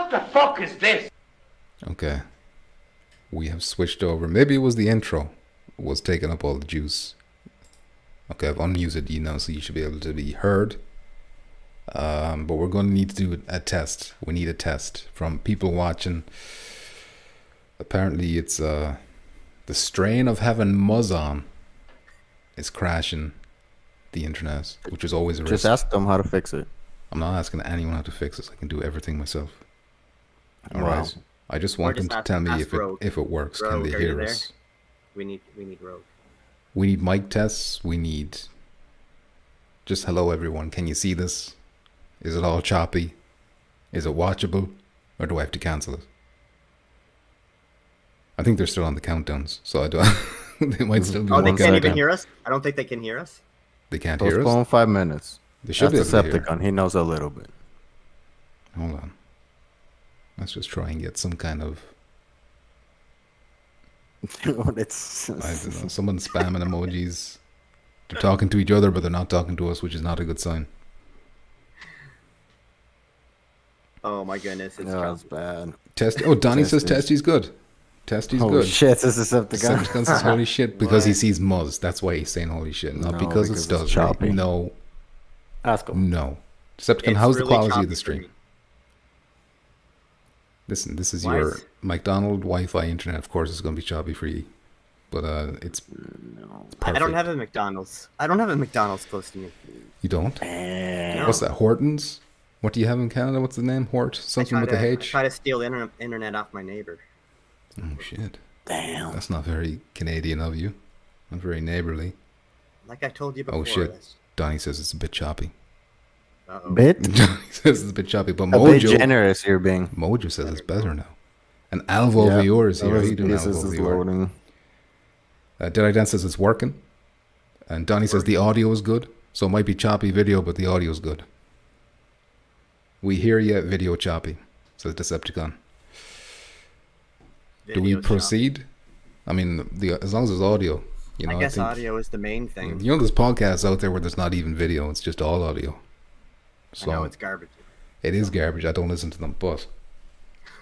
What the fuck is this? Okay. We have switched over. Maybe it was the intro was taking up all the juice. Okay, I've unmuted you now, so you should be able to be heard. But we're going to need to do a test. We need a test from people watching. Apparently, it's the strain of having Muzz on is crashing the internet, which is always a risk. Just ask them how to fix it. I'm not asking anyone how to fix this. I can do everything myself. All Wow. right. I just want them to tell me if it works. Rogue, can they hear us? We need Rogue. We need mic tests. We need just hello everyone. Can you see this? Is it all choppy? Is it watchable? Or do I have to cancel it? I think they're still on the countdowns, so I don't. They might still be. Oh, they one can't second. even hear us? I don't think they can hear us. They can't hear Postpone us. 5 minutes. They should That's be able to hear. Decepticon. He knows a little bit. Hold on. Let's just try and get some kind of. It's I don't know. Someone spamming emojis. They're talking to each other, but they're not talking to us, which is not a good sign. Oh my goodness, it's that's choppy. bad. Test. Oh, Donnie says Testes. Testy's good. Testy's Holy good. shit, this is Decepticon. Decepticon says holy shit because he What? sees Muzz. That's why he's saying holy shit, not No, because because it's it's dodgy. choppy. No, Ask him. no. Decepticon, It's how's the really quality choppy of the for stream? me. Listen, this is Why your is- McDonald Wi-Fi internet. Of course, it's going to be choppy for you, but it's perfect. I don't have a McDonald's. I don't have a McDonald's close to me. You don't? Damn. What's that? Hortons? What do you have in Canada? What's the name? Hort? Something with a I H? try to steal internet off my neighbor. Oh shit! Damn. That's not very Canadian of you. Not very neighborly. Like I told you before. Oh shit! Donnie says it's a bit choppy. Uh-oh. Bit? Donnie says it's a bit choppy, but A bit Mojo. generous you're being. Mojo says it's better now. And Alvo Yeah, VR is here. How this you doing, is Alvo VR? loading. Dead Eye Dan says it's working. And Donnie says the audio is good. So it might be choppy video, but the audio is good. We hear you, video choppy, says Decepticon. Do we Video shop. proceed? I mean, as long as there's audio, you know. I guess think, audio is the main thing. You know, there's podcasts out there where there's not even video; it's just all audio. So I know it's garbage. it is garbage. I don't listen to them, but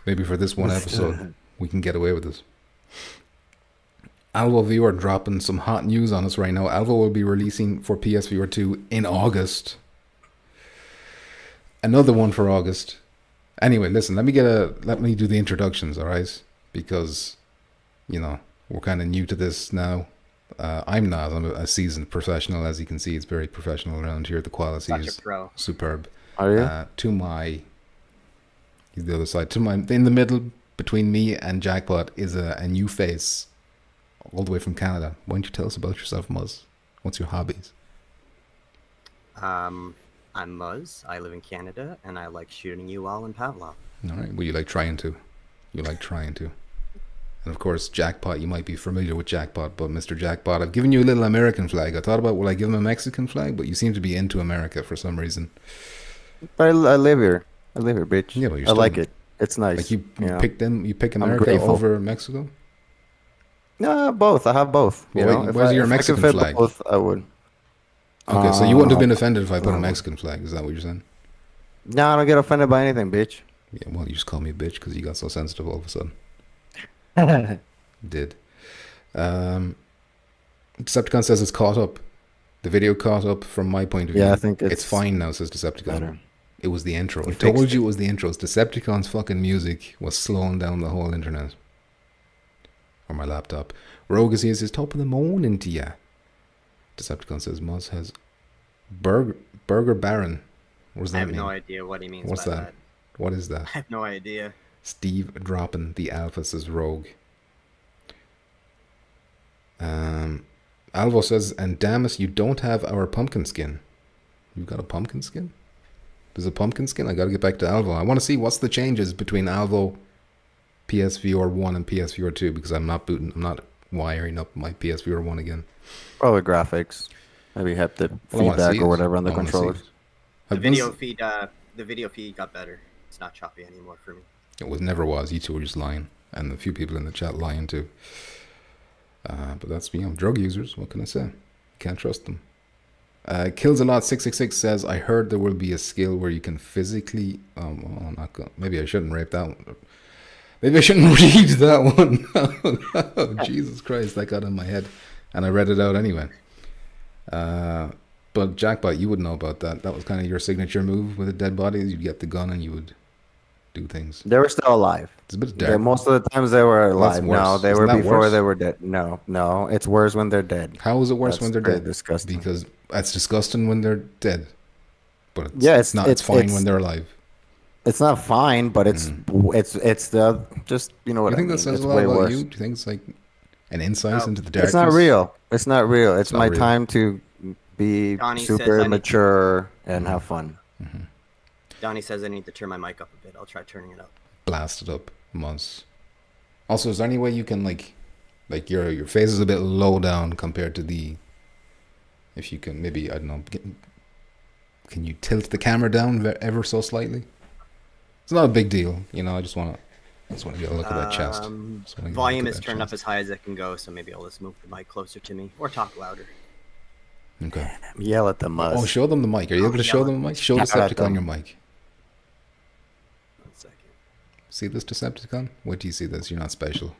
maybe for this one episode we can get away with this. Alvo VR dropping some hot news on us right now. Alvo will be releasing for PSVR 2 in August. Another one for August. Anyway, listen, let me do the introductions, all right? Because, you know, we're kind of new to this now. I'm not. I'm a seasoned professional. As you can see, it's very professional around here. The quality Such a is pro. superb. Are you? To my, he's the other side. In the middle between me and Jackpot is a new face, all the way from Canada. Why don't you tell us about yourself, Muzz? What's your hobbies? I'm Muzz. I live in Canada, and I like shooting you all in Pavlov. All right. Well, you like trying to. And of course, Jackpot. You might be familiar with Jackpot, but Mr. Jackpot, I've given you a little American flag. I thought about, will I give him a Mexican flag? But you seem to be into America for some reason. But I live here. Bitch. Yeah, but you're I still- like it. It's nice. Like you know? pick America grateful. over Mexico? No, both. I have both. You Well, know, where's your if I Mexican could fit flag? Both, I would. Okay, so you wouldn't have been offended if I put a no. Mexican flag. Is that what you're saying? No, I don't get offended by anything, bitch. Yeah, well, you just call me a bitch because you got so sensitive all of a sudden. Did. Decepticon says it's caught up. The video caught up from my point of view. Yeah, I think it's it's fine now, says Decepticon. better. It was the intro. I fixed told it. you it was the intros. Decepticon's fucking music was slowing down the whole internet. Or my laptop. Rogue is here, says top of the morning to ya. Decepticon says Moz has Burger Baron. What does that I have mean? no idea what he means What's by that? What is that? I have no idea. Steve dropping the alpha, says Rogue. Alvo says, and Damus, you don't have our pumpkin skin. You've got a pumpkin skin? There's a pumpkin skin? I gotta get back to Alvo. I want to see what's the changes between Alvo PSVR 1 and PSVR 2 because I'm not wiring up my PSVR 1 again. Probably graphics. Maybe haptic Well, I wanna feedback see or it. whatever on the I wanna see controllers. it. The Have video those- feed, got better. It's not choppy anymore for me. It was never was. You two were just lying, and a few people in the chat lying too. But that's drug users. What can I say? Can't trust them. Kills a lot 666 says, I heard there will be a skill where you can physically well, I'm not gonna, maybe I shouldn't rape that one. Maybe I shouldn't read that one. Oh, Jesus Christ, that got in my head and I read it out anyway. But Jackbot, you would know about that. That was kind of your signature move with the dead bodies. You'd get the gun and you would do things. They were still alive. It's a bit dark. Most of the times they were Well, that's alive. No, worse. they Isn't were that before worse? they were dead. No, it's worse when they're dead. How is it worse That's when they're pretty dead? disgusting. Because it's disgusting when they're dead. But it's, Yeah, it's not. It's fine when they're alive. It's not fine, but it's the just you know what You think I mean. that says It's a lot way about worse. you? Do you think it's like an insight into the darkness? It's not real. It's not real. It's not my real. time to be Donnie says I super need- mature and have fun. Donnie says I need to turn my mic up a bit. I'll try turning it up. Blast it up, Muzz. Also, is there any way you can like your face is a bit low down compared to the? If you can, maybe I don't know. Can you tilt the camera down ever so slightly? It's not a big deal, you know. I just want to get a look at that chest. Just wanna get a look Volume at is that turned up chest. as high as it can go, so maybe I'll just move the mic closer to me or talk louder. Okay. Yell at the muzz. Oh, show them the mic. Are you able to show them the mic? Show Yell at Decepticon them. your mic. 1 second. See this Decepticon? Wait till you see this. You're not special.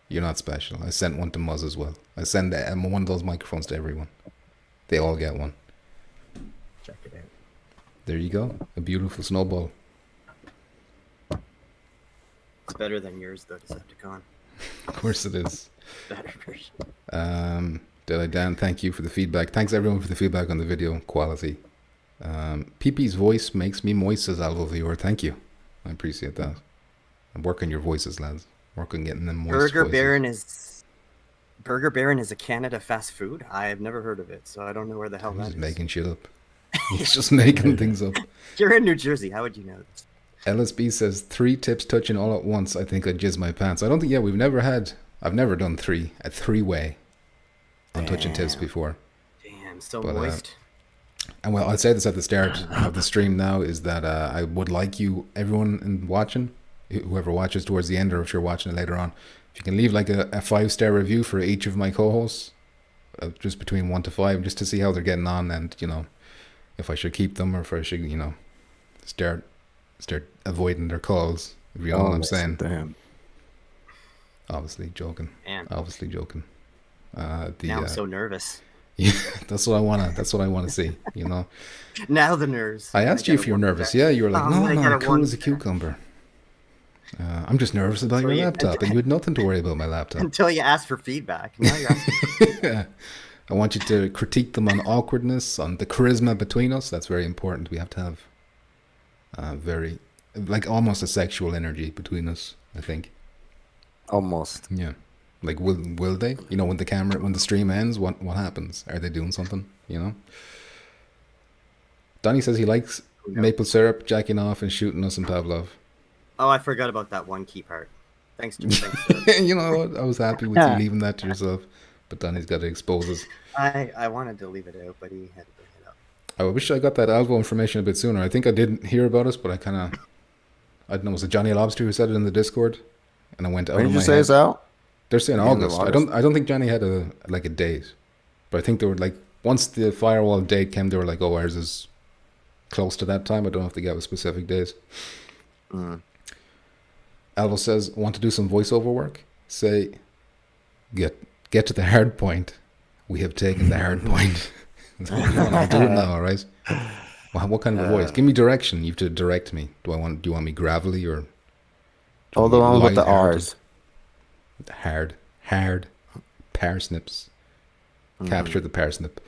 You're not special. I sent one to Muzz as well. I send one of those microphones to everyone. They all get one. Check it out. There you go. A beautiful snowball. It's better than yours, though, Decepticon. Of course it is. Better version. Did I, Dan? Thank you for the feedback. Thanks everyone for the feedback on the video quality. PP's voice makes me moist, says Alvo Viewer. Thank you. I appreciate that. I'm working your voices, lads. Working getting them moist Burger voices. Baron is a Canada fast food. I've never heard of it, so I don't know where the hell He's that just is. making shit up. He's just making things up. You're in New Jersey. How would you know this? LSB says 3 tips touching all at once. I think I'd jizz my pants. I don't think. Yeah, I've never done a 3-way on touching tips before. Damn, so But, moist. And well, I'd say this at the start of the stream now is that I would like you, everyone watching, whoever watches towards the end, or if you're watching it later on, if you can leave like a 5-star review for each of my co-hosts, just between 1 to 5, just to see how they're getting on, and you know, if I should keep them or if I should, you know, start avoiding their calls. If you know what I'm saying. Damn. Obviously joking. Man. Obviously joking. Now I'm so nervous. Yeah, that's what I wanna see. You know. Now the nerves. I asked you if you're nervous. Yeah, you were like, Oh, no, I gotta cool as a wonder. cucumber. I'm just nervous about your Until you- laptop, and you had nothing to worry about my laptop. Until you ask for feedback. Now you're asking. I want you to critique them on awkwardness, on the charisma between us. That's very important. We have to have very, like almost a sexual energy between us, I think. Almost. Yeah. Like, will they? You know, when the stream ends, what happens? Are they doing something? You know? Donnie says he likes maple syrup, jacking off, and shooting us in Pavlov. Oh, I forgot about that one key part. Thanks, Jim. Thanks, You know what? I was happy with you leaving that to yourself. But Donnie's got to expose us. I wanted to leave it out, but he had to bring it up. I wish I got that Alvo information a bit sooner. I think I did hear about us, but I don't know, was it Johnny Lobster who said it in the Discord? And I went out When of did my you say head. it's out? They're saying Beginning of August. I don't think Johnny had a date. But I think they were like, once the Firewall date came, they were like, oh, ours is close to that time. I don't know if they gave a specific days. Alvo says, want to do some voiceover work? Say, get to the hard point. We have taken the hard point. I'll do it now, all right? Well, what kind of a voice? Give me direction. You have to direct me. Do you want me gravelly or? Oh, the one with the light-hearted? R's. Hard. Parsnips. Capture the parsnip.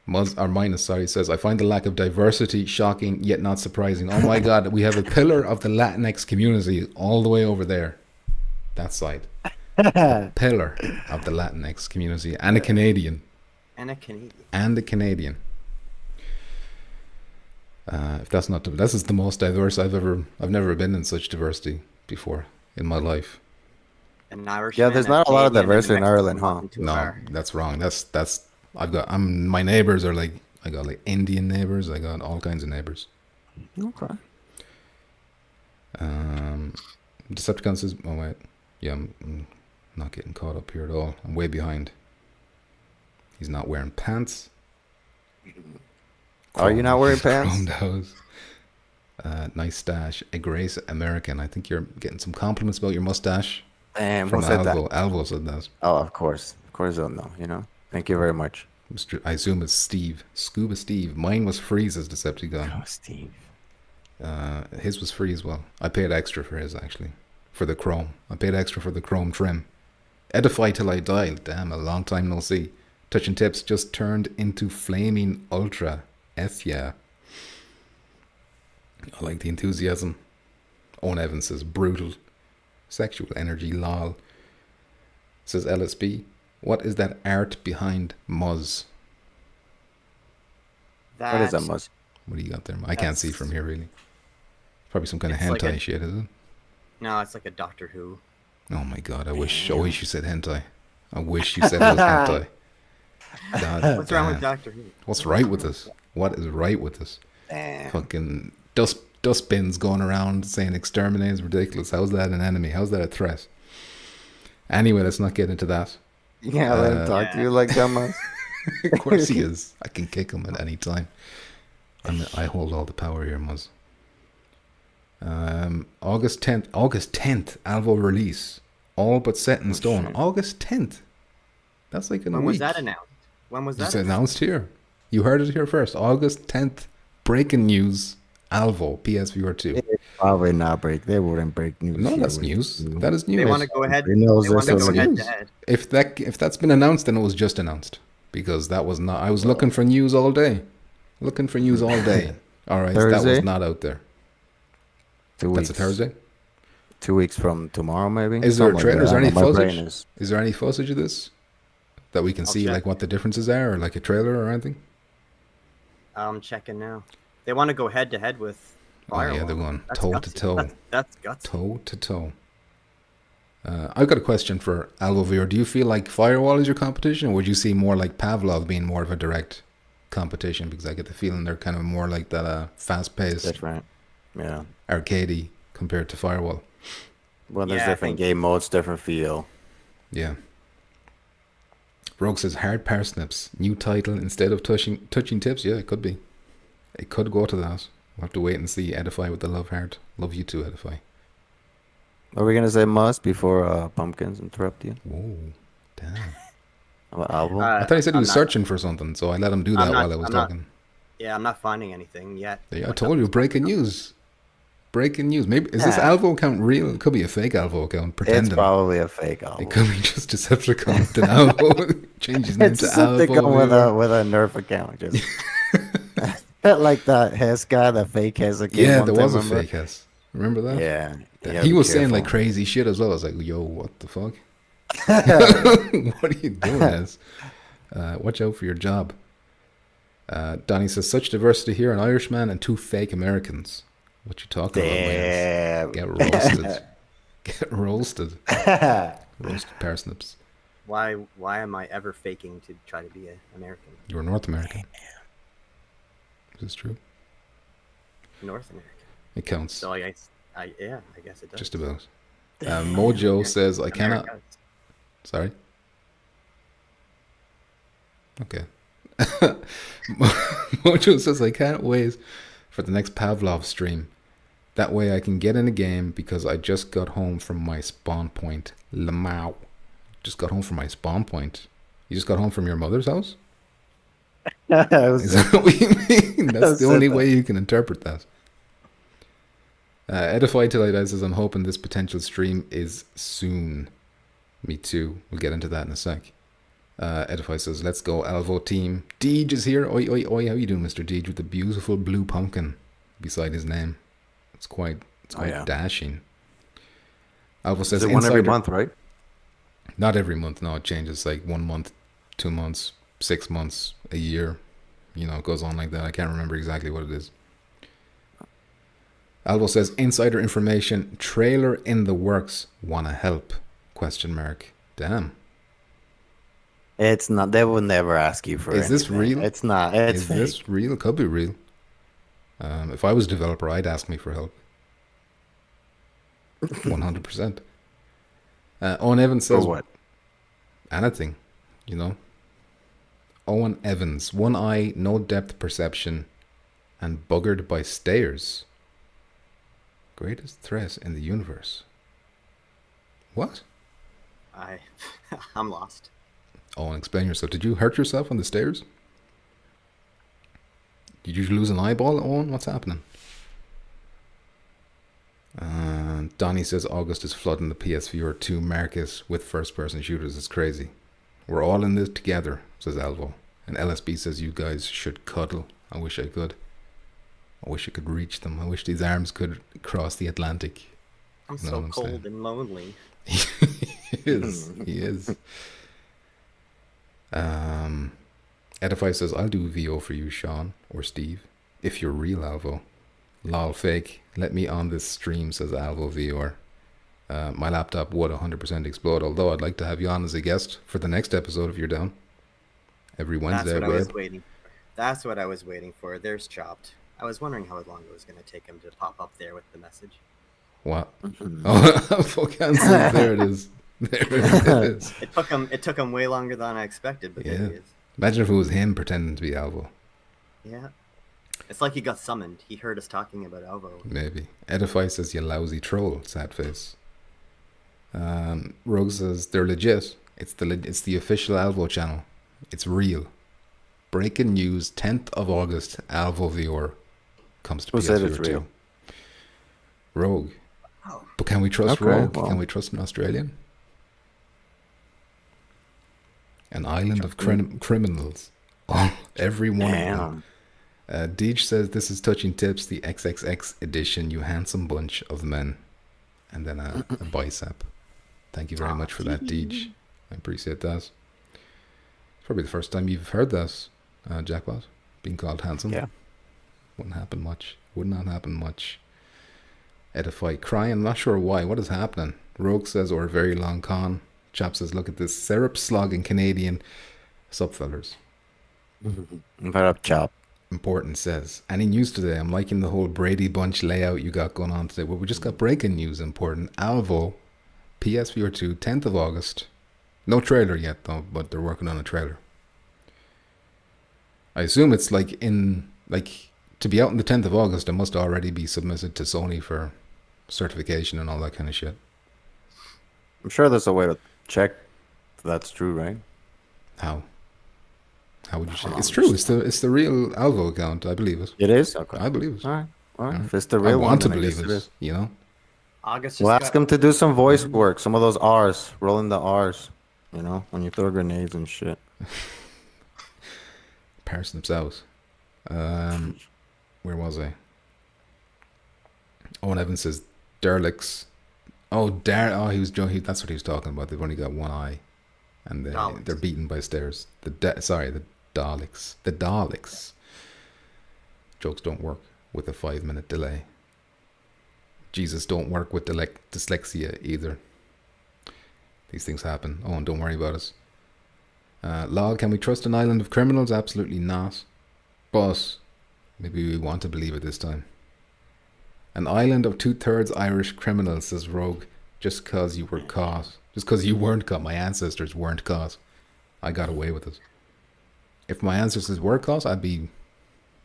Minus says, I find the lack of diversity shocking yet not surprising. Oh my God, we have a pillar of the Latinx community all the way over there. That side. A pillar of the Latinx community and a Canadian. And a Canadian. If that's not, this is the most diverse I've never been in such diversity before in my life. An Irish. Yeah, there's not a lot of diversity in Ireland, huh? No, that's wrong. My neighbors are like, I got like Indian neighbors. I got all kinds of neighbors. Okay. Decepticon says, oh wait, yeah, I'm not getting caught up here at all. I'm way behind. He's not wearing pants. Are you not wearing pants? Chromed house. Nice stash. A grace American. I think you're getting some compliments about your mustache Damn, from who said that? Alvo. Alvo said that. Oh, of course. Of course I'll know, you know. Thank you very much. I assume it's Steve. Scuba Steve. Mine was Freeze's Decepticon. Oh, Steve. His was free as well. I paid extra for his, actually. For the chrome. I paid extra for the chrome trim. Edify till I die. Damn, a long time no see. Touching tips just turned into flaming ultra. F yeah. I like the enthusiasm. Owen Evans says brutal. Sexual energy, lol. Says LSB. What is that art behind Muzz? What is that, Muzz? What do you got there? I can't see from here, really. Probably some kind of It's hentai like shit, is it? No, it's like a Doctor Who. Oh my god, I wish you said hentai. I wish you said it was hentai. God What's wrong with damn. Doctor Who? What's right with us? What is right with us? Damn. Fucking dustbins going around saying exterminate is ridiculous. How's that an enemy? How's that a threat? Anyway, let's not get into that. Yeah, let him talk to you like that, Muzz. Of course he is. I can kick him at any time. I hold all the power here, Muzz. August 10th, Alvo release. All but set in stone. shit. August 10th. That's like in a When week. was that announced? When was that? It's announced here. You heard it here first. August 10th. Breaking news. Alvo PSVR 2. Probably not break. They wouldn't break news. No, here that's with news. you. That is news. They want to go ahead. He knows They want to this go is head news. to head. If that's been announced, then it was just announced. Because that was not. I was looking for news all day. Looking for news all day. All right, that was Thursday? not out there. 2 That's weeks. a Thursday. 2 weeks from tomorrow, maybe. Is there a Something like trailer? Is that. there any My brain footage? is- Is there any footage of this that we can I'll see, check. like what the differences are, or like a trailer or anything? I'm checking now. They want to go head to head with Oh yeah, Firewall. they're going That's toe to gutsy. toe, That's gutsy. toe to toe. I've got a question for Alvovir. Do you feel like Firewall is your competition, or would you see more like Pavlov being more of a direct competition? Because I get the feeling they're kind of more like that fast-paced, different. Yeah. arcadey compared to Firewall. Well, there's Yeah, I different think- game modes, different feel. Yeah. Rogue says hard parsnips. New title instead of touching tips. Yeah, it could be. It could go to that. We'll have to wait and see. Edify with the love heart. Love you too, Edify. Are we gonna say must before Pumpkins interrupt you? Whoa, damn. About album? I thought he said he I'm was not- searching for something, so I let him do that I'm not- while I was I'm not- talking. Yeah, I'm not finding anything yet. Yeah, I told you, breaking news. Breaking news. Maybe is this Yeah. Alvo account real? It could be a fake Alvo account, It's pretending. probably a fake album. It could be just Decepticon. Then Alvo change his name It's to something Alvo. with a Nerf account. Just like that Hess guy, the fake Hess account. Yeah, one there time, was a remember? fake Hess. Remember that? Yeah. you gotta He be was saying like careful. crazy shit as well. I was like, yo, what the fuck? What are you doing, Hess? Watch out for your job. Donnie says, such diversity here, an Irishman and two fake Americans. What you talking about, man? Damn. Get roasted. Get roasted. Roasted parsnips. Why am I ever faking to try to be an American? You're North American. Is this true? North American. It counts. So I guess it does. Just about. Mojo says, I cannot... America. Sorry? Okay. Mojo says, I can't wait for the next Pavlov stream. That way I can get in a game because I just got home from my spawn point. Lamau. Just got home from my spawn point. You just got home from your mother's house? Is that what you mean? That's the only way you can interpret that. Edify Till I Die says, I'm hoping this potential stream is soon. Me too. We'll get into that in a sec. Edify says, let's go, Alvo team. Deej is here. Oi, oi, oi. How you doing, Mr. Deej, with the beautiful blue pumpkin beside his name? It's quite yeah. dashing. Alvo says, Is it one every Insider- month, right? Not every month. No, it changes like 1 month, 2 months, 6 months, a year. You know, it goes on like that. I can't remember exactly what it is. Alvo says, insider information, trailer in the works. Wanna help? Question mark. Damn. It's not. They will never ask you for. Is this anything. real? It's not. It's Is fake. this real? It could be real. If I was a developer, I'd ask me for help. 100%. Owen Evans says, For what? anything, you know. Owen Evans, one eye, no depth perception, and buggered by stairs. Greatest threat in the universe. What? I'm lost. Owen, explain yourself. Did you hurt yourself on the stairs? Did you lose an eyeball, Owen? What's happening? Donnie says August is flooding the PSVR 2 market with first-person shooters. It's crazy. We're all in this together, says Alvo. And LSB says you guys should cuddle. I wish I could. I wish I could reach them. I wish these arms could cross the Atlantic. I'm so cold and lonely. He is. He is. Edify says, I'll do VO for you, Sean or Steve, if you're real, Alvo. Lol fake. Let me on this stream, says Alvo VR. My laptop would 100% explode, although I'd like to have you on as a guest for the next episode if you're down. Every Wednesday. That's what I was waiting. That's what I was waiting for. There's Chopped. I was wondering how long it was going to take him to pop up there with the message. What? Oh, fuck answer. There it is. There it is. It took him way longer than I expected, but there he is. Imagine if it was him pretending to be Alvo. Yeah. It's like he got summoned. He heard us talking about Alvo. Maybe. Edify says, you lousy troll. Sad face. Rogue says, they're legit. It's the official Alvo channel. It's real. Breaking news, 10th of August, Alvo VR comes to PSVR 2. Rogue. Oh. But can we trust Rogue? Well. Can we trust an Australian? An island of criminals. Oh, every one of them. Deej says, this is Touching Tips, the XXX edition, you handsome bunch of men. And then a bicep. Thank you very much for that, Deej. I appreciate that. It's probably the first time you've heard that, Jackpot, being called handsome. Yeah. Wouldn't happen much. Would not happen much. Edify crying, not sure why. What is happening? Rogue says, or a very long con. Chap says, look at this syrup slogging Canadian. Sup, fellers. What up, Chop? Important says, any news today? I'm liking the whole Brady Bunch layout you got going on today. Well, we just got breaking news. Important. Alvo, PSVR 2, 10th of August. No trailer yet, though, but they're working on a trailer. I assume it's to be out on the 10th of August, it must already be submitted to Sony for certification and all that kind of shit. I'm sure there's a way to check if that's true, right? How would you say? It's true. It's the real Alvo account. I believe it. It is? Okay. I believe it. All right. Yeah. If it's the real I want one, to believe it. You know. August. We'll ask him to do some voice work. Some of those R's, rolling the R's. You know, when you throw grenades and shit. Parsnips out. Where was I? Owen Evans says derelicts. He was joking. That's what he was talking about. They've only got one eye, and they're beaten by stairs. The Daleks. The Daleks. Jokes don't work with a 5-minute delay. Jesus don't work with dyslexia either. These things happen. Oh, and don't worry about us. Lol, can we trust an island of criminals? Absolutely not. But maybe we want to believe it this time. An island of 2/3 Irish criminals, says Rogue, just because you were caught. Just because you weren't caught. My ancestors weren't caught. I got away with it. If my ancestors were caught, I'd be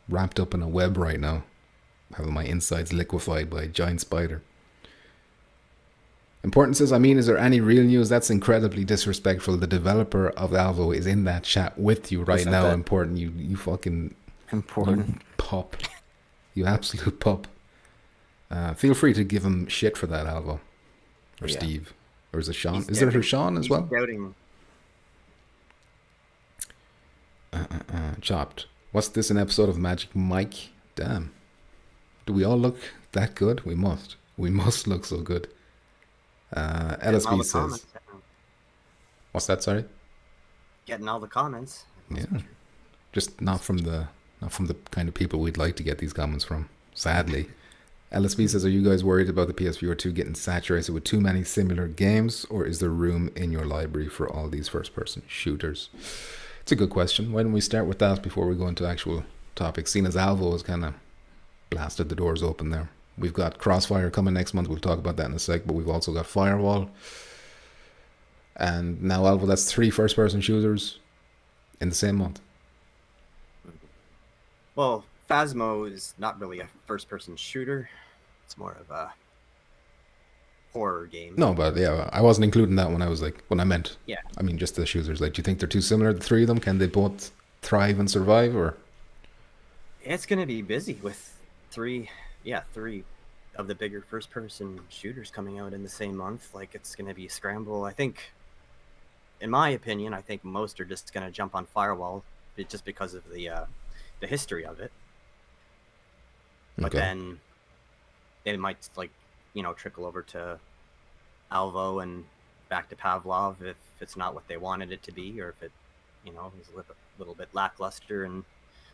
wrapped up in a web right now, having my insides liquefied by a giant spider. Important says, is there any real news? That's incredibly disrespectful. The developer of Alvo is in that chat with you right now. Important. You fucking... Important. You pup. You absolute pup. Feel free to give him shit for that, Alvo. Or Steve. Or is it Sean? Is there a Sean as well? Doubting. Chopped. What's this, an episode of Magic Mike? Damn. Do we all look that good? We must. We must look so good. LSB says... What's that, sorry? Getting all the comments. Yeah. Just not from the kind of people we'd like to get these comments from, sadly. LSB says, are you guys worried about the PSVR 2 getting saturated with too many similar games, or is there room in your library for all these first-person shooters? It's a good question. Why don't we start with that before we go into actual topics, seeing as Alvo has kind of blasted the doors open there. We've got Crossfire coming next month. We'll talk about that in a sec, but we've also got Firewall. And now Alvo, that's 3 first-person shooters in the same month. Well, Phasmo is not really a first-person shooter. It's more of a horror game. No, but yeah, I wasn't including that when I was like when I meant. Yeah. I mean, just the shooters. Like, do you think they're too similar? The three of them, can they both thrive and survive, or? It's going to be busy with three of the bigger first-person shooters coming out in the same month. Like, it's going to be a scramble. I think, in my opinion, I think most are just going to jump on Firewall just because of the history of it. But Okay. then they might, like, trickle over to Alvo and back to Pavlov if it's not what they wanted it to be, or if it, is a little bit lackluster in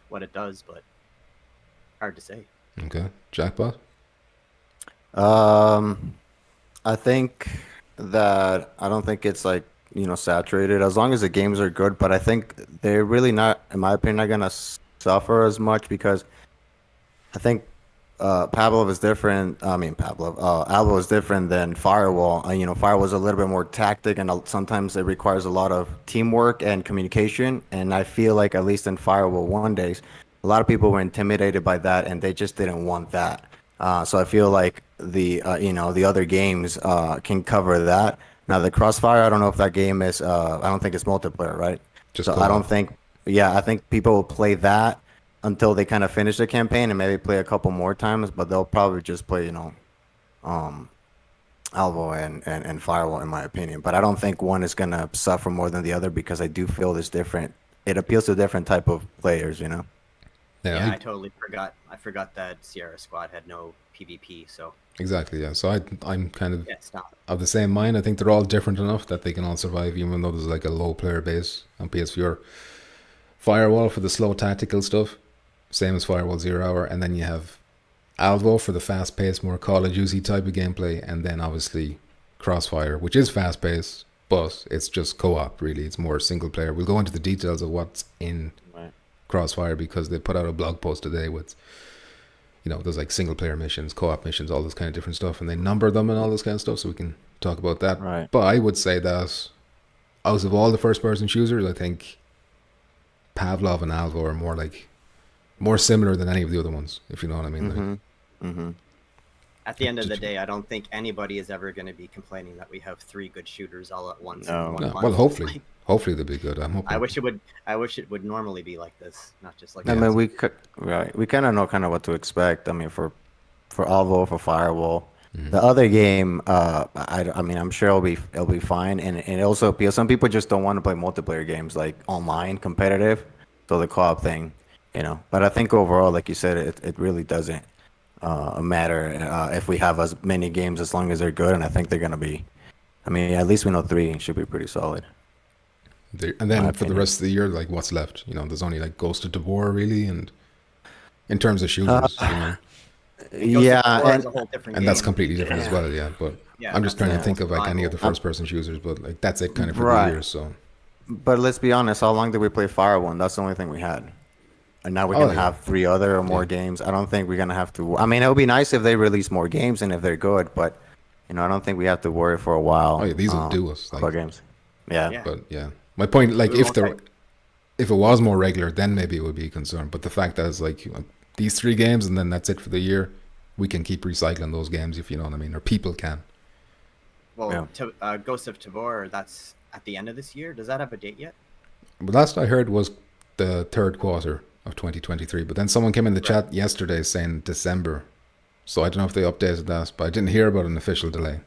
what it does, but hard to say. Okay. Jackpot. I think that I don't think it's like saturated as long as the games are good, but I think they're really not, in my opinion, not gonna suffer as much because I think Pavlov is different. I mean, Alvo is different than Firewall. Firewall is a little bit more tactic, and sometimes it requires a lot of teamwork and communication. And I feel like at least in Firewall 1 days, a lot of people were intimidated by that, and they just didn't want that. So I feel like the other games can cover that. Now the Crossfire, I don't know if that game is. I don't think it's multiplayer, right? Just So I co-op. don't think. Yeah, I think people will play that until they kind of finish the campaign and maybe play a couple more times, but they'll probably just play, Alvo and Firewall, in my opinion. But I don't think one is gonna suffer more than the other because I do feel there's different. It appeals to different type of players. Yeah, I totally forgot. I forgot that Sierra Squad had no PvP, so Exactly. Yeah. So I'm kind of yeah, it's not. of the same mind. I think they're all different enough that they can all survive, even though there's like a low player base on PSVR. Firewall for the slow tactical stuff, same as Firewall 0 Hour, and then you have Alvo for the fast paced, more Call of Duty type of gameplay, and then obviously Crossfire, which is fast paced, but it's just co op really. It's more single player. We'll go into the details of what's in Right. Crossfire because they put out a blog post today with there's like single player missions, co op missions, all this kind of different stuff, and they number them and all this kind of stuff, so we can talk about that. Right. But I would say that out of all the first person shooters, I think Pavlov and Alvo are more similar than any of the other ones, if you know what I mean. Like, At the end of the day, I don't think anybody is ever going to be complaining that we have three good shooters all at once. No. In one no, month. well, hopefully they'll be good. I'm hoping. I wish it would normally be like this, not just like I that. mean, we kind of know what to expect. I mean, for Alvo, for Firewall, the other game, I mean, I'm sure it'll be fine, and it also appeals. Some people just don't want to play multiplayer games like online competitive, so the co-op thing. But I think overall, like you said, it really doesn't matter if we have as many games as long as they're good, and I think they're gonna be. I mean, at least we know 3 should be pretty solid. And then my for the opinion. rest of the year, like what's left? There's only like Ghost of Tabor really, and in terms of shooters, Ghost Yeah, of War is and a whole different and that's game. completely different as well. Yeah, but Yeah, I'm just that's trying to yeah. think of like any of the survival. first person shooters, but like that's it kind of for Right. the year. So but let's be honest, how long did we play Firewall? That's the only thing we had. And now we're gonna yeah. have 3 other or more games. I don't think we're gonna have to. I mean, it would be nice if they release more games and if they're good, but I don't think we have to worry for a while. Oh yeah, these will do us. about Like, games. Yeah. Yeah. but yeah, my point, like We if won't there, take- if it was more regular, then maybe it would be a concern. But the fact that it's like these 3 games and then that's it for the year, we can keep recycling those games if you know what I mean, or people can. Well, Ghost of Tabor, that's at the end of this year. Does that have a date yet? But last I heard was the third quarter of 2023. But then someone came in the chat yesterday saying December. So I don't know if they updated that, but I didn't hear about an official delay.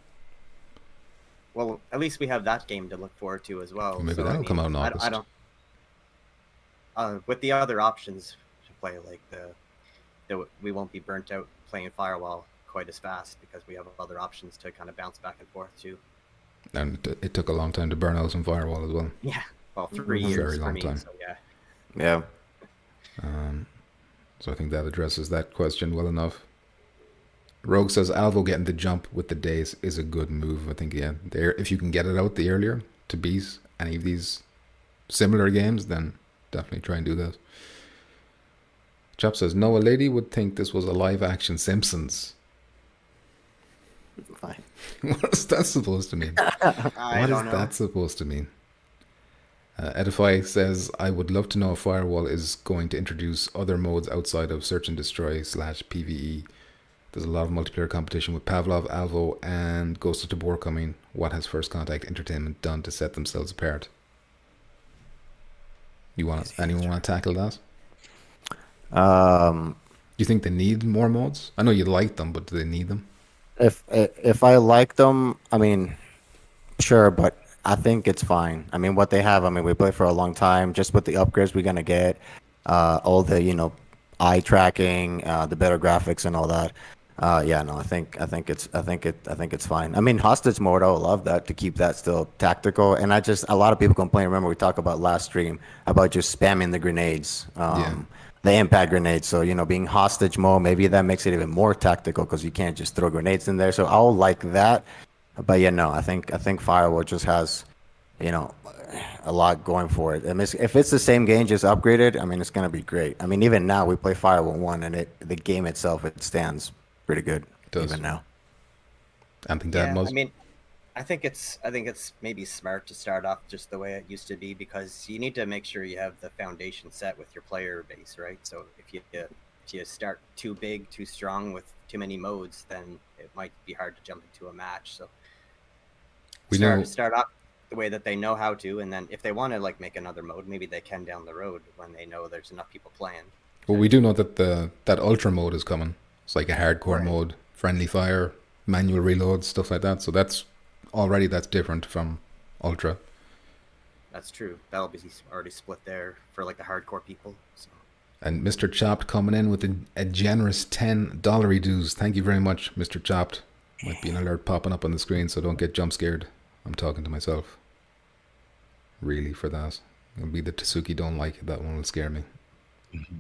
Well, at least we have that game to look forward to as well. Well, maybe So, that'll come out in August. I don't. With the other options to play, like we won't be burnt out playing Firewall quite as fast because we have other options to kind of bounce back and forth to. And it took a long time to burn out some Firewall as well. Yeah, well, 3 Very years for long me. time. So yeah. Yeah. So I think that addresses that question well enough. Rogue says Alvo getting the jump with the days is a good move. I think, yeah, there if you can get it out the earlier to beat any of these similar games, then definitely try and do that. Chop says, no, a lady would think this was a live action Simpsons. Fine. What is that supposed to mean? I What don't is know. that supposed to mean? Edify says, I would love to know if Firewall is going to introduce other modes outside of Search and Destroy / PvE. There's a lot of multiplayer competition with Pavlov, Alvo, and Ghost of Tabor coming. What has First Contact Entertainment done to set themselves apart? Anyone want to tackle that? Do you think they need more modes? I know you like them, but do they need them? If I like them, I mean, sure, but I think it's fine. I mean, what they have, I mean, we play for a long time. Just with the upgrades we're gonna get, all the eye tracking, the better graphics and all that. Yeah, no, I think it's fine. I mean, hostage mode, I would love that to keep that still tactical. And a lot of people complain. Remember, we talked about last stream about just spamming the grenades, the impact grenades. So being hostage mode, maybe that makes it even more tactical because you can't just throw grenades in there. So I'll like that. But yeah, no, I think Firewall just has, a lot going for it. I mean, if it's the same game, just upgraded, I mean, it's gonna be great. I mean, even now we play Firewall 1, and the game itself, it stands pretty good even now. I think that I mean, I think it's maybe smart to start off just the way it used to be, because you need to make sure you have the foundation set with your player base, right? So if you start too big, too strong with too many modes, then it might be hard to jump into a match. So start off the way that they know how to, and then if they want to make another mode, maybe they can down the road when they know there's enough people playing. Well, we do know that that Ultra mode is coming. It's like a hardcore mode, friendly fire, manual reload, stuff like that. So that's different from Ultra. That's true. That'll be already split there for the hardcore people. So. And Mr. Chopped coming in with a generous $10 dues. Thank you very much, Mr. Chopped. Might be an alert popping up on the screen, so don't get jump scared. I'm talking to myself. Really, for that. It'll be the Tasuki don't like it. That one will scare me. Mm-hmm.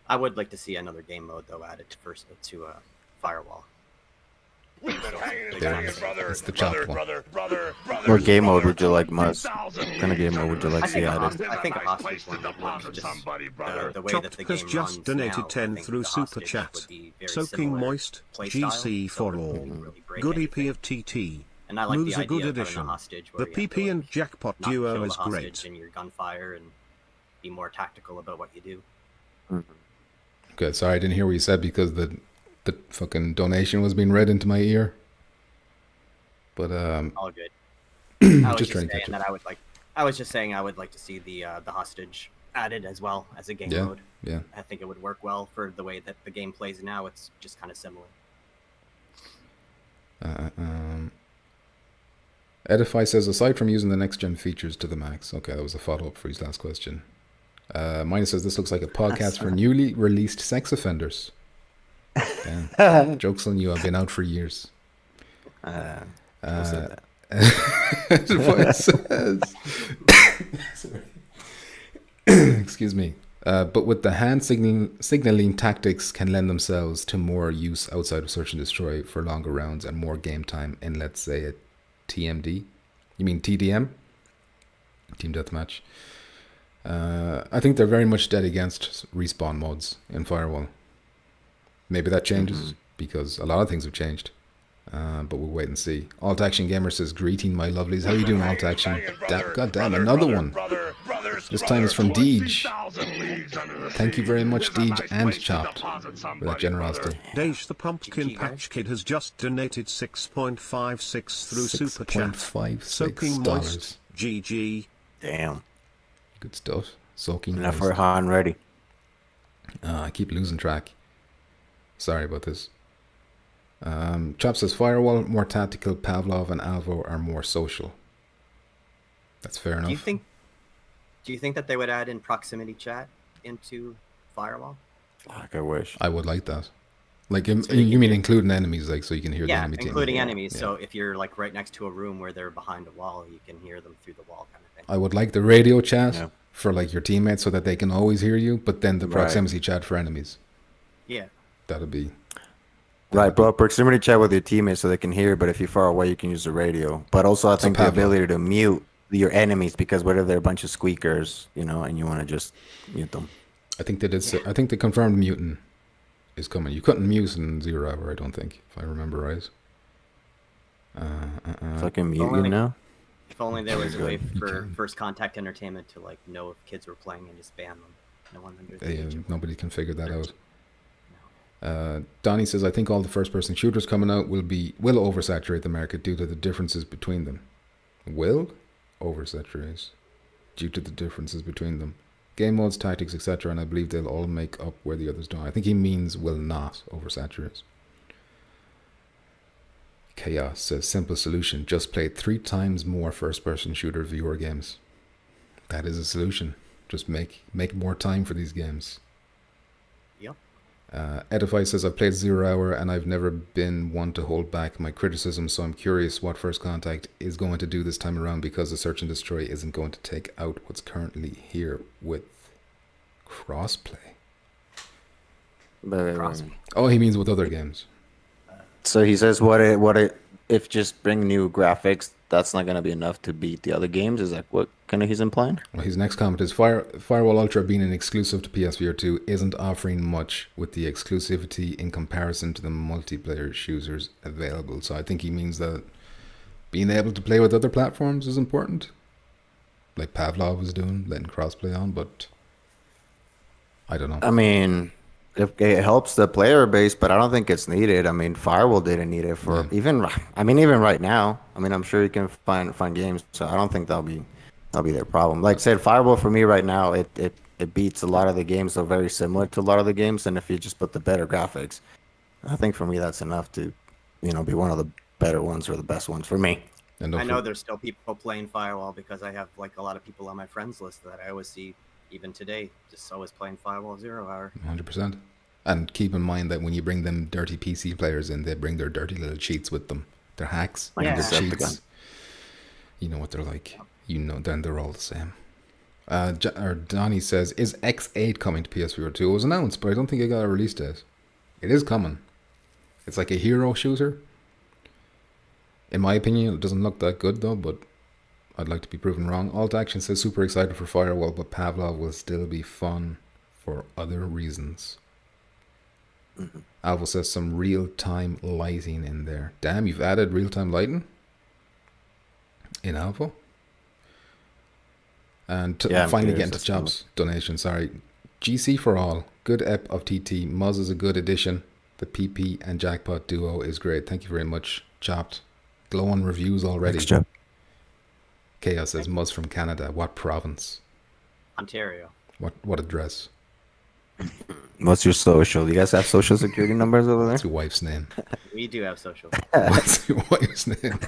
I would like to see another game mode, though, added to Firewall. We've been hanging and banging, brother. It's the chopped one. What game mode would you like most? What kind of game mode would you like to see added? I think a hostage one would work. Just the way that the game has just runs donated now, 10 I think through the Super hostage Chat. would be very Soaking similar Moist, play GC style, for so it all. wouldn't really break Good EP anything. of TT. And I like Moves the a good idea of having addition. a hostage The where you have PP to, and Jackpot not kill duo the is hostage great. in your gunfire and be more tactical about what you do. Mm-hmm. Okay, sorry, I didn't hear what you said because the fucking donation was being read into my ear. But All good. I was just trying to catch saying that I was just saying I would like to see the hostage added as well as a game mode. Yeah. I think it would work well for the way that the game plays now. It's just kind of similar. Edify says, aside from using the next gen features to the max. Okay, that was a follow up for his last question. Minus says, this looks like a podcast for newly released sex offenders. Damn. Joke's on you, I've been out for years. Edify says, excuse me. But with the hand signaling tactics can lend themselves to more use outside of Search and Destroy for longer rounds and more game time in, let's say, a TMD. You mean TDM? Team Deathmatch. I think they're very much dead against respawn modes in Firewall. Maybe that changes because a lot of things have changed. But we'll wait and see. Alt Action Gamer says, greeting my lovelies. How you doing, Alt Action? God damn, another one. This time it's from Deej. Thank you very much, Deej and Chopped, for that generosity. Dage the Pumpkin Patch Kid has just donated 6.56 through Super Chat. Soaking Moist, GG. Damn. Good stuff. Soaking Enough Moist. for Han ready. I keep losing track. Sorry about this. Chop says, Firewall, more tactical. Pavlov and Alvo are more social. That's fair enough. Do you think that they would add in proximity chat into Firewall? Fuck, I wish. I would like that. Like, you mean including enemies, like, so you can hear the enemy team? Yeah, including enemies. Yeah. So if you're right next to a room where they're behind a wall, you can hear them through the wall, kind of thing. I would like the radio chat for your teammates so that they can always hear you, but then the proximity chat for enemies. Yeah. That'd be. Right, bro. Proximity chat with your teammates so they can hear, but if you're far away, you can use the radio. But also, I think the ability to mute your enemies, because what if they're a bunch of squeakers, and you want to just mute them? I think they did. I think they confirmed muting is coming. You couldn't mute in 0 Hour, I don't think, if I remember right. Fucking mute you now? If only there was a way You for can. First Contact Entertainment to like know if kids were playing and just ban them. No one under the age of Nobody can figure that out. 13. Donnie says, I think all the first-person shooters coming out will oversaturate the market due to the differences between them. Will oversaturate due to the differences between them. Game modes, tactics, etc., and I believe they'll all make up where the others don't. I think he means will not oversaturate. Chaos says, simple solution, just play 3 times more first-person shooter viewer games. That is a solution. Just make more time for these games. Yep. Edify says, I've played 0 Hour and I've never been one to hold back my criticism, so I'm curious what First Contact is going to do this time around, because the search and destroy isn't going to take out what's currently here with crossplay. But, Oh, he means with other games. so he says, if just bring new graphics, that's not gonna be enough to beat the other games? Is that what kind of he's implying? Well, his next comment is, Firewall Ultra being an exclusive to PSVR 2 isn't offering much with the exclusivity in comparison to the multiplayer shooters available. So I think he means that being able to play with other platforms is important, like Pavlov was doing, letting crossplay on, but I don't know. I mean, it helps the player base, but I don't think it's needed. I mean, Firewall didn't need it for even right now. I mean, I'm sure you can find games, so I don't think that'll be their problem. Like I said, Firewall for me right now, it beats a lot of the games. They're very similar to a lot of the games, and if you just put the better graphics, I think for me that's enough to, be one of the better ones or the best ones for me. And I know there's still people playing Firewall because I have like a lot of people on my friends list that I always see, even today, just always playing Firewall 0 Hour. 100%. And keep in mind that when you bring them dirty PC players in, they bring their dirty little cheats with them. Their hacks, Like and the their Decepticon. cheats. You know what they're like. Then they're all the same. Donnie says, is X8 coming to PSVR 2? It was announced, but I don't think it got a release date. It is coming. It's like a hero shooter. In my opinion, it doesn't look that good though, but I'd like to be proven wrong. Alt Action says, super excited for Firewall, but Pavlov will still be fun for other reasons. Mm-hmm. Alvo says, some real-time lighting in there. Damn, you've added real-time lighting in Alvo? And finally getting to Jobs donation, sorry. GC for all. Good ep of TT. Muzz is a good addition. The PP and Jackpot duo is great. Thank you very much, Chopped. Glowing reviews already. Thanks, Joe. Chaos says, Muzz from Canada. What province? Ontario. What address? What's your social? You guys have social security numbers over there? What's your wife's name? We do have social. What's your wife's name?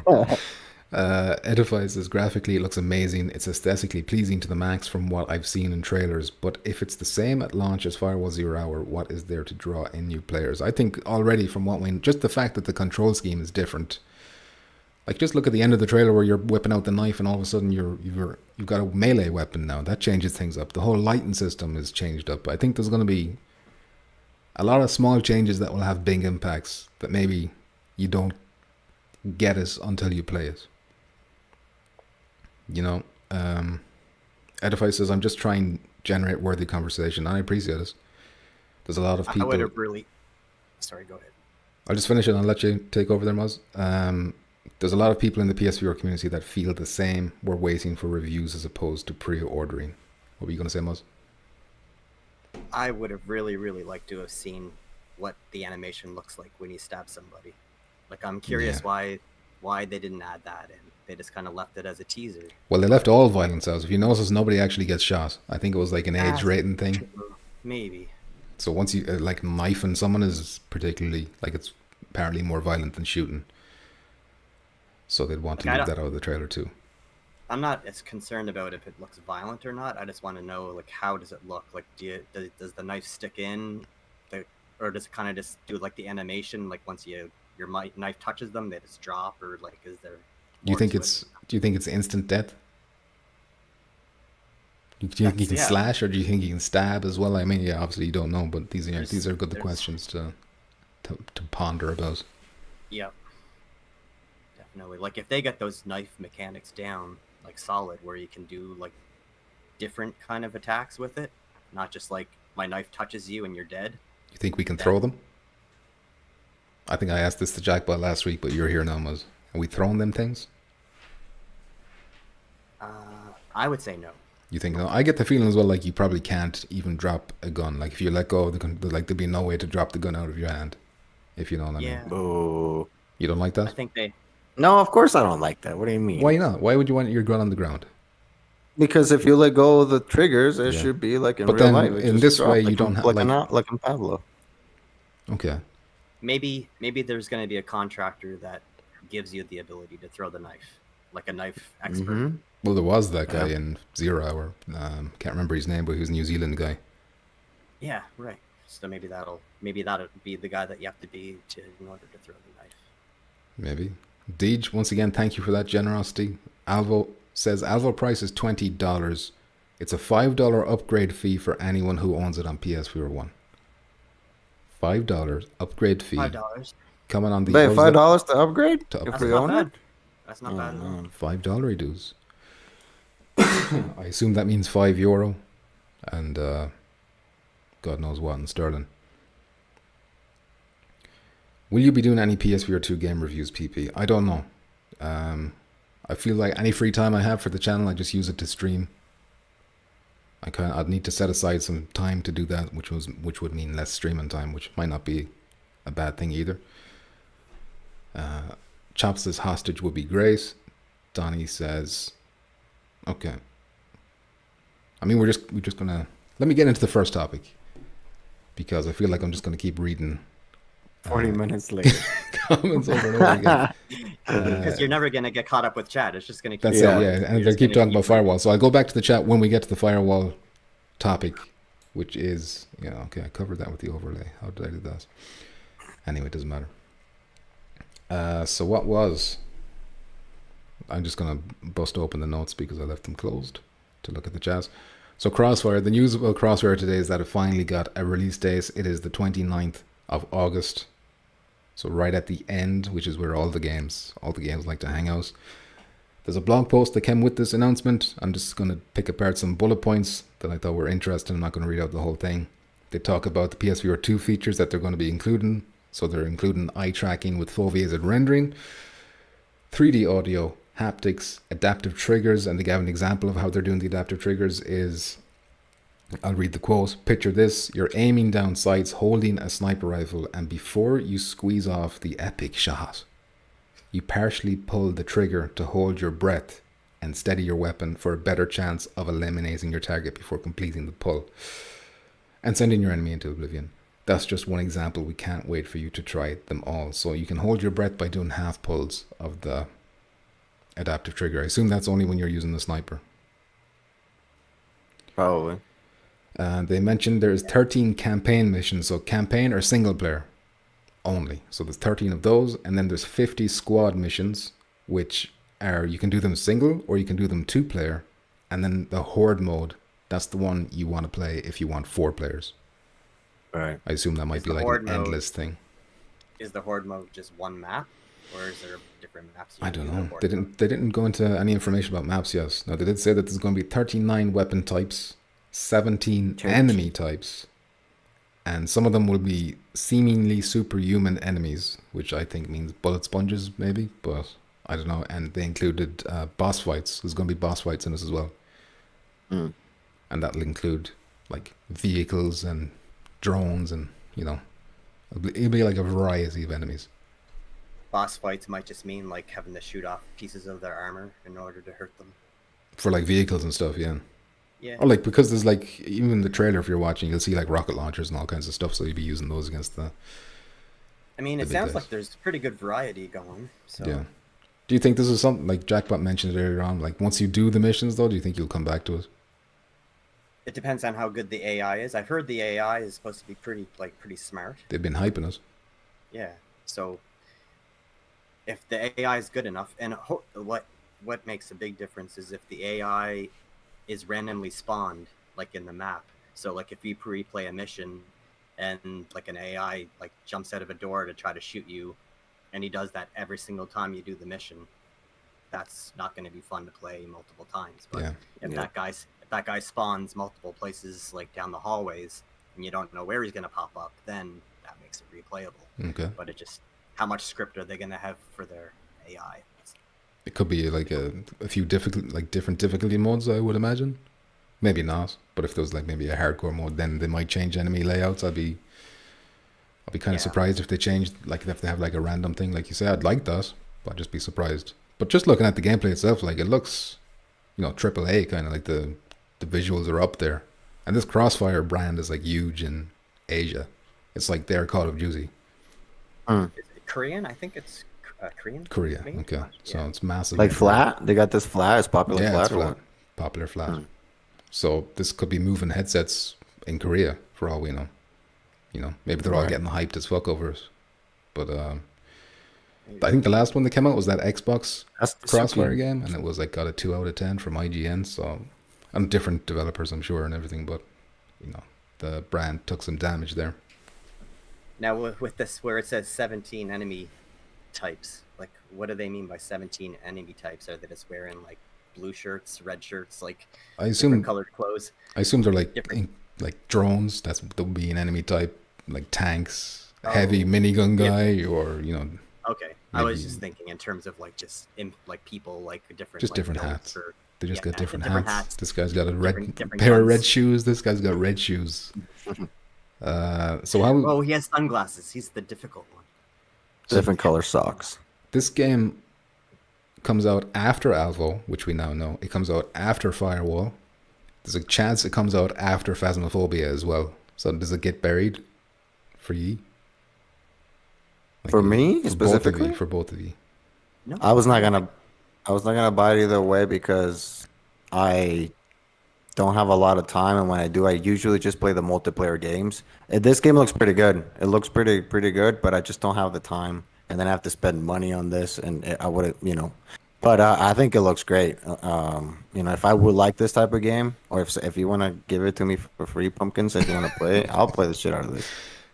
Edify says, graphically it looks amazing. It's aesthetically pleasing to the max from what I've seen in trailers. But if it's the same at launch as Firewall 0 Hour, what is there to draw in new players? I think already from just the fact that the control scheme is different. Like, just look at the end of the trailer where you're whipping out the knife and all of a sudden you've got a melee weapon now. That changes things up. The whole lighting system is changed up. I think there's going to be a lot of small changes that will have big impacts that maybe you don't get it until you play it. Edify says, I'm just trying to generate worthy conversation. I appreciate it. There's a lot of people. I would have really. Sorry, go ahead. I'll just finish it and I'll let you take over there, Muzz. There's a lot of people in the PSVR community that feel the same. We're waiting for reviews as opposed to pre-ordering. What were you going to say, Muzz? I would have really, really liked to have seen what the animation looks like when you stab somebody. Like, I'm curious why they didn't add that in. They just kind of left it as a teaser. Well, they left all violence out. If you notice, nobody actually gets shot. I think it was like an age rating thing. Maybe. So once you, like, knifing someone is particularly, like, it's apparently more violent than shooting. So they'd want to leave that out of the trailer too. I'm not as concerned about if it looks violent or not. I just want to know, like, how does it look? Like, does the knife stick in, or does it kind of just do like the animation? Like, once your knife touches them, they just drop, or like, is there? Do you think it's instant death? Do you think you can slash, or do you think you can stab as well? I mean, yeah, obviously you don't know, but these are good questions to ponder about. Yeah. Definitely. Like, if they get those knife mechanics down, like solid, where you can do like different kind of attacks with it, not just like my knife touches you and you're dead. You think we can throw them? I think I asked this to Jackbot last week, but you're here now, Muzz. Are we throwing them things? I would say no. You think no? I get the feeling as well, like you probably can't even drop a gun. Like if you let go of the gun, like there'd be no way to drop the gun out of your hand. If you know what I mean. Boo. You don't like I that? think they. No, of course I don't like that. What do you mean? Why not? Why would you want your gun on the ground? Because if you let go of the triggers, it Yeah. should be like in But real then life. It in just this drop, way, you like don't in- have, like like- like in Pavlov. Okay. Maybe there's going to be a contractor that gives you the ability to throw the knife, like a knife expert. Mhm. Well, there was that guy Yeah. in 0 Hour. Can't remember his name, but he was a New Zealand guy. Yeah, right. So maybe that'll be the guy that you have to be in order to throw the knife. Maybe. Deej, once again, thank you for that generosity. Alvo says Alvo price is $20. It's a $5 upgrade fee for anyone who owns it on PSVR 1. $5 upgrade fee. $5. Coming on the Wait, what was that? $5 to upgrade? To If That's we not own bad. it? That's not Oh, bad at all. man. $5 dues. I assume that means €5 and God knows what in sterling. Will you be doing any PSVR 2 game reviews, PP? I don't know. I feel like any free time I have for the channel, I just use it to stream. I'd need to set aside some time to do that, which would mean less streaming time, which might not be a bad thing either. Chop says hostage would be great. Donnie says, okay. I mean, we're just gonna let me get into the first topic because I feel like I'm just gonna keep reading 40 minutes later. comments over and over again. Because you're never gonna get caught up with chat. It's just gonna keep. That's Yeah. it, yeah. And You're they just keep gonna talking about firewall. So I'll go back to the chat when we get to the firewall topic, which is, okay, I covered that with the overlay. How did I do that? Anyway, it doesn't matter. So what was... I'm just going to bust open the notes because I left them closed to look at the chat. So Crossfire, the news about Crossfire today is that it finally got a release date. It is the 29th of August. So right at the end, which is where all the games like to hang out. There's a blog post that came with this announcement. I'm just going to pick apart some bullet points that I thought were interesting. I'm not going to read out the whole thing. They talk about the PSVR 2 features that they're going to be including. So they're including eye tracking with foveated rendering, 3D audio, haptics, adaptive triggers, and they gave an example of how they're doing the adaptive triggers is, I'll read the quote. Picture this, you're aiming down sights, holding a sniper rifle, and before you squeeze off the epic shot, you partially pull the trigger to hold your breath and steady your weapon for a better chance of eliminating your target before completing the pull and sending your enemy into oblivion. That's just one example. We can't wait for you to try them all. So you can hold your breath by doing half pulls of the adaptive trigger. I assume that's only when you're using the sniper. Probably. They mentioned there's 13 campaign missions. So campaign or single player only. So there's 13 of those. And then there's 50 squad missions, which are, you can do them single or you can do them 2 player. And then the horde mode, that's the one you want to play if you want 4 players. Right. I assume that might be the like horde an mode endless thing. Is the horde mode just one map, or is there different maps? I don't can do the know. horde They mode? didn't go into any information about maps yet. Now they did say that there's going to be 39 weapon types, 17 Church. enemy types, and some of them will be seemingly superhuman enemies, which I think means bullet sponges maybe, but I don't know. And they included boss fights. There's going to be boss fights in this as well. Mm. And that'll include like vehicles and drones and, it'll be like a variety of enemies. Boss fights might just mean like having to shoot off pieces of their armor in order to hurt them. For like vehicles and stuff, yeah. Yeah. Or like, because there's like, even the trailer, if you're watching, you'll see like rocket launchers and all kinds of stuff, so you'll be using those against the... I mean, it big sounds guys. like there's pretty good variety going. So Yeah. Do you think this is something, like Jackpot mentioned it earlier on, like once you do the missions though, do you think you'll come back to it? it depends on how good the AI is. I've heard the AI is supposed to be pretty smart. They've been hyping it. Yeah. So if the AI is good enough, and what makes a big difference is if the AI is randomly spawned, like in the map. So like if you replay a mission and like an AI like jumps out of a door to try to shoot you, and he does that every single time you do the mission, that's not going to be fun to play multiple times. But Yeah. if that guy spawns multiple places like down the hallways, and you don't know where he's going to pop up, then that makes it replayable. Okay. But it just, how much script are they going to have for their AI? It could be like a few different difficulty modes, I would imagine. Maybe not, but if there was like maybe a hardcore mode, then they might change enemy layouts. I'll be kind of surprised if they changed, like if they have like a random thing, like you say. I'd like that, but I'd just be surprised. But just looking at the gameplay itself, like it looks, AAA kind of, like the visuals are up there. And this Crossfire brand is like huge in Asia. It's like their Call of Duty. Is it Korean? I think it's Korean. Korea, maybe? okay. So Yeah. it's massive. Like flat? They got this flat? It's popular Yeah, flat it's or flat. what? Popular flat. So this could be moving headsets in Korea for all we know. Maybe they're all Right. getting hyped as fuck over it. But I think the last one that came out was that Xbox That's the Crossfire Suki. game, and it was like got a 2 out of 10 from IGN. So, and different developers, I'm sure, and everything. But the brand took some damage there. Now with this, where it says 17 enemy types, like what do they mean by 17 enemy types? Are they just wearing like blue shirts, red shirts, like I different assume colored clothes? they're like Different. like drones. That would be an enemy type, like tanks, Oh. heavy minigun Yeah. guy, or Okay, I was Maybe- just thinking in terms of like just like people, like different, Just like, different builds hats. or- they just yeah, got different different hats. hats, This guy's got a different pair of guns. red shoes. This guy's got red shoes. So how? Oh, he has sunglasses. He's the difficult one. Different color socks. This game comes out after Alvo, which we now know. It comes out after Firewall. There's a chance it comes out after Phasmophobia as well. So does it get buried for ye? Like, For me, for specifically? For both of you. No, I was not gonna buy it either way because I don't have a lot of time, and when I do, I usually just play the multiplayer games. And this game looks pretty good. It looks pretty good, but I just don't have the time, and then I have to spend money on this, and I would, But I think it looks great. If I would like this type of game, or if you want to give it to me for free, Pumpkins, if you want to play it, I'll play the shit out of this.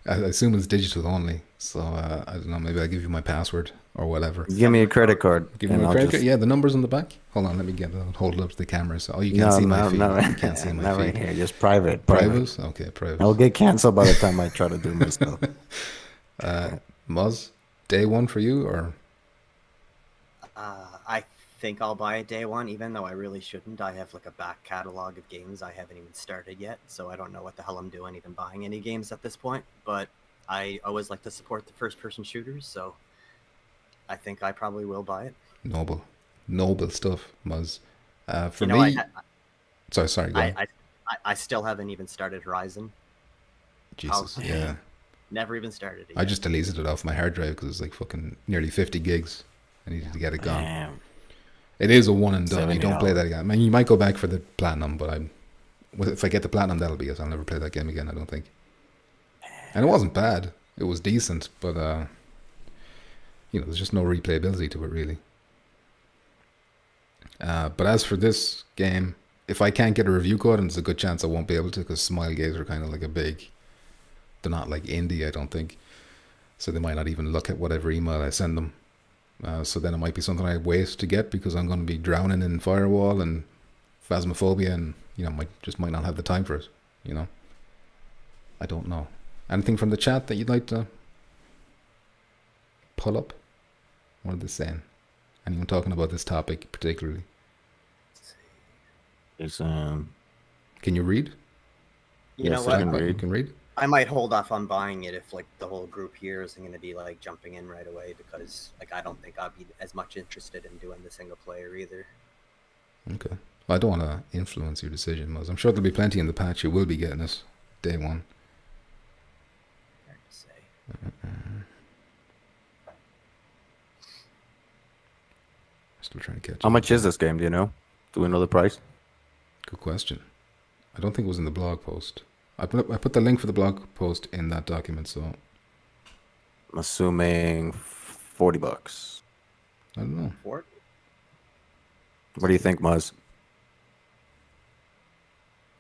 I assume it's digital only. So I don't know. Maybe I'll give you my password or whatever. Give me a credit card. Give me and my I'll credit just- card. Yeah, the numbers on the back. Hold on, let me hold it up to the camera. So you can't see my feed. You can't see my not feed. right here. Just private. Private? Okay, private. I'll get canceled by the time I try to do my stuff. Muzz, day one for you, or I think I'll buy it day one, even though I really shouldn't. I have like a back catalog of games I haven't even started yet, so I don't know what the hell I'm doing even buying any games at this point. But I always like to support the first-person shooters, so I think I probably will buy it. noble stuff, Muzz. For You know, me, sorry. Go on. I still haven't even started Horizon. Jesus, Oh, yeah. Never even started it I yet. just deleted it off my hard drive because it's like fucking nearly 50 gigs. I needed to get it gone. Damn. It is a one and done. You don't play $70. that again. I mean, you might go back for the platinum, but if I get the platinum, that'll be it. I'll never play that game again, I don't think. And it wasn't bad. It was decent, but there's just no replayability to it, really. But as for this game, if I can't get a review code, and there's a good chance I won't be able to, because Smilegates are kind of like they're not like indie, I don't think. So they might not even look at whatever email I send them. So then it might be something I wait to get because I'm going to be drowning in Firewall and Phasmophobia, and might not have the time for it. I don't know. Anything from the chat that you'd like to pull up? What are they saying? Anyone talking about this topic particularly? It's, Can you read? You know Yes, what? I can You read. can read? I might hold off on buying it if like the whole group here isn't going to be like jumping in right away, because like I don't think I'd be as much interested in doing the single player either. Okay. Well, I don't want to influence your decision, Muzz. I'm sure there'll be plenty in the patch. You will be getting it day one. Hard to say. Still trying to catch How up. much is this game? Do you know? Do we know the price? Good question. I don't think it was in the blog post. I put the link for the blog post in that document, so I'm assuming $40. I don't know. What? What do you think, Muzz?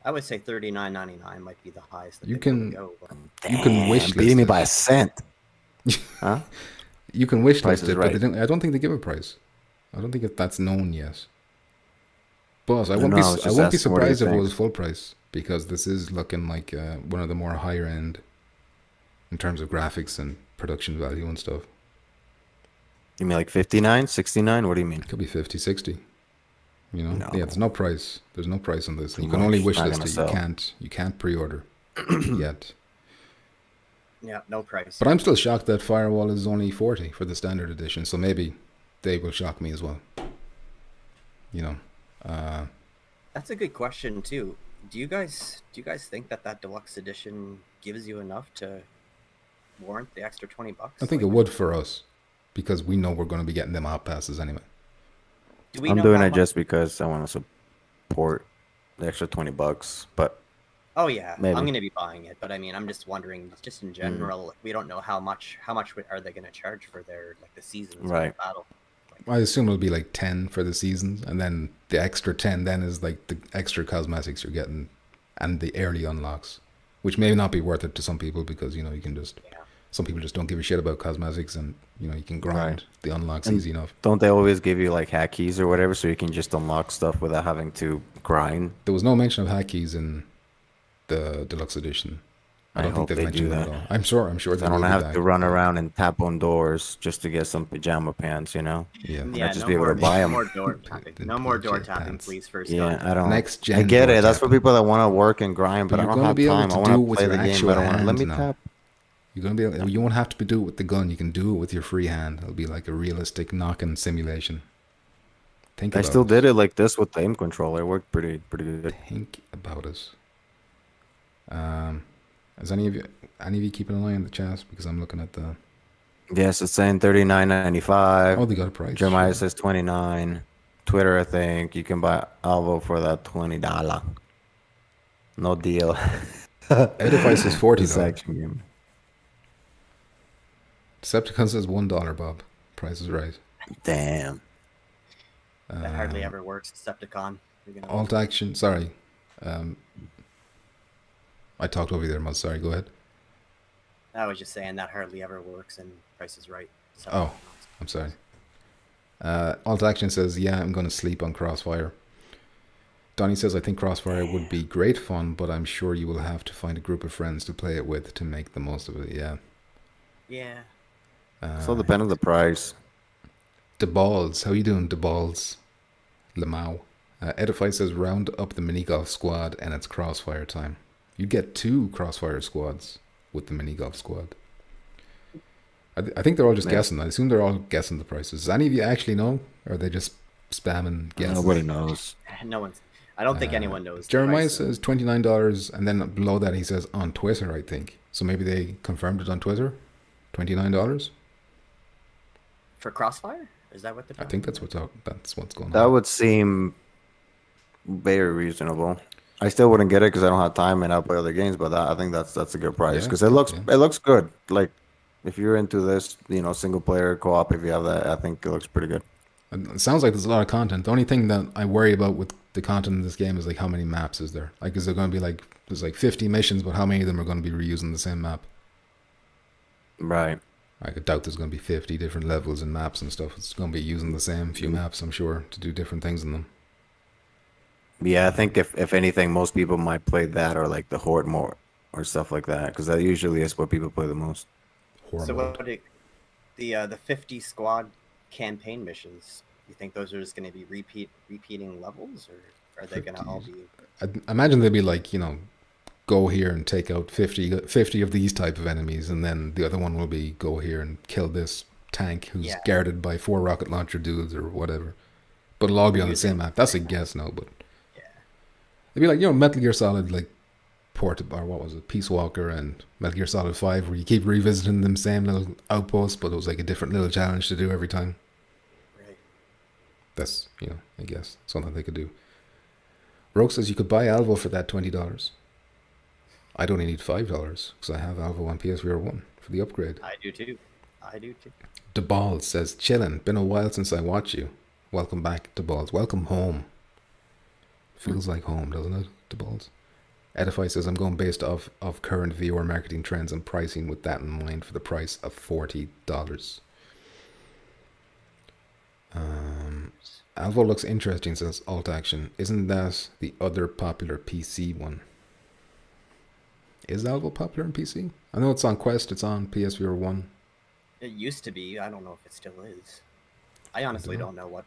I would say $39.99 might be the highest that You they can- go. But You can wish list beating me it. by a cent. Huh? You can wish Price list is it, right. but I don't think they give a price. I don't think that's known yet. But I I won't know, be. I was I just won't be asking, what do you surprised if it think? was full price, because this is looking like one of the more higher end in terms of graphics and production value and stuff. You mean like 59, 69? What do you mean? Could be 50, 60. You know? No. Yeah, there's no price. There's no price on this. Too You can only much. wish Not list gonna it. sell. You can't pre-order yet. Yeah, no price. But I'm still shocked that Firewall is only 40 for the standard edition. So maybe they will shock me as well. You know. That's a good question too. Do you guys think that deluxe edition gives you enough to warrant the extra $20? I think it would for us, because we know we're going to be getting them out passes anyway. Do we I'm know doing how it much- just because I want to support the extra $20. But Oh yeah, Maybe. I'm gonna be buying it, but I mean, I'm just wondering, just in general, we don't know how much are they gonna charge for their like the seasons Right. of the battle. I assume it'll be like 10 for the seasons, and then the extra 10 then is like the extra cosmetics you're getting and the early unlocks, which may not be worth it to some people, because you know you can just some people just don't give a shit about cosmetics, and you know you can grind Right. the unlocks And easy enough. don't they always give you like hack keys or whatever, so you can just unlock stuff without having to grind? There was no mention of hack keys in the deluxe edition. I don't think hope they've they mentioned do them at that. all. I'm sure they I don't will do have that. to run around and tap on doors just to get some pajama pants, you know? Yeah. Yeah, just no be able more, to buy 'em. No more door tapping. The No more door PJ tapping, pants. please. First, Yeah, I don't. Next gen I get door it. That's for tapping. people that want to work and grind, but I you're don't gonna have be able time. to I do want it to with play your the game, actual but I don't want. Let hand me now. tap. You're gonna be able, you won't have to do it with the gun. You can do it with your free hand. It'll be like a realistic knocking simulation. Think I about still it. did it like this with the aim controller. It worked pretty good. Think about it. Is any of you keeping an eye on the chat? Because I'm looking at the. Yes, it's saying $39.95. Oh, they got a price. Jeremiah Sure. says 29. Twitter, I think you can buy Alvo for that $20. No deal. Edify says $40. This action game. Decepticon says $1. Bob, price is right. Damn. that hardly ever works. Decepticon. You're gonna Alt action. Sorry, I talked over you there, Muzz. Sorry, go ahead. I was just saying that hardly ever works, and Price is Right. So, Oh, I'm sorry. Alt action says, yeah, I'm going to sleep on Crossfire. Donnie says, I think Crossfire would be great fun, but I'm sure you will have to find a group of friends to play it with to make the most of it. Yeah. yeah. So depend on the price. The balls. How you doing, the balls? Lamau. Edify says, round up the mini golf squad and it's Crossfire time. You get 2 Crossfire squads with the mini golf squad. I think they're all just guessing. I assume they're all guessing the prices. Does any of you actually know? Or are they just spamming guesses? Nobody knows. No one's. I don't think anyone knows. the Jeremiah price. says $29, and then below that he says on Twitter, I think. So maybe they confirmed it on Twitter? $29? For Crossfire? Is that what they're I think that's what's going That on. would seem very reasonable. I still wouldn't get it because I don't have time and I'll play other games, but I think that's a good price Yeah, because it looks yeah. good. Like if you're into this, single player co-op, if you have that, I think it looks pretty good. It sounds like there's a lot of content. The only thing that I worry about with the content in this game is like how many maps is there? Like is there going to be like there's like 50 missions, but how many of them are going to be reusing the same map? Right. I doubt there's going to be 50 different levels and maps and stuff. It's going to be using the same few maps, I'm sure, to do different things in them. Yeah, I think if anything, most people might play that or like the Horde more or stuff like that because that usually is what people play the most. So Horrible. what would the 50 squad campaign missions? You think those are just going to be repeating levels, or are they going to all be? I imagine they'd be like, go here and take out 50 of these type of enemies, and then the other one will be go here and kill this tank who's guarded by 4 rocket launcher dudes or whatever. But it'll all be on the same map. That's a guess now, but it'd be like, Metal Gear Solid, like or what was it, Peace Walker and Metal Gear Solid 5, where you keep revisiting them same little outposts, but it was like a different little challenge to do every time. Right. That's, I guess, something they could do. Rogue says you could buy Alvo for that $20. I'd only need $5 because I have Alvo on PSVR 1 for the upgrade. I do too. DeBall says, chillin', been a while since I watched you. Welcome back, DeBalls. Welcome home. Feels like home, doesn't it, DeBalls? Edify says, I'm going based off of current VR marketing trends and pricing with that in mind for the price of $40. Alvo looks interesting, says Alt Action. Isn't that the other popular PC one? Is Alvo popular on PC? I know it's on Quest, it's on PSVR 1. It used to be. I don't know if it still is. I honestly don't know what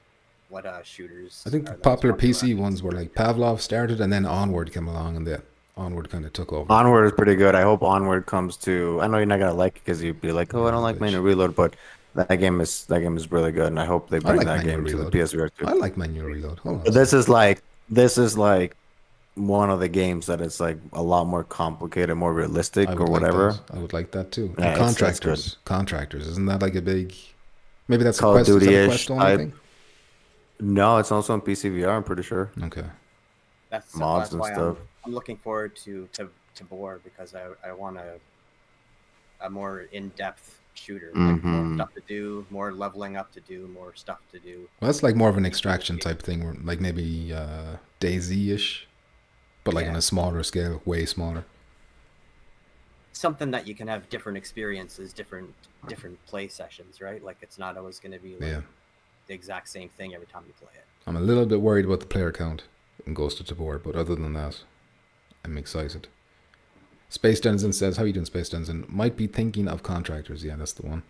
shooters. I think the are the most popular popular PC on ones were like Pavlov started, and then Onward came along, and the Onward kind of took over. Onward is pretty good. I hope Onward comes to. I know you're not gonna like it because you'd be like, "Oh, I don't like manual reload," but that game is really good, and I hope they I bring like that manual game to the reload. PSVR too. I like manual reload. Hold on. But this is like one of the games that is like a lot more complicated, more realistic, or whatever. I would like that too. Yeah, And contractors, isn't that like a big? Maybe that's Call a of quest. Is that a Duty-ish quest only type. thing? No, it's also on PCVR. I'm pretty sure. Okay. That's Mods and why stuff. I'm looking forward to Boar, because I want a more in-depth shooter, like more stuff to do, more leveling up to do, more stuff to do. Well, that's like more of an extraction type thing, where, like maybe DayZ-ish, but like on a smaller scale, way smaller. Something that you can have different experiences, different play sessions, right? Like it's not always going to be like the exact same thing every time you play it. I'm a little bit worried about the player count in Ghost of Tabor, but other than that, I'm excited. Space Denizen says, how you doing, Space Denizen? Might be thinking of contractors. Yeah, that's the one.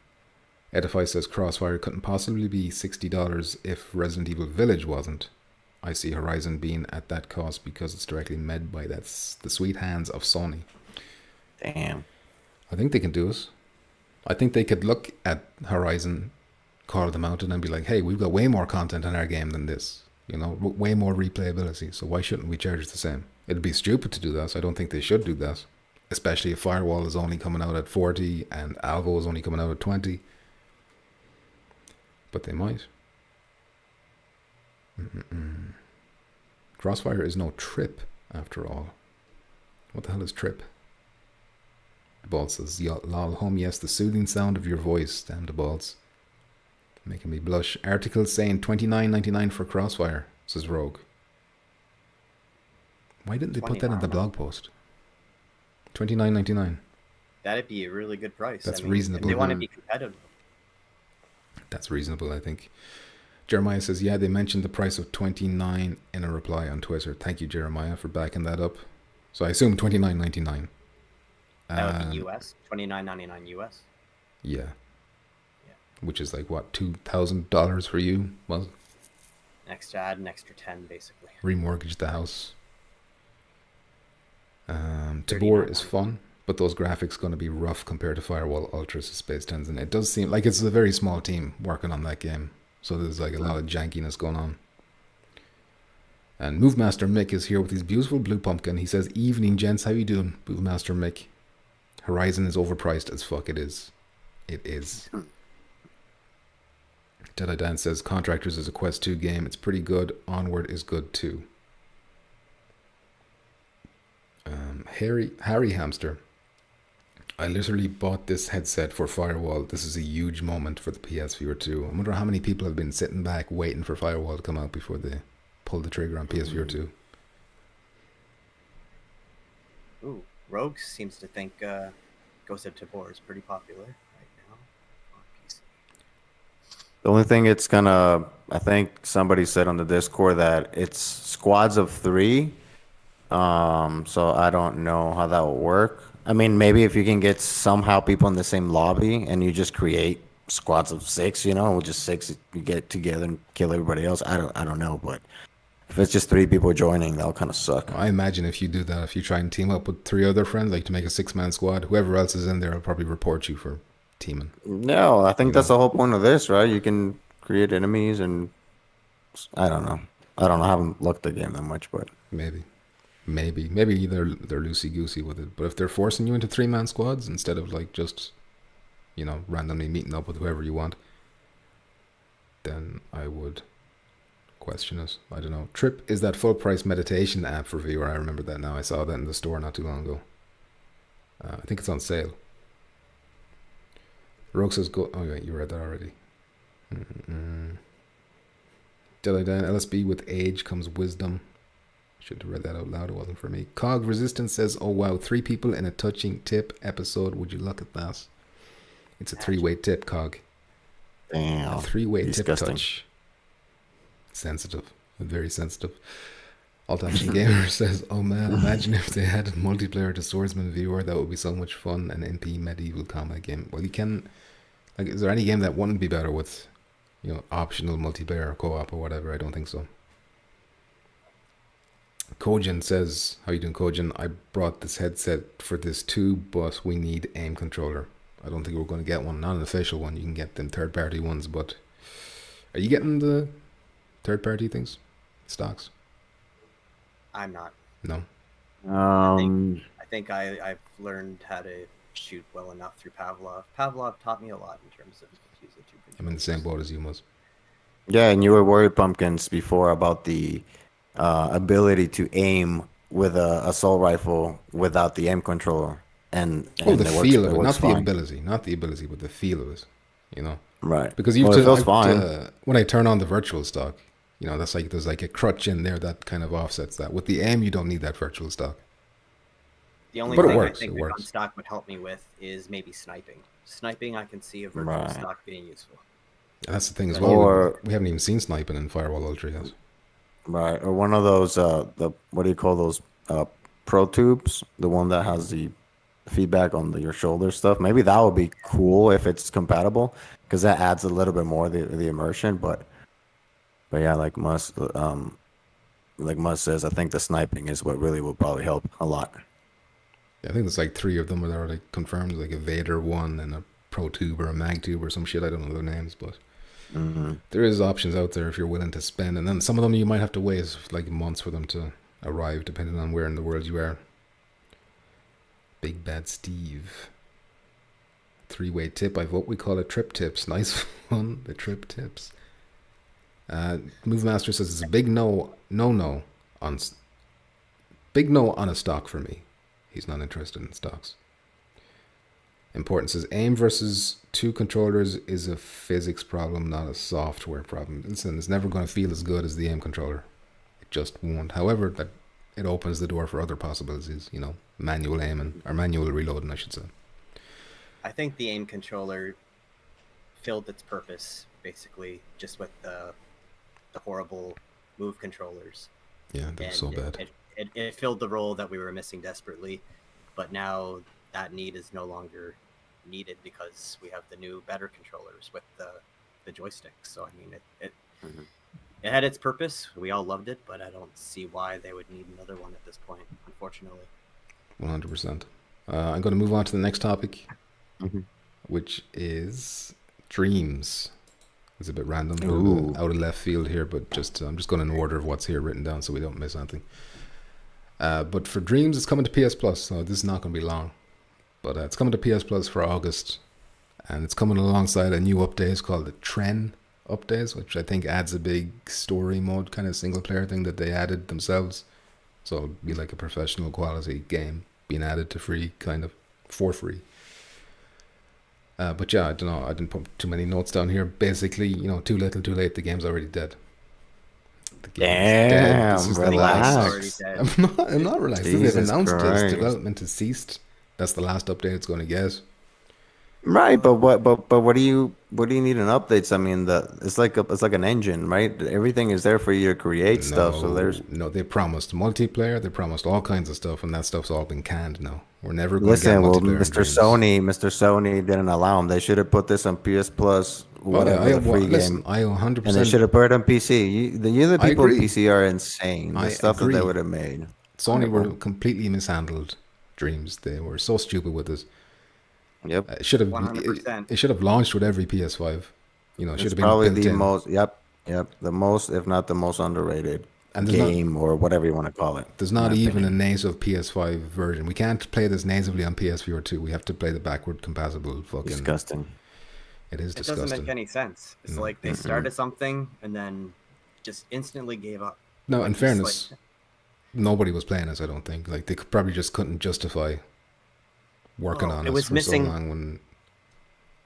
Edify says, Crossfire couldn't possibly be $60 if Resident Evil Village wasn't. I see Horizon being at that cost because it's directly made by the sweet hands of Sony. Damn. I think they can do it. I think they could look at Horizon, Call of the Mountain, and be like, hey, we've got way more content in our game than this. You know, way more replayability. So why shouldn't we charge the same? It'd be stupid to do that, so I don't think they should do that. Especially if Firewall is only coming out at 40 and Alvo is only coming out at 20. But they might. Crossfire is no trip, after all. What the hell is trip? The Ball says, lol, home, yes, the soothing sound of your voice. Damn the balls. Making me blush. Article saying $29.99 for Crossfire, says Rogue. Why didn't they put that in the blog post? $29.99. That'd be a really good price. That's reasonable. They want to be competitive. That's reasonable, I think. Jeremiah says, yeah, they mentioned the price of $29 in a reply on Twitter. Thank you, Jeremiah, for backing that up. So I assume $29.99. That would be US, $29.99 US. Yeah. Which is like, what, $2,000 for you? Was Add an extra 10, basically. Remortgage the house. Tabor is fun, but those graphics going to be rough compared to Firewall Ultra Space Tenzin. It does seem like it's a very small team working on that game, so there's like a lot of jankiness going on. And Movemaster Mick is here with his beautiful blue pumpkin. He says, evening gents, how you doing, Movemaster Mick? Horizon is overpriced as fuck. It is. It is. Jedi Dan says, Contractors is a Quest 2 game. It's pretty good. Onward is good too. Harry Hamster. I literally bought this headset for Firewall. This is a huge moment for the PSVR 2. I wonder how many people have been sitting back waiting for Firewall to come out before they pull the trigger on PSVR 2. Ooh, Rogue seems to think Ghost of Tabor is pretty popular right now on PC. The only thing it's gonna, I think somebody said on the Discord that it's squads of 3. So I don't know how that will work. I mean, maybe if you can get somehow people in the same lobby and you just create squads of 6, just 6, you get together and kill everybody else. I don't know, but if it's just 3 people joining, that'll kind of suck. I imagine if you do that, if you try and team up with 3 other friends, like to make a 6-man squad, whoever else is in there will probably report you for teaming. No, I think that's the whole point of this, right? You can create enemies, and I don't know. I haven't looked at the game that much, but maybe they're loosey goosey with it. But if they're forcing you into 3-man squads instead of like just randomly meeting up with whoever you want, then I would question it. I don't know. Trip is that full price meditation app for VR. I remember that now. I saw that in the store not too long ago. I think it's on sale. Rogue says go. Oh yeah, you read that already. Jedi Dan, LSB with age comes wisdom. Should have read that out loud. It wasn't for me. Cog Resistance says, oh wow, 3 people in a touching tip episode. Would you look at that? It's a 3-way tip, Cog. Damn. A 3-way tip Disgusting. touch. Sensitive. Very sensitive. Alt Action Gamer says, oh man, imagine if they had a multiplayer to Swordsman viewer. That would be so much fun. An NP medieval combat game. Well, you can Like, is there any game that wouldn't be better with, optional multiplayer or co-op or whatever? I don't think so. Kojin says, how you doing, Kojin? I brought this headset for this too, but we need aim controller. I don't think we're going to get one. Not an official one. You can get them third-party ones, but are you getting the third-party things? Stocks? I'm not. No? I think I've learned how to shoot well enough through Pavlov. Pavlov taught me a lot in terms of using two controllers. I'm in the same boat as you, Muzz. Yeah, and you were worried, Pumpkins, before about the ability to aim with a assault rifle without the aim controller. And the feel of it, not fine. the ability, but the feel of it, Right. Because it feels fine. when I turn on the virtual stock, that's like there's like a crutch in there that kind of offsets that. With the aim, you don't need that virtual stock. The only But it thing works, I think it the works. gun stock would help me with is maybe sniping. Sniping, I can see a virtual Right. stock being useful. That's the thing as well. Or- we haven't even seen sniping in Firewall Ultra yet. Right. Or one of those, what do you call those, Pro Tubes? The one that has the feedback on your shoulder stuff. Maybe that would be cool if it's compatible, because that adds a little bit more the immersion. But yeah, like Mus says, I think the sniping is what really will probably help a lot. Yeah, I think there's like 3 of them that are already confirmed, like a Vader one and a Pro Tube or a Mag Tube or some shit. I don't know their names, but there is options out there if you're willing to spend. And then some of them you might have to wait like months for them to arrive, depending on where in the world you are. Big Bad Steve. 3-way tip. I vote we call it trip tips. Nice one. The trip tips. Move Master says it's a big no on a stock for me. He's not interested in stocks. Important says aim versus 2 controllers is a physics problem, not a software problem. Listen, it's never going to feel as good as the aim controller. It just won't. However, that it opens the door for other possibilities. Manual aiming or manual reloading, I should say. I think the aim controller filled its purpose, basically, just with the horrible move controllers. Yeah, that's so bad. It filled the role that we were missing desperately, but now that need is no longer needed because we have the new, better controllers with the joystick. So I mean, it had its purpose. We all loved it, but I don't see why they would need another one at this point, unfortunately. 100%. I'm going to move on to the next topic, which is dreams. It's a bit random, out of left field here, but I'm just going in order of what's here written down so we don't miss anything. But for Dreams, it's coming to PS Plus, so this is not going to be long. But it's coming to PS Plus for August, and it's coming alongside a new update called the Tren updates, which I think adds a big story mode kind of single player thing that they added themselves. So it'll be like a professional quality game being added to free, kind of for free. But yeah, I don't know. I didn't put too many notes down here. Basically, too little, too late. The game's already dead. The game's dead. This is the last. I'm not relaxed. They've announced its development has ceased. That's the last update it's going to get. Right, but what do you need in updates? I mean, it's like an engine, right? Everything is there for you to create stuff. So they promised multiplayer. They promised all kinds of stuff, and that stuff's all been canned now. We're never going to get multiplayer. Mr. Sony didn't allow them. They should have put this on PS Plus, whatever, the free game. I 100%. And they should have put it on PC. The other people on PC are insane. The stuff that they would have made. Sony were completely mishandled Dreams. They were so stupid with this. Yep. It should have launched with every PS5. It should have been probably built the in. most. Yep. The most, if not the most underrated game or whatever you want to call it. There's not even a native PS5 version. We can't play this natively on PSVR 2. We have to play the backward compatible fucking. Disgusting. It is disgusting. It doesn't make any sense. It's like they started something and then just instantly gave up. No, in fairness, nobody was playing this. I don't think. Like they probably just couldn't justify working on it for so long when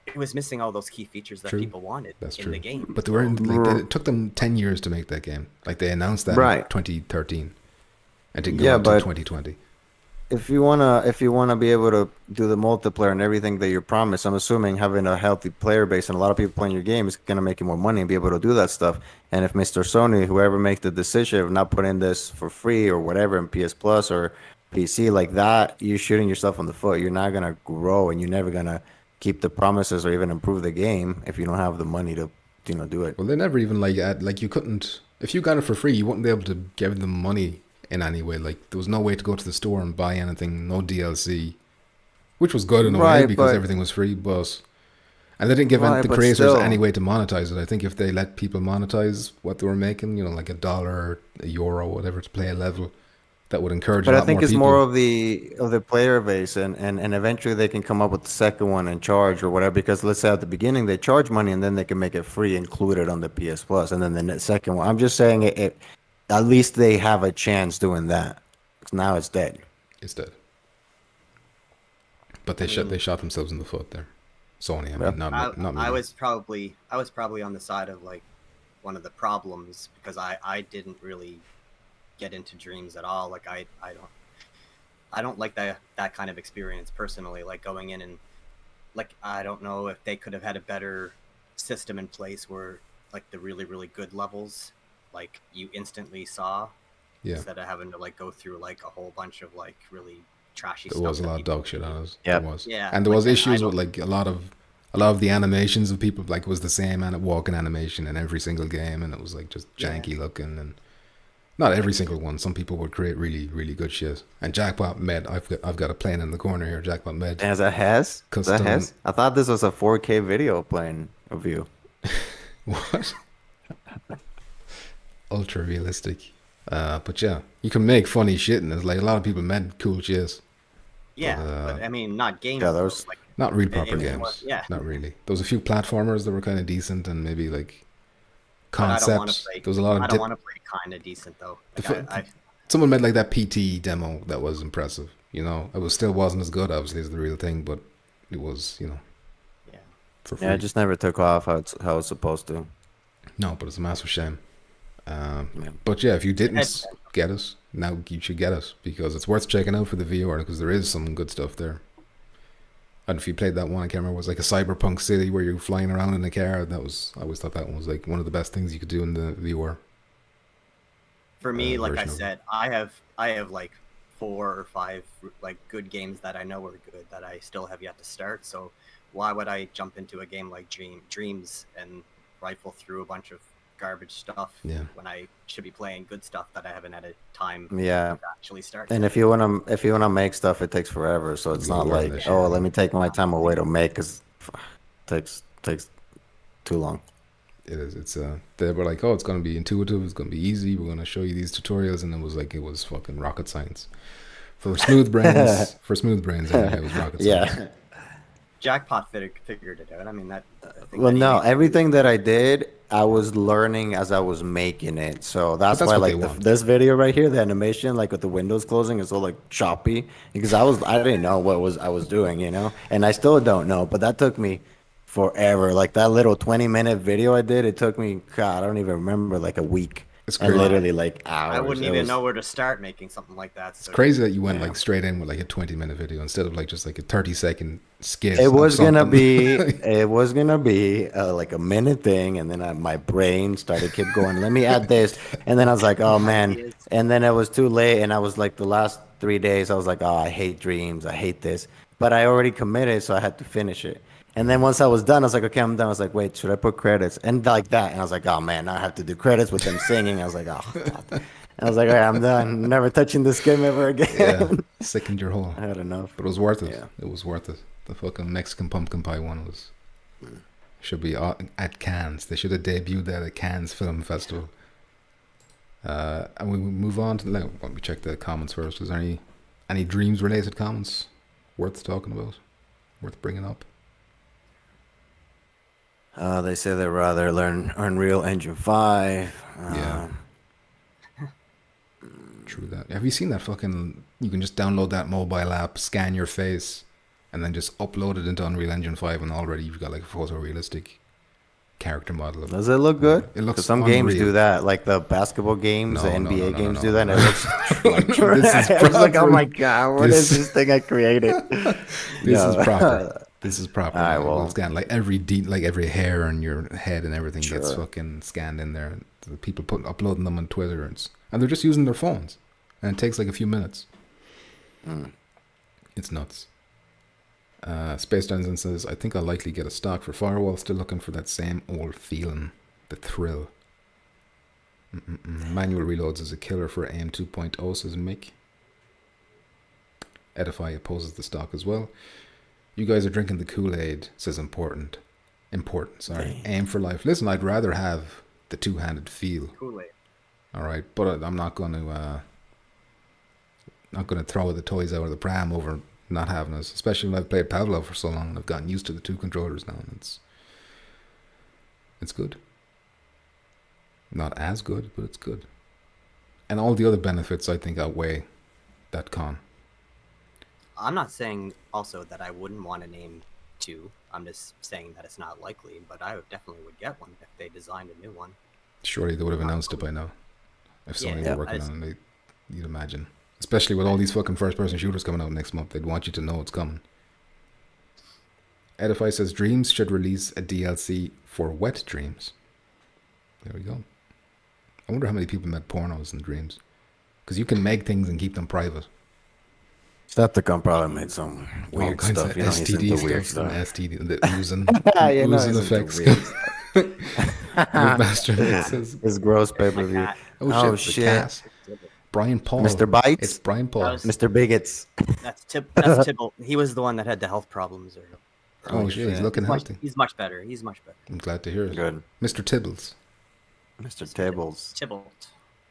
it was missing all those key features that people wanted in the game. But they were it took them 10 years to make that game. Like they announced that in 2013 and didn't go until 2020. If you wanna be able to do the multiplayer and everything that you promised, I'm assuming having a healthy player base and a lot of people playing your game is gonna make you more money and be able to do that stuff. And if Mr. Sony, whoever makes the decision of not putting this for free or whatever in PS Plus or PC like that, you're shooting yourself in the foot. You're not gonna grow and you're never gonna keep the promises or even improve the game if you don't have the money to do it. Well, they never even like you couldn't, if you got it for free, you wouldn't be able to give them money in any way. Like there was no way to go to the store and buy anything, no DLC, which was good in a way because everything was free. But and they didn't give the creators any way to monetize it. I think if they let people monetize what they were making, like $1, €1, whatever, to play a level, that would encourage. But a lot I think more it's people. more of the player base, and eventually they can come up with the second one and charge or whatever. Because let's say at the beginning they charge money, and then they can make it free included on the PS Plus, and then the second one. I'm just saying it at least they have a chance doing that. 'Cause now it's dead. It's dead. But they shot themselves in the foot there. Sony, I mean, not me. I was probably on the side of like one of the problems because I didn't really get into Dreams at all. Like I don't like that kind of experience personally, like going in and like I don't know if they could have had a better system in place where like the really, really good levels like you instantly saw instead of having to like go through like a whole bunch of like really trashy stuff. There was a lot of dog shit on it. Yeah. There was. Yeah. And there was issues with like a lot of the animations of people, like, was the same walking animation in every single game, and it was like just janky looking, and not every single one. Some people would create really, really good shit. And Jackpot Med, I've got a playing in the corner here. Jackpot Med. Is that Hez? Custom. Is that Hez? I thought this was a 4K video playing of you. What? Ultra realistic. But yeah, you can make funny shit, and there's like a lot of people made cool shit. Yeah, but I mean, not games. Yeah, those like not real proper it games. was, yeah, not really. There was a few platformers that were kind of decent, and maybe like concepts. There was a lot of. I don't want to play kind of decent though. Like someone made like that PT demo that was impressive. It still wasn't as good, obviously, as the real thing, but it was, yeah. For free. Yeah, it just never took off how it's supposed to. No, but it's a massive shame. But yeah, if you didn't get us, now you should get us, because it's worth checking out for the VR, because there is some good stuff there. And if you played that one, I can't remember, it was like a cyberpunk city where you're flying around in a car. I always thought that one was like one of the best things you could do in the VR. For me, like I said, I have like 4 or 5 like good games that I know are good that I still have yet to start. So why would I jump into a game like Dreams and rifle through a bunch of garbage stuff when I should be playing good stuff that I haven't had a time to actually start? And if you wanna make stuff, it takes forever. So it's not like, let me take my time away to make, because it takes too long. It is. They were like, it's going to be intuitive, it's going to be easy, we're going to show you these tutorials, and it was fucking rocket science. For smooth brains, anyway, it was rocket science. Yeah. Jackpot figured it out. I mean, everything that I did, I was learning as I was making it. So that's why, like, this video right here, the animation, like with the windows closing, is all like choppy, because I didn't know what I was doing, and I still don't know. But that took me forever. Like that little 20-minute video I did, it took me, God, I don't even remember, like a week. It's crazy. And literally like hours. I wouldn't even know where to start making something like that. So. It's crazy that you went like straight in with like a 20-minute video instead of like just like a 30-second skit. It was gonna be like a minute thing, and then my brain kept going, let me add this, and then I was like, oh man, and then it was too late, and I was like, the last 3 days I was like, I hate Dreams, I hate this, but I already committed, so I had to finish it. And then once I was done, I was like, okay, I'm done. I was like, wait, should I put credits? And like that. And I was like, oh, man, now I have to do credits with them singing. I was like, oh, God. And I was like, all right, I'm done. Never touching this game ever again. Yeah, sickened your hole. I had enough. But it was worth it. Yeah. It was worth it. The fucking Mexican pumpkin pie one should be at Cannes. They should have debuted that at Cannes Film Festival. And we move on to, let me check the comments first. Is there any Dreams-related comments worth talking about? Worth bringing up? They say they'd rather learn Unreal Engine 5. True that. Have you seen that fucking... You can just download that mobile app, scan your face, and then just upload it into Unreal Engine 5, and already you've got like a photorealistic character model. Does it look good? It looks some unreal. Games do that, like the basketball games, the NBA games do that, and it looks I was like, oh my God, what is this thing I created? This is proper. This is proper. All right, well, scan like every hair on your head and everything gets fucking scanned in there. The people uploading them on Twitter, and they're just using their phones, and it takes like a few minutes. It's nuts. Space Denizen says, I think I'll likely get a stock for Firewall. Still looking for that same old feeling. The thrill. Manual reloads is a killer for AM 2.0, says Mick. Edify opposes the stock as well. You guys are drinking the Kool-Aid, says important. Sorry. Aim for life. Listen, I'd rather have the two-handed feel. Kool-Aid. All right, but I'm not going to throw the toys out of the pram over not having us, especially when I've played Pavlov for so long and I've gotten used to the two controllers now, and it's good. Not as good, but it's good. And all the other benefits, I think, outweigh that con. I'm not saying also that I wouldn't want to name 2. I'm just saying that it's not likely, but I definitely would get one if they designed a new one. Surely they would have announced it by now. If Sony were working on it, you'd imagine. Especially with all these fucking first-person shooters coming out next month, they'd want you to know it's coming. Edify says Dreams should release a DLC for Wet Dreams. There we go. I wonder how many people met pornos in Dreams. Because you can make things and keep them private. Decepticon probably made some weird stuff. You know, he's STD into weird stuff. stuff. STD, the oozing, Yeah, no, oozing he's into effects. weird Master Nick says, His gross pay-per-view. oh Oh, shit, shit. the cat. Brian Paul. Mr. Bites? It's Brian Paul. That was- Mr. Bigots. That's Tibble. He was the one that had the health problems. Oh shit, he's looking healthy. He's much better. He's much better. I'm glad to hear it. Good. Mr. Tibbles. Mr. Tables. Tibble.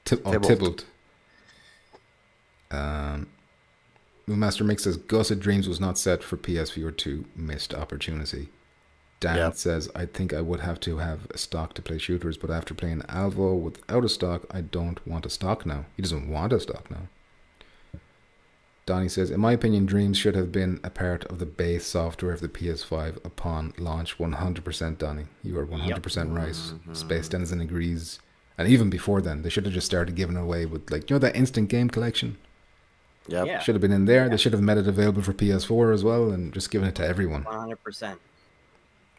Tybalt. Master Mix says Gusset Dreams was not set for PSVR 2. Missed opportunity. Dan says, I think I would have to have a stock to play shooters, but after playing Alvo without a stock, I don't want a stock now. He doesn't want a stock now. Donnie says, in my opinion, Dreams should have been a part of the base software of the PS5 upon launch. 100%, Donnie. You are 100% right. Space Denizen agrees. And even before then, they should have just started giving it away with, like, you know, that instant game collection? Yep. Yeah. Should have been in there. They should have made it available for PS4 as well and just given it to everyone. 100%.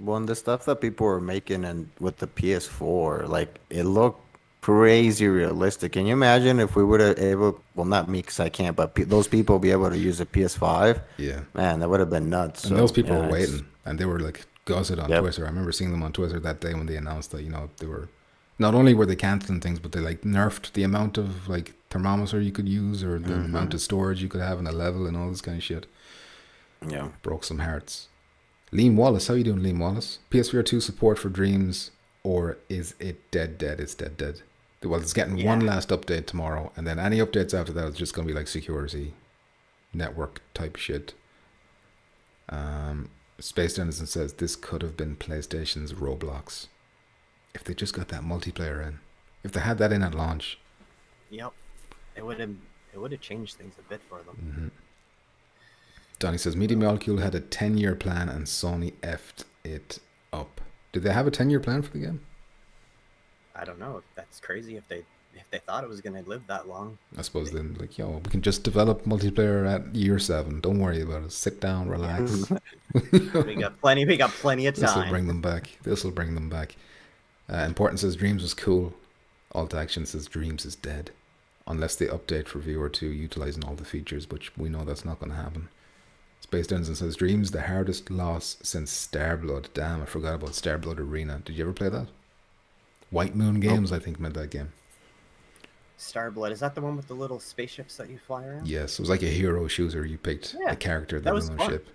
Well, and the stuff that people were making and with the PS4, like, it looked crazy realistic. Can you imagine if we would have able, well, not me because I can't, but those people be able to use a PS5? Yeah. Man, that would have been nuts. And So, those people yeah, were it's- waiting, and they were like gutted on Twitter. I remember seeing them on Twitter that day when they announced that, you know, they were not only were they canceling things, but they like nerfed the amount of like thermometer you could use or the amount of storage you could have in a level and all this kind of shit. Yeah. Broke some hearts. Liam Wallace, how you doing, Liam Wallace? PSVR 2 support for Dreams, or is it dead? It's dead. Well, it's getting one last update tomorrow, and then any updates after that is just going to be like security, network type shit. Space Denizen says this could have been PlayStation's Roblox. If they just got that multiplayer in. If they had that in at launch. Yep. It would have changed things a bit for them. Donnie says Media Molecule had a 10-year plan and Sony effed it up. Did they have a 10-year plan for the game? I don't know. That's crazy if they thought it was going to live that long. I suppose then, like, yo, we can just develop multiplayer at year 7. Don't worry about it. Sit down, relax. We got plenty of This will time. bring them back. Important says Dreams was cool. Alt Action says Dreams is dead. Unless they update for VR2 utilizing all the features, which we know that's not going to happen. Space Denizen says Dreams the hardest loss since Starblood. Damn, I forgot about Starblood Arena. Did you ever play that? White Moon Games, I think, made that game. Starblood, is that the one with the little spaceships that you fly around? Yes, it was like a hero shooter. You picked a character that was on a fun. ship.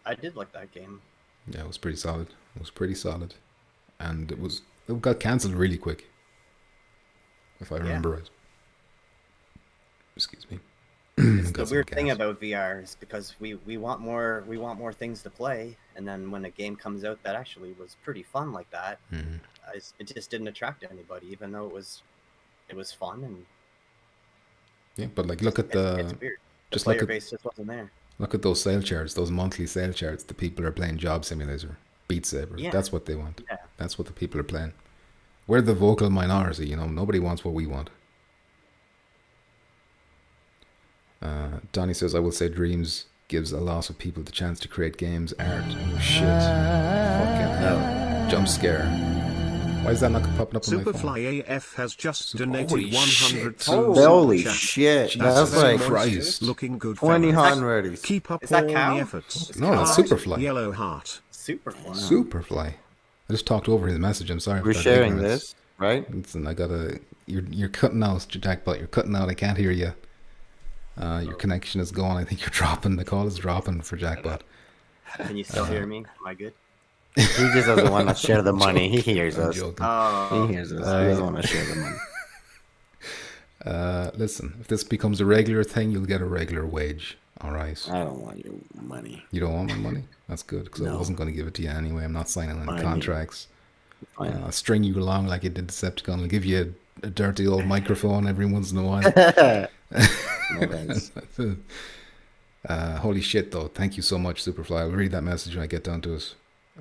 I did like that game. Yeah, it was pretty solid. And it got cancelled really quick. If I remember right. Excuse me. It's the weird thing about VR is because we want more things to play, and then when a game comes out that actually was pretty fun like that, it just didn't attract anybody, even though it was fun. And yeah, but like look at it's weird. The player base just wasn't there. Look at those sale charts, those monthly sale charts. The people are playing Job Simulator, Beat Saber. Yeah. That's what they want. Yeah. That's what the people are playing. We're the vocal minority, you know. Nobody wants what we want. Donnie says, I will say Dreams gives a lot of people the chance to create games, art. Oh shit. Fucking hell. Jump scare. Why is that not popping up on my phone? Superfly AF has just donated Holy 100 shit. through Holy Super Chat. shit. Jesus That's like Christ. Looking good, 20 fellas. hundreds. Keep up Is that all cow? the efforts. No, that's Heart, Superfly. Yellow heart. Superfly. Superfly. I just talked over his message. I'm sorry for We're that sharing ignorance. this, right? Listen, I gotta. You're cutting out, Jackpot. You're cutting out. I can't hear you. Your connection is gone. I think you're dropping. The call is dropping for Jackpot. Can you still hear me? Am I good? He just doesn't want to share the money. He hears I'm us. joking. Oh, He hears us. He doesn't want to share the money. Listen, if this becomes a regular thing, you'll get a regular wage. All right. I don't want your money. You don't want my money? That's good, because I No. wasn't going to give it to you anyway. I'm not signing any Fine. contracts. Fine. I'll string you along like it did Decepticon. I'll give you a dirty old microphone every once in a while. No thanks. Holy shit, though. Thank you so much, Superfly. I'll read that message when I get down to it.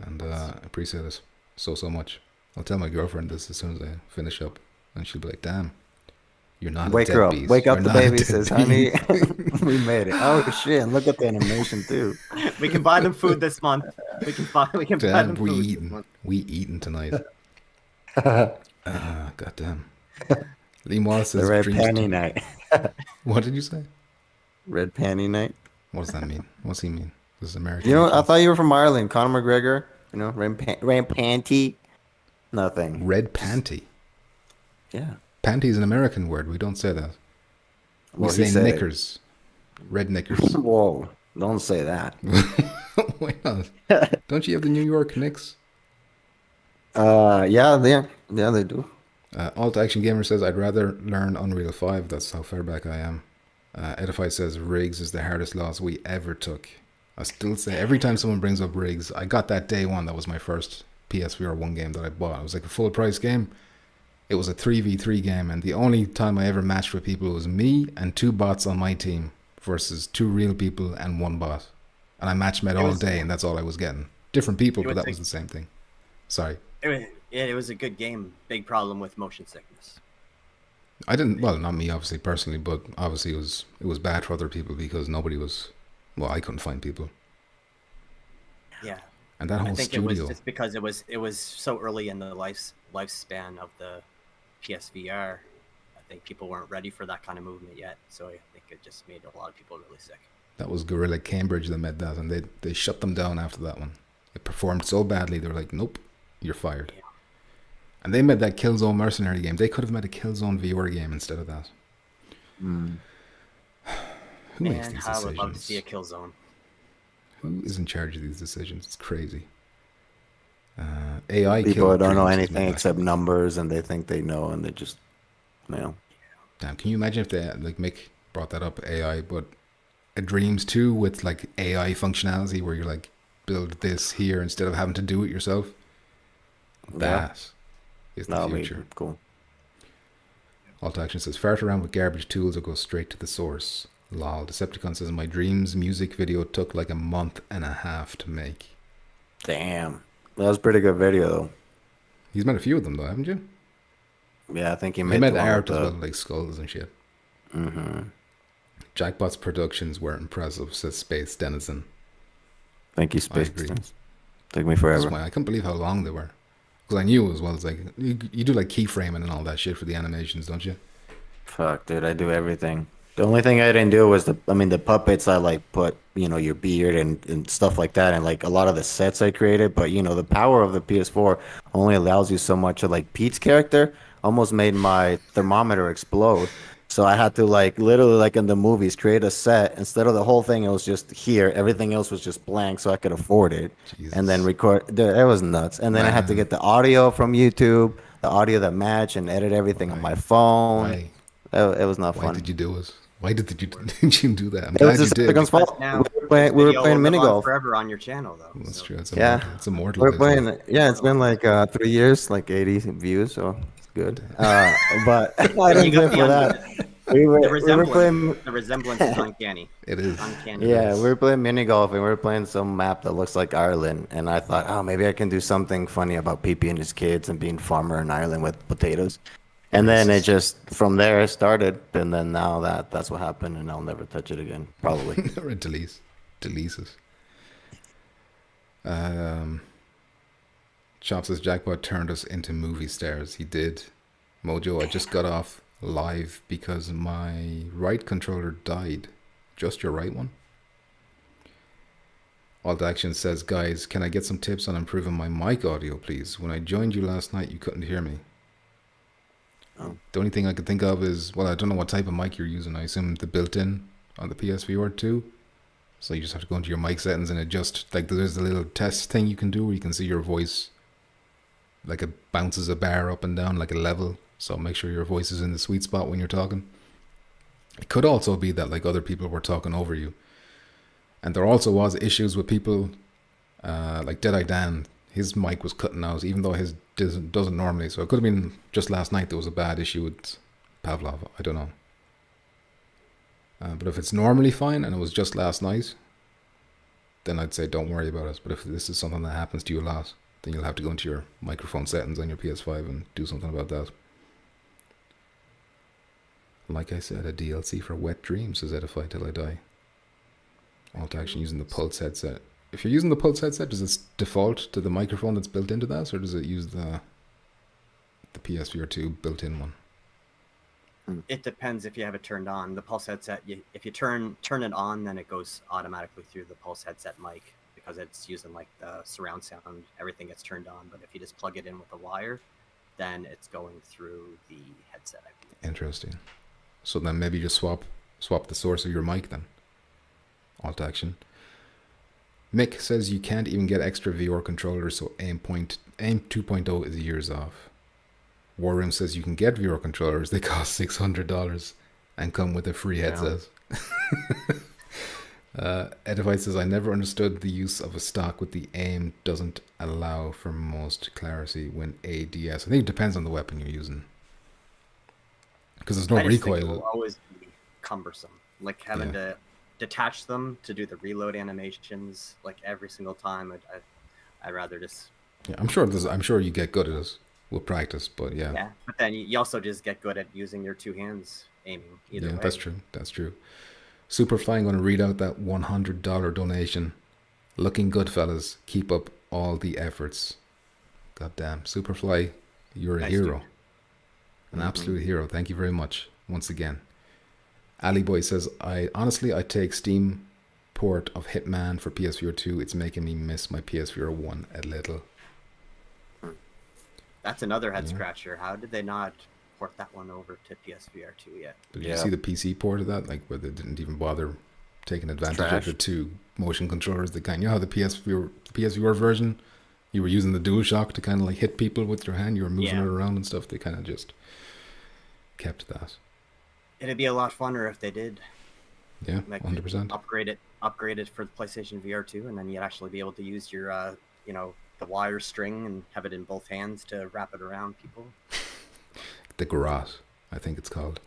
And I appreciate it so much. I'll tell my girlfriend this as soon as I finish up. And she'll be like, damn, you're not Wake a her up. deadbeat. Wake up You're the not a baby. Says, honey, deadbeat." we made it. Oh shit! Look at the animation too. we can buy them food this month. We can buy them Damn, food we this eating. month. We eating tonight. Goddamn. Liam Wallace The says, red "Dreams panty to-" night. What did you say? Red panty night. What does that mean? What's he mean? This is American. You know, I influence. thought you were from Ireland. Conor McGregor. You know, red panty. Nothing. Red panty. Yeah. Panty is an American word. We don't say that. We Well, he say said it. knickers. Red knickers. Whoa! Don't say that. Why not? Don't you have the New York Knicks? Yeah, they do. Alt Action Gamer says, I'd rather learn Unreal 5. That's how far back I am. Edify says, Riggs is the hardest loss we ever took. I still say, every time someone brings up Riggs, I got that day one. That was my first PSVR 1 game that I bought. It was like a full price game. It was a 3v3 game, and the only time I ever matched with people was me and 2 bots on my team versus 2 real people and 1 bot. And I match met all day, and that's all I was getting. Different people, but that was the same thing. Sorry. It was a good game. Big problem with motion sickness. I didn't, well, not me obviously personally, but obviously it was bad for other people because nobody was, well, I couldn't find people. Yeah. And that whole I think studio. it was just because it was so early in the lifespan of the PSVR. I think people weren't ready for that kind of movement yet, so I think it just made a lot of people really sick. That was Gorilla Cambridge that made that, and they shut them down after that one. It performed so badly, they were like, nope, you're fired. Yeah. And they made that Killzone Mercenary game. They could have made a Killzone VR game instead of that. Mm. Who makes Man, these how I would love to decisions? see a kill zone. Who is in charge of these decisions? It's crazy. AI People killed don't know dreams, anything isn't it? except numbers, and they think they know, and they just, you know. Damn, can you imagine if they, like Mick brought that up, AI, but a Dreams 2 with like AI functionality where you're like, build this here instead of having to do it yourself? That is the That'll be future. cool. Alt Action says, fart around with garbage tools or go straight to the source. Lol. Decepticon says, my Dreams music video took like a month and a half to make. Damn. That was a pretty good video, though. He's made a few of them though, haven't you? Yeah, I think he He made, made the one art with as the- well, like skulls and shit. Mhm. Jackpot's productions were impressive, says Space Denizen. Thank you, I Space. agree. Took me That's forever. why I couldn't believe how long they were. Because I knew as well. It's like, you do like keyframing and all that shit for the animations, don't you? Fuck, dude, I do everything. The only thing I didn't do was the puppets. I like put, your beard and stuff like that, and like a lot of the sets I created. But the power of the PS4 only allows you so much. Of like Pete's character almost made my thermometer explode. So I had to like literally like in the movies create a set instead of the whole thing. It was just here. Everything else was just blank, so I could afford it. Jesus. And then record. Dude, it was nuts. And then I had to get the audio from YouTube, the audio that matched, and edit everything on my phone. Why? It was not Why fun. did you do it? Why did you do that? I'm It was glad you just did. Decepticon's fault. Now, We were video playing will mini live on golf. forever on your channel, though. That's so. true. It's Yeah. immortal. It's immortal. We're isn't it? playing. Yeah, it's been like 3 years, like 80 views, so it's good. But I didn't You got play for the that. We were playing. The resemblance is uncanny. It is. Uncanny. Yeah, we were playing mini golf, and we were playing some map that looks like Ireland. And I thought, oh, maybe I can do something funny about PP and his kids and being farmer in Ireland with potatoes. And then it just from there started, and then now that's what happened, and I'll never touch it again, probably. Or a deletes it. Chop says Jackpot turned us into movie stars. He did. Mojo, I just got off live because my right controller died. Just your right one? Alt Action says, guys, can I get some tips on improving my mic audio, please? When I joined you last night, you couldn't hear me. Oh. The only thing I could think of is, well, I don't know what type of mic you're using. I assume the built-in on the PSVR 2. So you just have to go into your mic settings and adjust. Like, there's a little test thing you can do where you can see your voice. Like, it bounces a bar up and down like a level. So make sure your voice is in the sweet spot when you're talking. It could also be that, like, other people were talking over you. And there also was issues with people, like Deadeye Dan. His mic was cutting out, even though his doesn't normally. So it could have been just last night there was a bad issue with Pavlov. I don't know. But if it's normally fine and it was just last night, then I'd say don't worry about it. But if this is something that happens to you a lot, then you'll have to go into your microphone settings on your PS5 and do something about that. Like I said, a DLC for Wet Dreams, says Edify Till I Die. Alt Action using the Pulse headset. If you're using the Pulse headset, does it default to the microphone that's built into that, or does it use the PSVR 2 built-in one? It depends if you have it turned on. The Pulse headset, if you turn it on, then it goes automatically through the Pulse headset mic because it's using like the surround sound. Everything gets turned on. But if you just plug it in with a wire, then it's going through the headset, I believe. Interesting. So then maybe just swap the source of your mic then. Alt Action. Mick says you can't even get extra VR controllers, so aim 2.0 is years off. Warroom says you can get VR controllers, they cost $600 and come with a free headset. Edify says I never understood the use of a stock with the aim doesn't allow for most clarity when ADS. I think it depends on the weapon you're using. Because there's no I just think recoil. it will always be cumbersome, like having to detach them to do the reload animations like every single time. I'd rather just. Yeah, I'm sure you get good at it with practice, but yeah. Yeah, but then you also just get good at using your two hands aiming either way. That's true. That's true. Superfly, I'm going to read out that $100 donation. Looking good, fellas. Keep up all the efforts. God damn. Superfly, you're a hero. Dude. An absolute hero. Thank you very much once again. Ali Boy says, I take Steam port of Hitman for PSVR 2. It's making me miss my PSVR 1 a little. That's another head scratcher. How did they not port that one over to PSVR 2 yet? Did you see the PC port of that? Like, where they didn't even bother taking advantage of the two motion controllers. They kind of, how the PSVR version, you were using the DualShock to kind of like hit people with your hand. You were moving it around and stuff. They kind of just kept that. It'd be a lot funner if they did. Yeah, like 100%. Upgrade it for the PlayStation VR 2, and then you'd actually be able to use your, the wire string and have it in both hands to wrap it around people. The garage, I think it's called.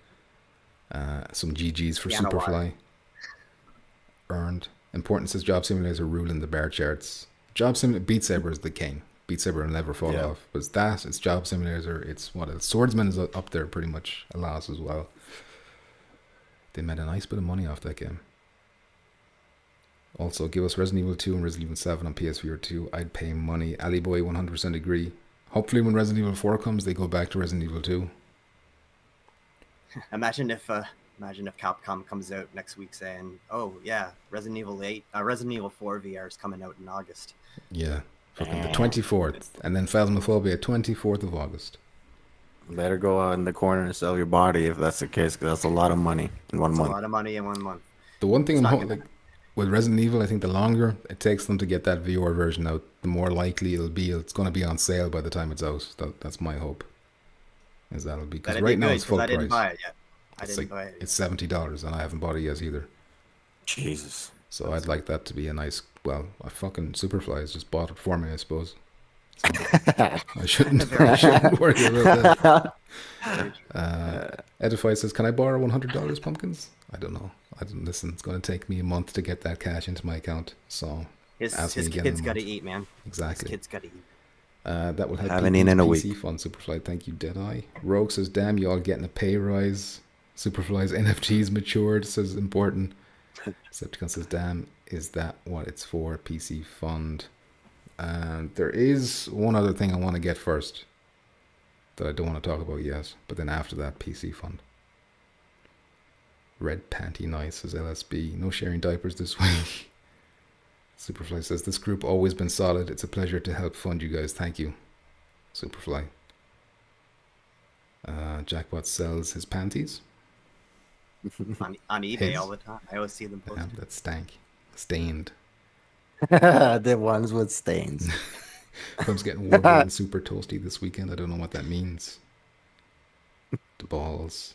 Some GGs for Superfly. Wire. Earned. Important says Job Simulators are ruling the bar charts. Beat Saber is the king. Beat Saber will never fall off. But it's Job Simulator. It's Swordsman is up there pretty much a lot as well. They made a nice bit of money off that game. Also, give us Resident Evil 2 and Resident Evil 7 on PSVR 2. I'd pay money. Ali Boy 100% agree. Hopefully when Resident Evil 4 comes, they go back to Resident Evil 2. Imagine if Capcom comes out next week saying, "Oh yeah, Resident Evil 4 VR is coming out in August." Yeah, fucking the 24th, and then Phasmophobia 24th of August. Better go out in the corner and sell your body if that's the case, because that's a lot of money in 1 month. A lot of money in 1 month. The one thing with Resident Evil, I think the longer it takes them to get that VR version out, the more likely it's going to be on sale by the time it's out. That's my hope. Is that'll be, because right now it's full price. I didn't buy it yet. It's $70 and I haven't bought it yet either. Jesus. So I'd like that to be a nice. Well, a fucking Superfly has just bought it for me, I suppose. So I shouldn't worry about that. Edify says, "Can I borrow $100, pumpkins?" I don't know. Listen. It's going to take me a month to get that cash into my account. So his kids got to eat, man. Exactly. His kids got to eat. That will help Haven't eaten in a PC week. fund. Superfly, thank you, Deadeye. Rogue says, "Damn, you all getting a pay rise." Superfly's NFTs matured, says important. Decepticon says, "Damn, is that what it's for?" PC fund. And there is one other thing I want to get first that I don't want to talk about yet, but then after that, PC fund. Red Panty Nice says LSB. No sharing diapers this week. Superfly says, this group always been solid. It's a pleasure to help fund you guys. Thank you, Superfly. Jackpot sells his panties. on eBay all the time. I always see them posted. Yeah, that's stained. The ones with stains. Cubs getting Wolverine super toasty this weekend. I don't know what that means. The balls.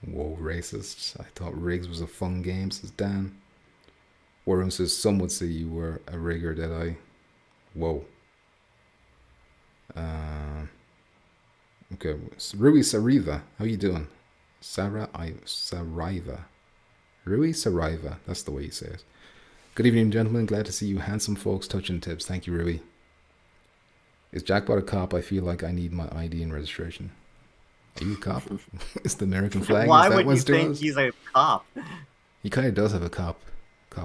Whoa, racists. I thought Riggs was a fun game, says Dan. Warren says, some would say you were a rigger, Deadeye. Whoa. Okay, Rui Sariva, how you doing? Saraiva. Rui Saraiva, that's the way you say it. Good evening, gentlemen. Glad to see you handsome folks touching tips. Thank you, Rui. Is Jackpot a cop? I feel like I need my ID and registration. Are you a cop? Is the American flag? Why is that would you what's doing think us? he's a cop? He kind of does have a cop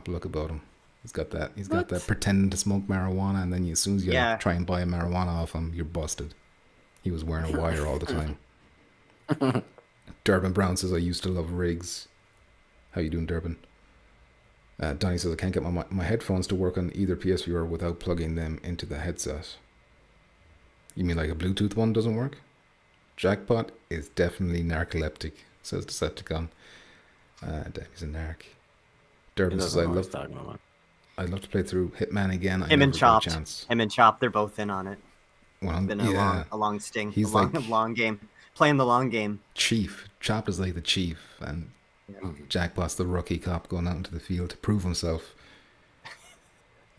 look about him. He's got that. He's got that pretending to smoke marijuana, and then as soon as you try and buy a marijuana off him, you're busted. He was wearing a wire all the time. Durban Brown says, I used to love Riggs. How you doing, Durban? Donnie says, I can't get my headphones to work on either PSVR without plugging them into the headset. You mean like a Bluetooth one doesn't work? Jackpot is definitely narcoleptic, says Decepticon. He's a narc. Durban says, I'd love to play through Hitman again. Him and Chop, they're both in on it. It's been a long sting. He's long game. Playing the long game. Chief. Chop is like the chief, and Jackpot's the rookie cop going out into the field to prove himself.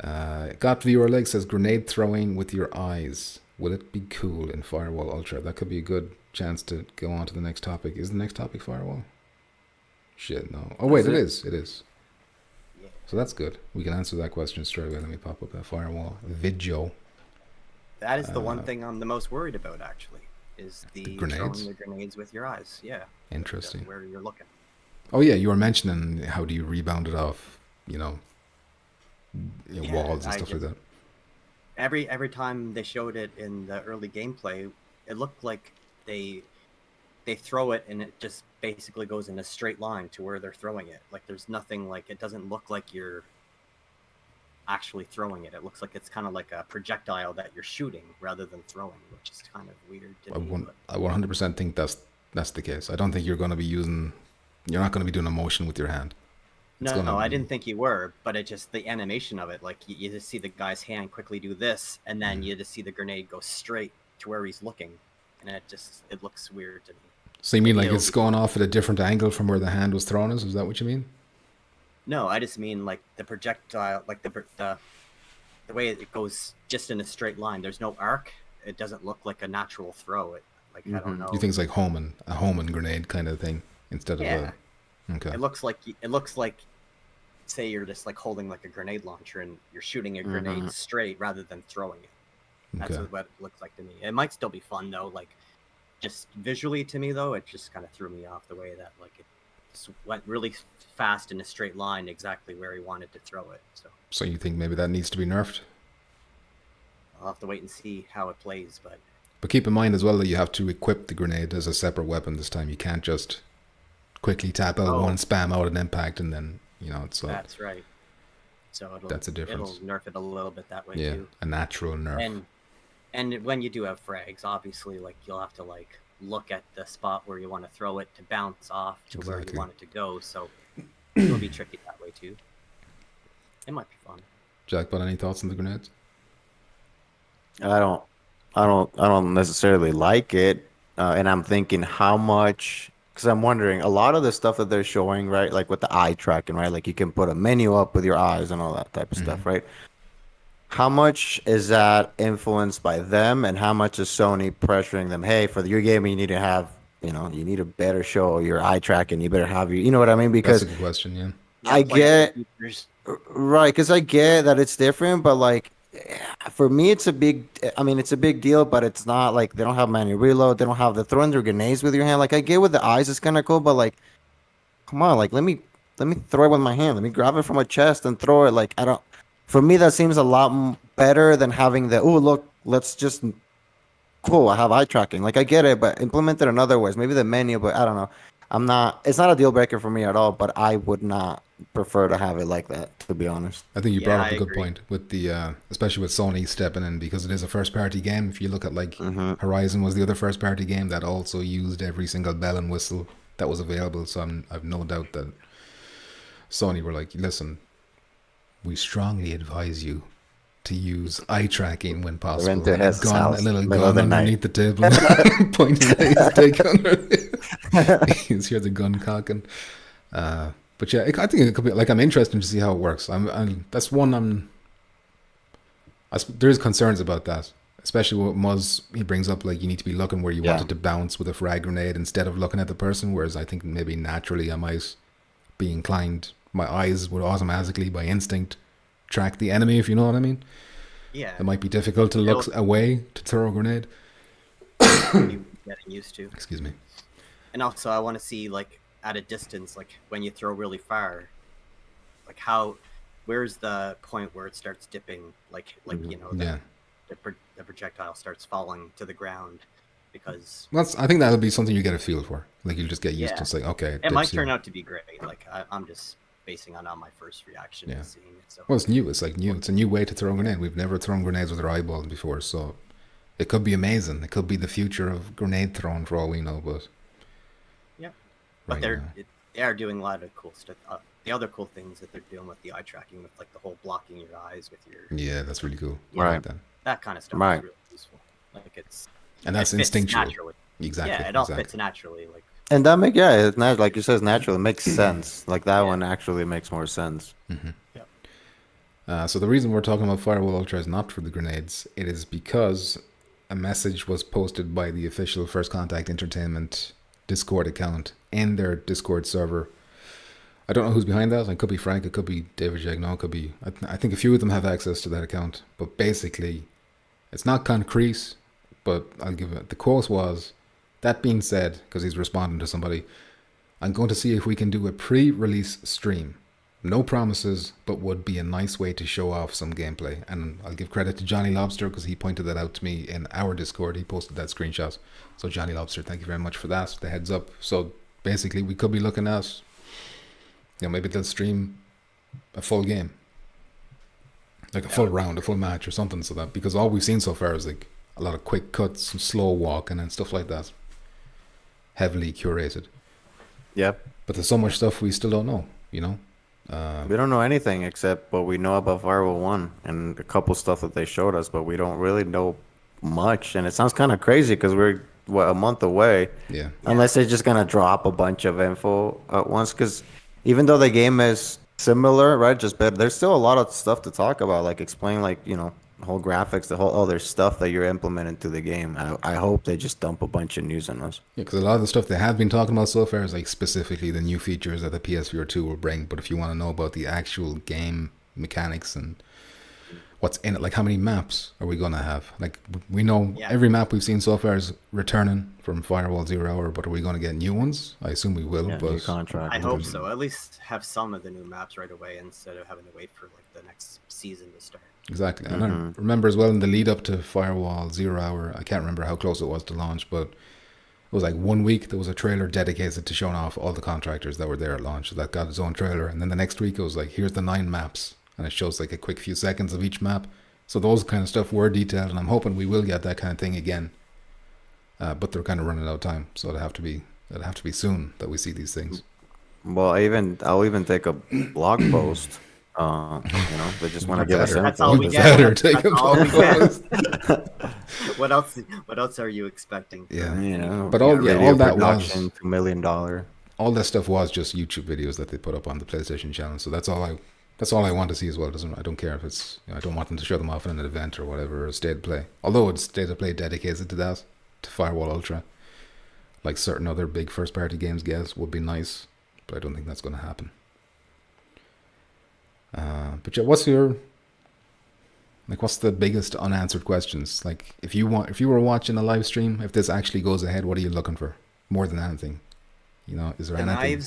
Got Viewer Leg says, grenade throwing with your eyes. Will it be cool in Firewall Ultra? That could be a good chance to go on to the next topic. Is the next topic Firewall? Shit, no. Oh, wait, it is. It is. Yeah. So that's good. We can answer that question straight away. Let me pop up that Firewall video. That is the one thing I'm the most worried about, actually, is the grenades? throwing the grenades with your eyes. Yeah. Interesting. Where you're looking. Oh, yeah, you were mentioning how do you rebound it off, walls and stuff like that. Every time they showed it in the early gameplay, it looked like they throw it and it just basically goes in a straight line to where they're throwing it. Like there's nothing, like it doesn't look like you're actually throwing it. It looks like it's kind of like a projectile that you're shooting rather than throwing, which is kind of weird to me. I 100% think that's the case. I don't think you're not going to be doing a motion with your hand. No, I didn't think you were, but it just the animation of it, like you just see the guy's hand quickly do this, and then you just see the grenade go straight to where he's looking, and it looks weird to me. So you mean like it's going off at a different angle from where the hand was thrown? Is that what you mean? No, I just mean like the projectile, like the way it goes just in a straight line. There's no arc. It doesn't look like a natural throw. I don't know. You think it's like a homing grenade kind of thing instead of a. Okay. It looks like, say you're just like holding like a grenade launcher and you're shooting a grenade straight rather than throwing it. That's what it looks like to me. It might still be fun though, like just visually to me though, it just kind of threw me off the way that like it just went really fast in a straight line exactly where he wanted to throw it. So you think maybe that needs to be nerfed? I'll have to wait and see how it plays, but keep in mind as well that you have to equip the grenade as a separate weapon this time. You can't just quickly tap L1, spam out an impact, and then it's like that's right. So that's a difference. It'll nerf it a little bit that way too. Yeah, a natural nerf. And when you do have frags, obviously, like you'll have to like look at the spot where you want to throw it to bounce off to where you want it to go. So it'll be tricky that way too. It might be fun. Jackpot, any thoughts on the grenades? I don't necessarily like it, and I'm thinking how much. Because I'm wondering, a lot of the stuff that they're showing, right, like with the eye tracking, right, like you can put a menu up with your eyes and all that type of stuff, right? How much is that influenced by them, and how much is Sony pressuring them? Hey, for your game, you need to have, you need to better show your eye tracking. You better have you know what I mean? Because that's a good question, yeah. I get, right, because I get that it's different, but like, for me, it's a big deal, but it's not like they don't have manual reload. They don't have the throwing their grenades with your hand. Like I get with the eyes, it's kind of cool, but like, come on, like let me throw it with my hand. Let me grab it from my chest and throw it. Like for me, that seems a lot better than having the, oh, look, let's just, cool, I have eye tracking. Like, I get it, but implement it in other ways. Maybe the menu, but I don't know. It's not a deal breaker for me at all, but I would not prefer to have it like that, to be honest. I think you brought up a good agree. point with the, especially with Sony stepping in, because it is a first-party game. If you look at like Horizon was the other first-party game that also used every single bell and whistle that was available. So I've no doubt that Sony were like, listen, we strongly advise you to use eye tracking when possible. Into his A house, little middle of gun the underneath the table, pointing at his take under. He's here the gun cocking. But yeah, I think it could be like, I'm interested to see how it works. That's one there's concerns about that, especially what Muzz he brings up. Like, you need to be looking where you want it to bounce with a frag grenade instead of looking at the person. Whereas I think maybe naturally I might be inclined, my eyes would automatically by instinct track the enemy, if you know what I mean. Yeah. It might be difficult to look away to throw a grenade. Getting used to. Excuse me. And also, I want to see, like, at a distance, like, when you throw really far, like, where's the point where it starts dipping, like you know, the projectile starts falling to the ground, because... I think that'll be something you get a feel for. Like, you'll just get used to. It's like, okay. It might turn out to be great. Like, I'm just basing on my first reaction to seeing it. So. Well, it's new. It's like new. It's a new way to throw a grenade. We've never thrown grenades with our eyeballs before, so it could be amazing. It could be the future of grenade throwing for all we know, but... Yeah. But right they are doing a lot of cool stuff. The other cool things that they're doing with the eye tracking, with like the whole blocking your eyes with your... Yeah, that's really cool. Right. That kind of stuff is really useful. Like, it's... And that's instinctual. Naturally. Exactly. Yeah, it all fits naturally. Like, and that it's not like you said, it's natural. It makes sense. Like, that one actually makes more sense. Mm-hmm. Yeah. So the reason we're talking about Firewall Ultra is not for the grenades. It is because a message was posted by the official First Contact Entertainment Discord account in their Discord server. I don't know who's behind that. It could be Frank. It could be David Jagnon. It could be... I think a few of them have access to that account. But basically, it's not concrete, but I'll give it... The quote was... That being said, because he's responding to somebody, I'm going to see if we can do a pre-release stream. No promises, but would be a nice way to show off some gameplay. And I'll give credit to Johnny Lobster, because he pointed that out to me in our Discord. He posted that screenshot. So Johnny Lobster, thank you very much for that. The heads up. So basically, we could be looking at, maybe they'll stream a full game. Like a full round, a full match or something. So that, because all we've seen so far is like a lot of quick cuts, some slow walking and stuff like that. Heavily curated. Yep. But there's so much stuff we still don't know, we don't know anything except what we know about Firewall 1 and a couple stuff that they showed us, but we don't really know much. And it sounds kind of crazy because we're, a month away. Yeah. Unless they're just going to drop a bunch of info at once. Because even though the game is similar, right, just better, there's still a lot of stuff to talk about. Like, explain, like, the whole graphics, the whole other stuff that you're implementing to the game. I hope they just dump a bunch of news on us. Yeah, because a lot of the stuff they have been talking about so far is like specifically the new features that the PSVR 2 will bring. But if you want to know about the actual game mechanics and what's in it, like how many maps are we going to have? Like, we know every map we've seen so far is returning from Firewall 0 Hour, but are we going to get new ones? I assume we will. But new contract. I hope so. At least have some of the new maps right away instead of having to wait for like the next season to start. Exactly. And I remember as well in the lead up to Firewall 0 Hour, I can't remember how close it was to launch, but it was like 1 week there was a trailer dedicated to showing off all the contractors that were there at launch. So that got its own trailer. And then the next week it was like, here's the 9 maps. And it shows like a quick few seconds of each map. So those kind of stuff were detailed, and I'm hoping we will get that kind of thing again. But they're kind of running out of time, so it'll have to be soon that we see these things. Well, I'll even take a blog post. They just want to give us that's all we get. That's all we get. What else are you expecting? Yeah, but all that was $2 million. All that stuff was just YouTube videos that they put up on the PlayStation channel. So that's all I want to see as well. I don't care if it's, I don't want them to show them off in an event or whatever, or a state of play. Although it's state of play dedicated to that, to Firewall Ultra, like certain other big first party games would be nice, but I don't think that's going to happen. But yeah, what's the biggest unanswered questions? Like, if you were watching a live stream, if this actually goes ahead, what are you looking for more than anything? Is there anything?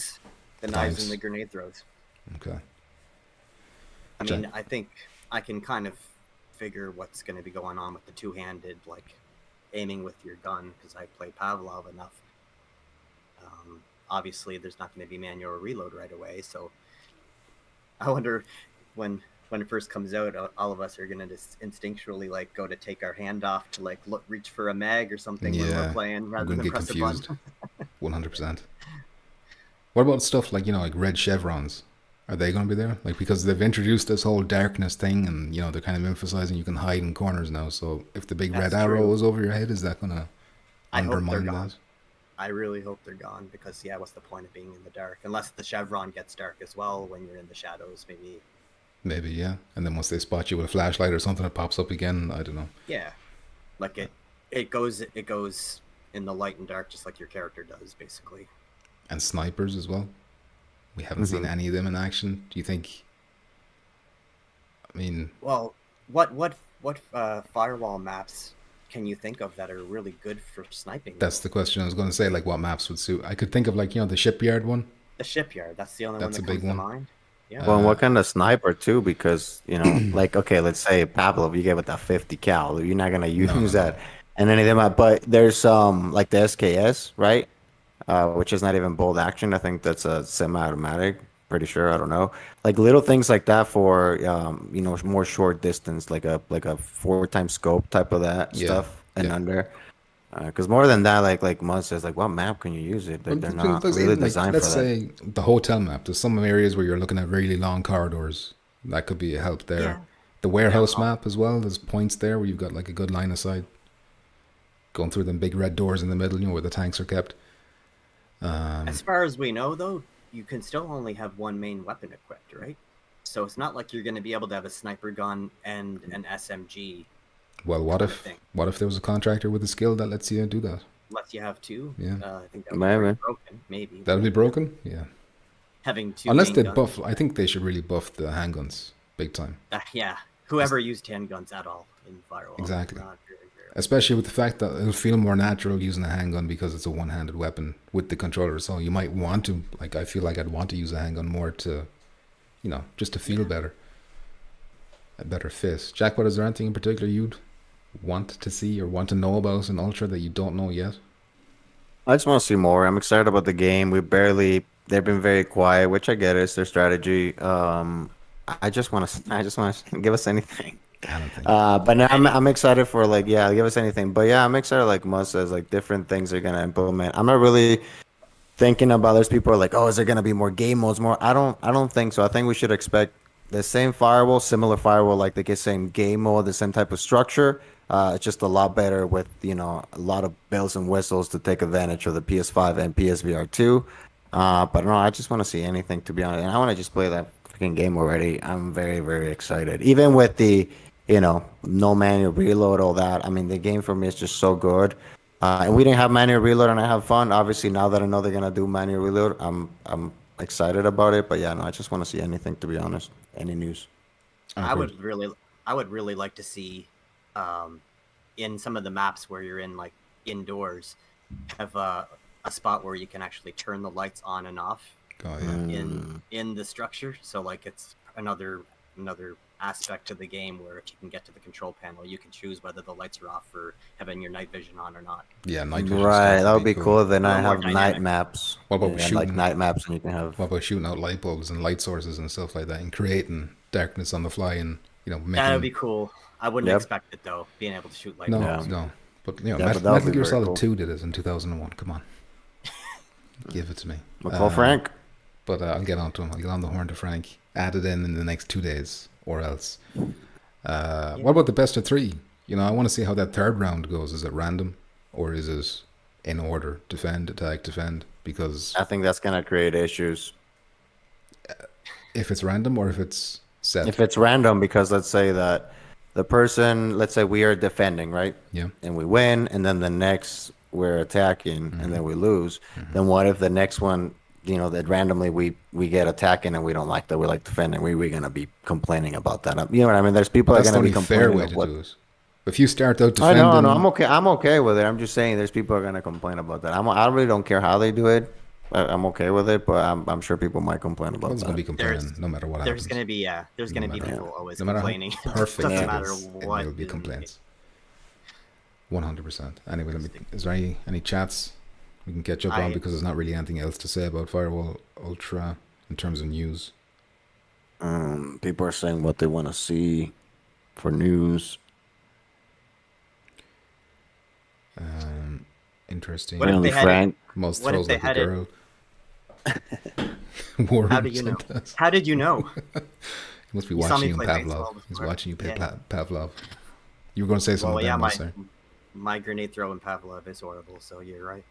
The knives and the grenade throws. Okay. I mean, I think I can kind of figure what's going to be going on with the two-handed, like, aiming with your gun, because I play Pavlov enough. Obviously, there's not going to be manual reload right away, so I wonder when it first comes out, all of us are going to just instinctually, like, go to take our hand off to, like, reach for a mag or something when we're playing, rather than press a button. 100%. What about stuff like, like red chevrons? Are they going to be there? Like, because they've introduced this whole darkness thing, and they're kind of emphasizing you can hide in corners now. So if the big red arrow is over your head, is that going to undermine that? I really hope they're gone, because what's the point of being in the dark? Unless the chevron gets dark as well when you're in the shadows, maybe. Maybe, yeah. And then once they spot you with a flashlight or something, it pops up again. I don't know. Yeah, like it goes in the light and dark, just like your character does, basically. And snipers as well. We haven't seen any of them in action. Do you think? I mean, well, what firewall maps can you think of that are really good for sniping? That's the question I was going to say. Like, what maps would suit? I could think of, like, the shipyard one. The shipyard. That's the only one that comes to mind. Yeah. Well, what kind of sniper too? Because like, okay, let's say Pavlov, you get with that 50 cal. You're not gonna use that, and any of them. But there's like the SKS, right? Which is not even bolt action. I think that's a semi-automatic. Pretty sure. I don't know. Like little things like that for more short distance, like a 4x scope type of that stuff and under. Because more than that, like Mud says, like what map can you use it? They're not really designed for that. Let's say the hotel map. There's some areas where you're looking at really long corridors. That could be a help there. Yeah. The warehouse map as well. There's points there where you've got like a good line of sight. Going through them big red doors in the middle, where the tanks are kept. As far as we know, though, you can still only have one main weapon equipped, right? So it's not like you're going to be able to have a sniper gun and an SMG. Well, what if there was a contractor with a skill that lets you do that? Lets you have two? Yeah. I think that would be broken, maybe. That would be broken? Yeah. Having two unless they buff, I think they should really buff the handguns big time. Yeah. Whoever used handguns at all in Firewall. Exactly. Especially with the fact that it'll feel more natural using a handgun because it's a one-handed weapon with the controller. So you might want to, like, I feel like I'd want to use a handgun more to, just to feel better. A better fist. Jack, what is there anything in particular you'd want to see or want to know about in Ultra that you don't know yet? I just want to see more. I'm excited about the game. They've been very quiet, which I get. It's their strategy. I just want to give us anything. But now I'm excited for give us anything. But yeah, I'm excited like Mus says, like different things they're gonna implement. I'm not really thinking about. There's people are like, oh, is there gonna be more game modes? More? I don't think so. I think we should expect the same firewall, similar firewall, like they get same game mode, the same type of structure. It's just a lot better with a lot of bells and whistles to take advantage of the PS5 and PSVR 2. But no, I just want to see anything, to be honest. And I want to just play that freaking game already. I'm very, very excited. Even with the no manual reload, all that. I mean, the game for me is just so good. And we didn't have manual reload, and I have fun. Obviously, now that I know they're gonna do manual reload, I'm excited about it. But yeah, no, I just want to see anything, to be honest. Any news? I would really like to see, in some of the maps where you're in like indoors, have a spot where you can actually turn the lights on and off. Oh, yeah. In the structure. So like it's another aspect of the game where if you can get to the control panel, you can choose whether the lights are off or having your night vision on or not. Yeah, night vision. Right, that would be cool. Then I have night maps. What about shooting? Like night maps, and you can have. What about shooting out light bulbs and light sources and stuff like that, and creating darkness on the fly, and making... That would be cool. I wouldn't expect it though, being able to shoot light bulbs. No. But Metal Gear Solid 2 did it in 2001. Come on, give it to me. We'll call Frank. But I'll get on to him. I'll get on the horn to Frank. Add it in the next 2 days, or else. What about the best of 3? I want to see how that third round goes. Is it random, or is it in order? Defend, attack, defend. Because I think that's gonna create issues. If it's random or if it's set. If it's random, because let's say that let's say we are defending, right? Yeah. And we win, and then the next we're attacking, and then we lose. Then what if the next one? That randomly we get attacking and we don't like that. We like defending. We're gonna be complaining about that. You know what I mean? There's people that are gonna be complaining. That's the only fair way to do it. If you start out defending, I know, I'm okay. I'm okay with it. I'm just saying, there's people are gonna complain about that. I really don't care how they do it. I'm okay with it, but I'm sure people might complain about Everyone's gonna be that. complaining no matter what There's happens. gonna be there's gonna be matter- people always No matter how complaining. perfect Doesn't it matter is, what. there'll be is- complaints. 100%. Anyway, is there any chats we can catch up on, because there's not really anything else to say about Firewall Ultra in terms of news. People are saying what they want to see for news. Interesting. What if Mainly they had Frank. Most what if throws they like a had it- girl. Warren How do you know? sent us. How did you know? He must be You saw me watching you in play baseball Pavlov. He's before. watching you play Yeah. Pavlov. You were going to say something Well, yeah, then, sir. my grenade throw in Pavlov is horrible, so you're right.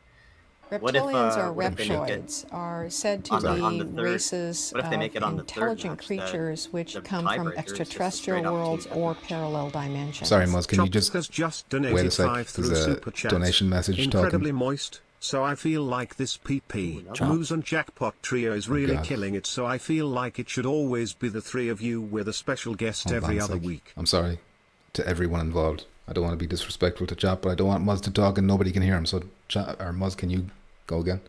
What if, Reptilians or what if they make it reptoids are said to on be the third- races what if they of make it on the third intelligent match, that creatures which the come from tiebreaker is just a extraterrestrial straight up worlds team or deathmatch? parallel dimensions. Sorry, Muzz, can you Chops just has just wait a donated sec? 5 There's through a Super Chat. donation message Incredibly talking. moist, so I feel like this PP, Chops. Moose and Jackpot trio is really God. killing it, so I feel like it should always be the three of you with a special guest Hold every on a other sec. week. I'm sorry to everyone involved. I don't want to be disrespectful to Chop, but I don't want Muzz to talk and nobody can hear him. So, Muzz, can you go again?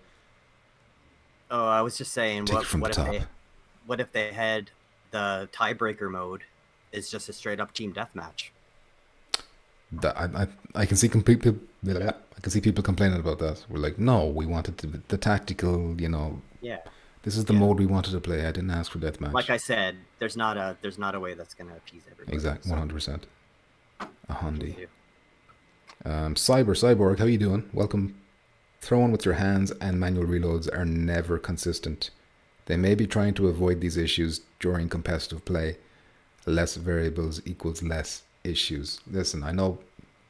Oh, I was just saying, Take it from what the if top. what if they had the tiebreaker mode is just a straight up team deathmatch? I can see people. I can see people complaining about that. We're like, no, we wanted to the tactical. Yeah. This is the mode we wanted to play. I didn't ask for deathmatch. Like I said, there's not a way that's gonna appease everybody. Exactly, so 100%. A what can you Hondy. do? Cyborg, how you doing? Welcome. Throwing with your hands and manual reloads are never consistent. They may be trying to avoid these issues during competitive play. Less variables equals less issues. Listen, I know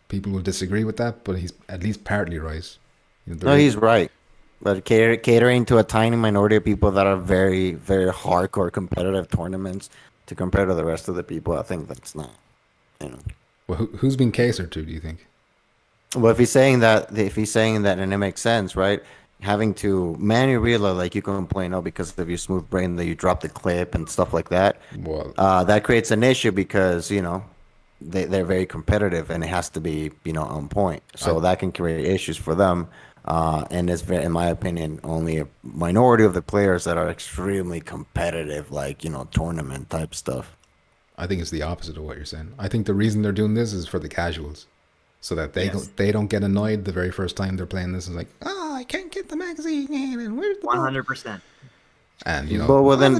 people will disagree with that, but he's at least partly right. No, he's right. But catering to a tiny minority of people that are very, very hardcore competitive tournaments to compare to the rest of the people, I think that's not, Well, who's been catered to, do you think? Well, if he's saying that, and it makes sense, right? Having to manually reload, like you complain, because of your smooth brain, that you drop the clip and stuff like that. Well, That creates an issue because they're very competitive and it has to be on point. So that can create issues for them. And it's in my opinion, only a minority of the players that are extremely competitive, like tournament type stuff. I think it's the opposite of what you're saying. I think the reason they're doing this is for the casuals, so that they don't get annoyed the very first time they're playing this. Is like, I can't get the magazine, and where's the 100%. And Nobody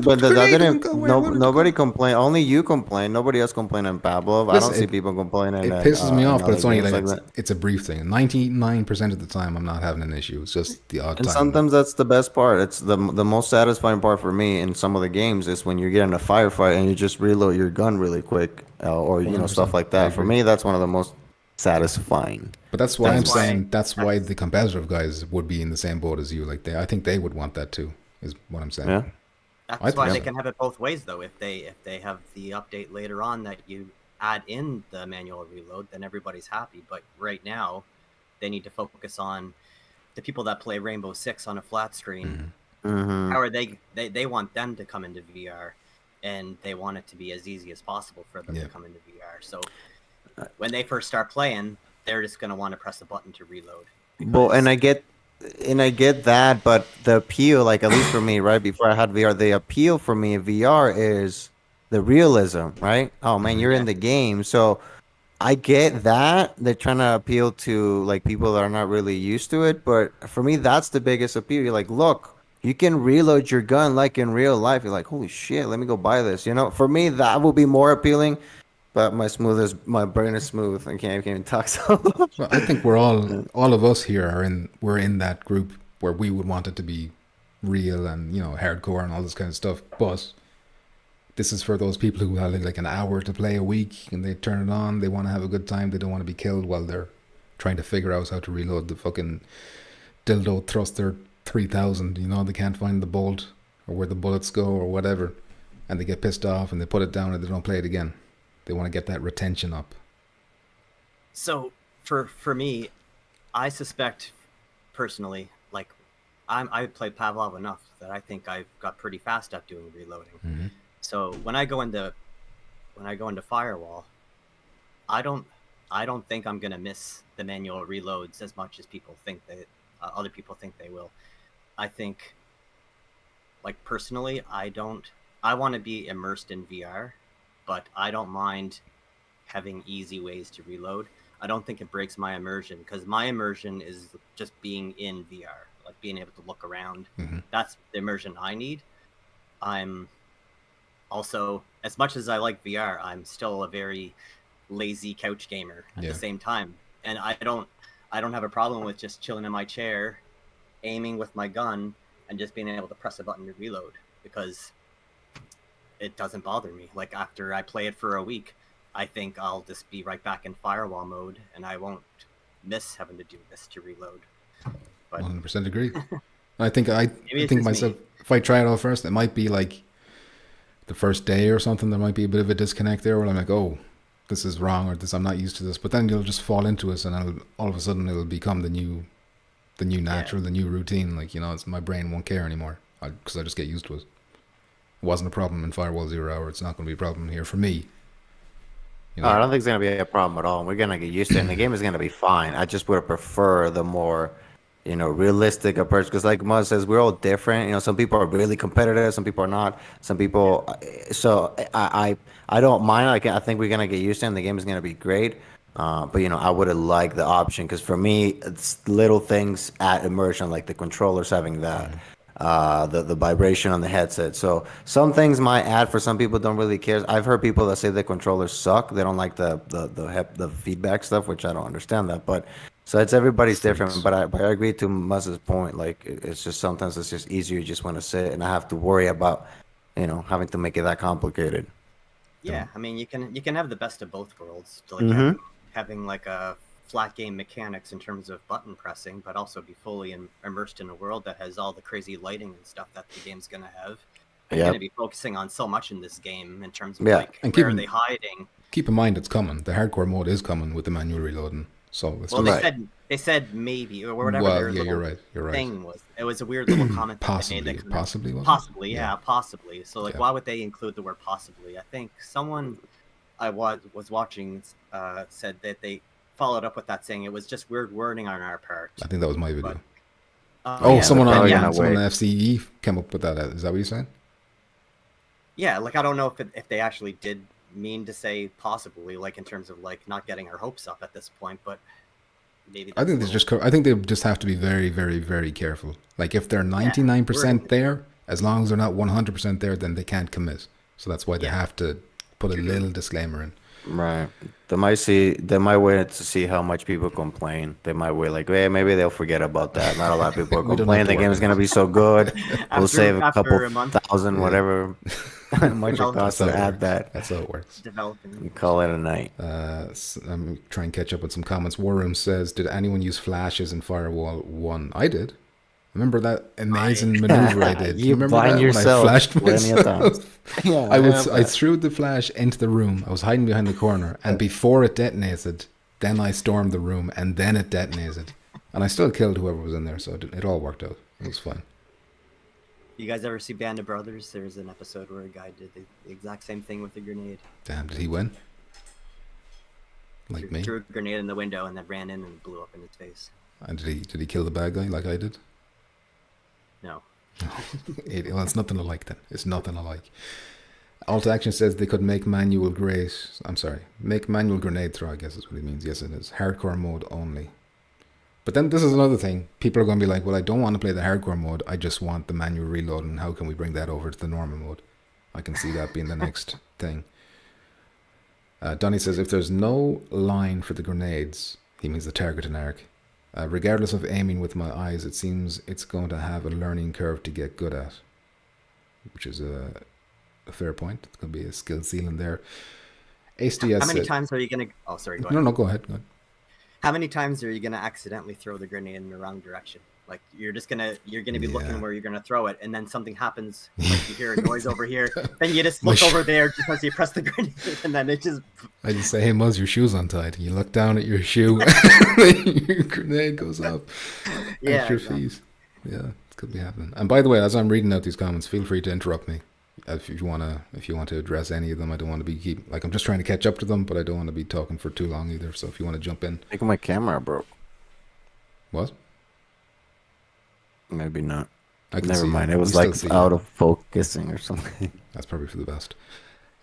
complain. Only you complain. Nobody else complain in Pavlov. I don't see people complaining. It pisses me off, but it's only like it's a brief thing. 99% of the time, I'm not having an issue. It's just the odd And time. sometimes that's the best part. It's the most satisfying part for me in some of the games is when you get in a firefight and you just reload your gun really quick, or 100%. stuff like that. For me, that's one of the most satisfying. But that's why That's I'm why- saying that's why the competitive guys would be in the same boat as you. Like I think they would want that too. Is what I'm saying. Yeah. That's why think they so. can have it both ways, though. If they have the update later on that you add in the manual reload, then everybody's happy. But right now, they need to focus on the people that play Rainbow Six on a flat screen. Mm-hmm. How are they want them to come into VR, and they want it to be as easy as possible for them to come into VR. So when they first start playing, they're just going to want to press a button to reload. Well, and I get that, but the appeal, like at least for me, right before I had VR, the appeal for me in VR is the realism, right? Oh man, you're in the game, so I get that they're trying to appeal to like people that are not really used to it, but for me, that's the biggest appeal. You're like, look, you can reload your gun like in real life. You're like, holy shit, let me go buy this. For me, that will be more appealing. But my brain is smooth. I can't even talk so. Well, I think we're all of us here we're in that group where we would want it to be real and hardcore and all this kind of stuff. But this is for those people who have like an hour to play a week and they turn it on. They want to have a good time. They don't want to be killed while they're trying to figure out how to reload the fucking dildo thruster 3000. They can't find the bolt or where the bullets go or whatever, and they get pissed off and they put it down and they don't play it again. They want to get that retention up. So for me, I suspect personally, like I played Pavlov enough that I think I've got pretty fast at doing reloading. Mm-hmm. So when I go into Firewall, I don't think I'm gonna miss the manual reloads as much as people think other people think they will. I think, like personally, I want to be immersed in VR, but I don't mind having easy ways to reload. I don't think it breaks my immersion, because my immersion is just being in VR, like being able to look around. Mm-hmm. That's the immersion I need. I'm also, as much as I like VR, I'm still a very lazy couch gamer at the same time, and I don't have a problem with just chilling in my chair, aiming with my gun, and just being able to press a button to reload, because it doesn't bother me. Like after I play it for a week, I think I'll just be right back in firewall mode, and I won't miss having to do this to reload. But 100% agree. I think myself, me. if I try it out first, it might be like the first day or something. There might be a bit of a disconnect there, where I'm like, oh, this is wrong, or this, I'm not used to this. But then you'll just fall into it, and all of a sudden it'll become the new natural, the new routine. Like, it's my brain won't care anymore, because I just get used to it. It wasn't a problem in Firewall 0 Hour. It's not going to be a problem here for me. I don't think it's going to be a problem at all. We're going to get used to it, and the game is going to be fine. I just would prefer the more, realistic approach, because like Muzz says, we're all different. Some people are really competitive, some people are not. Some people, so I don't mind. Like, I think we're going to get used to it, and the game is going to be great. But I would have liked the option, because for me, it's little things at immersion, like the controllers having that. The vibration on the headset. So some things might add, for some people don't really care. I've heard people that say the controllers suck. They don't like the feedback stuff, which I don't understand that. But so it's everybody's different. But I agree to Muzz's point. Like, it's just sometimes it's just easier. You just want to sit and I have to worry about having to make it that complicated. Yeah, I mean, you can have the best of both worlds. Like having like a flat game mechanics in terms of button pressing, but also be fully immersed in a world that has all the crazy lighting and stuff that the game's going to have. You're going to be focusing on so much in this game in terms of like, and where are they hiding? Keep in mind it's coming. The hardcore mode is coming with the manual reloading. So it's they said maybe, or whatever. Well, yeah, you're right. Thing was, it was a weird little comment. Possibly. So like, why would they include the word possibly? I think someone I was watching said that they followed up with that, saying it was just weird wording on our part. I think that was my video. But, someone on FCE came up with that. Is that what you're saying? Yeah, like I don't know if they actually did mean to say possibly, like in terms of like not getting our hopes up at this point, but maybe. I think they just have to be very, very, very careful. Like if they're 99% there, as long as they're not 100% there, then they can't commit. So that's why they have to put a little disclaimer in. Right. They might wait to see how much people complain. They might wait like, hey, maybe they'll forget about that. Not a lot of people are complaining. The game is going to be so good. We'll save a couple thousand, whatever much it costs to add that. That's how it works. Developing. Call it a night. I'm trying to catch up with some comments. War Room says, did anyone use flashes in Firewall 1? I did. Remember that amazing maneuver I did? You remember that yourself when I flashed myself? Yeah, I threw the flash into the room. I was hiding behind the corner, and before it detonated, then I stormed the room, and then it detonated, and I still killed whoever was in there. So it all worked out. It was fine. You guys ever see Band of Brothers? There's an episode where a guy did the exact same thing with a grenade. Damn, did he win? Like me? Threw a grenade in the window and then ran in and blew up in his face. And did he kill the bad guy like I did? No. Well, it's nothing alike then. It's nothing alike. Alt Action says they could make manual grenade throw, I guess is what he means. Yes, it is. Hardcore mode only. But then this is another thing. People are going to be like, well, I don't want to play the hardcore mode. I just want the manual reload. And how can we bring that over to the normal mode? I can see that being the next thing. Donnie says, if there's no line for the grenades, he means the target and arc. Regardless of aiming with my eyes, it seems it's going to have a learning curve to get good at. Which is a fair point. It's going to be a skill ceiling there. HDS How many times are you going to... Oh, sorry, go ahead. No, go ahead. How many times are you going to accidentally throw the grenade in the wrong direction? Like, you're going to be looking where you're going to throw it, and then something happens, like you hear a noise over here, then you just look over there because you press the grenade, and then it just... I just say, hey, Muzz, your shoe's untied. You look down at your shoe, your grenade goes up. Yeah, at your feet. Yeah, it could be happening. And by the way, as I'm reading out these comments, feel free to interrupt me if you want to address any of them. I don't want to be I'm just trying to catch up to them, but I don't want to be talking for too long either. So if you want to jump in. I think my camera broke. What? Maybe not. I can Never see mind. it. It We was still like see out you. of focusing or something. That's probably for the best.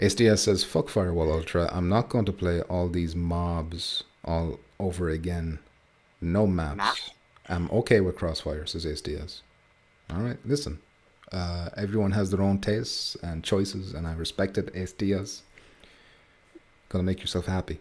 SDS says, fuck Firewall Ultra. I'm not going to play all these mobs all over again. No maps. I'm okay with Crossfire, says SDS. Alright, listen. Everyone has their own tastes and choices, and I respect it, SDS. Gonna make yourself happy.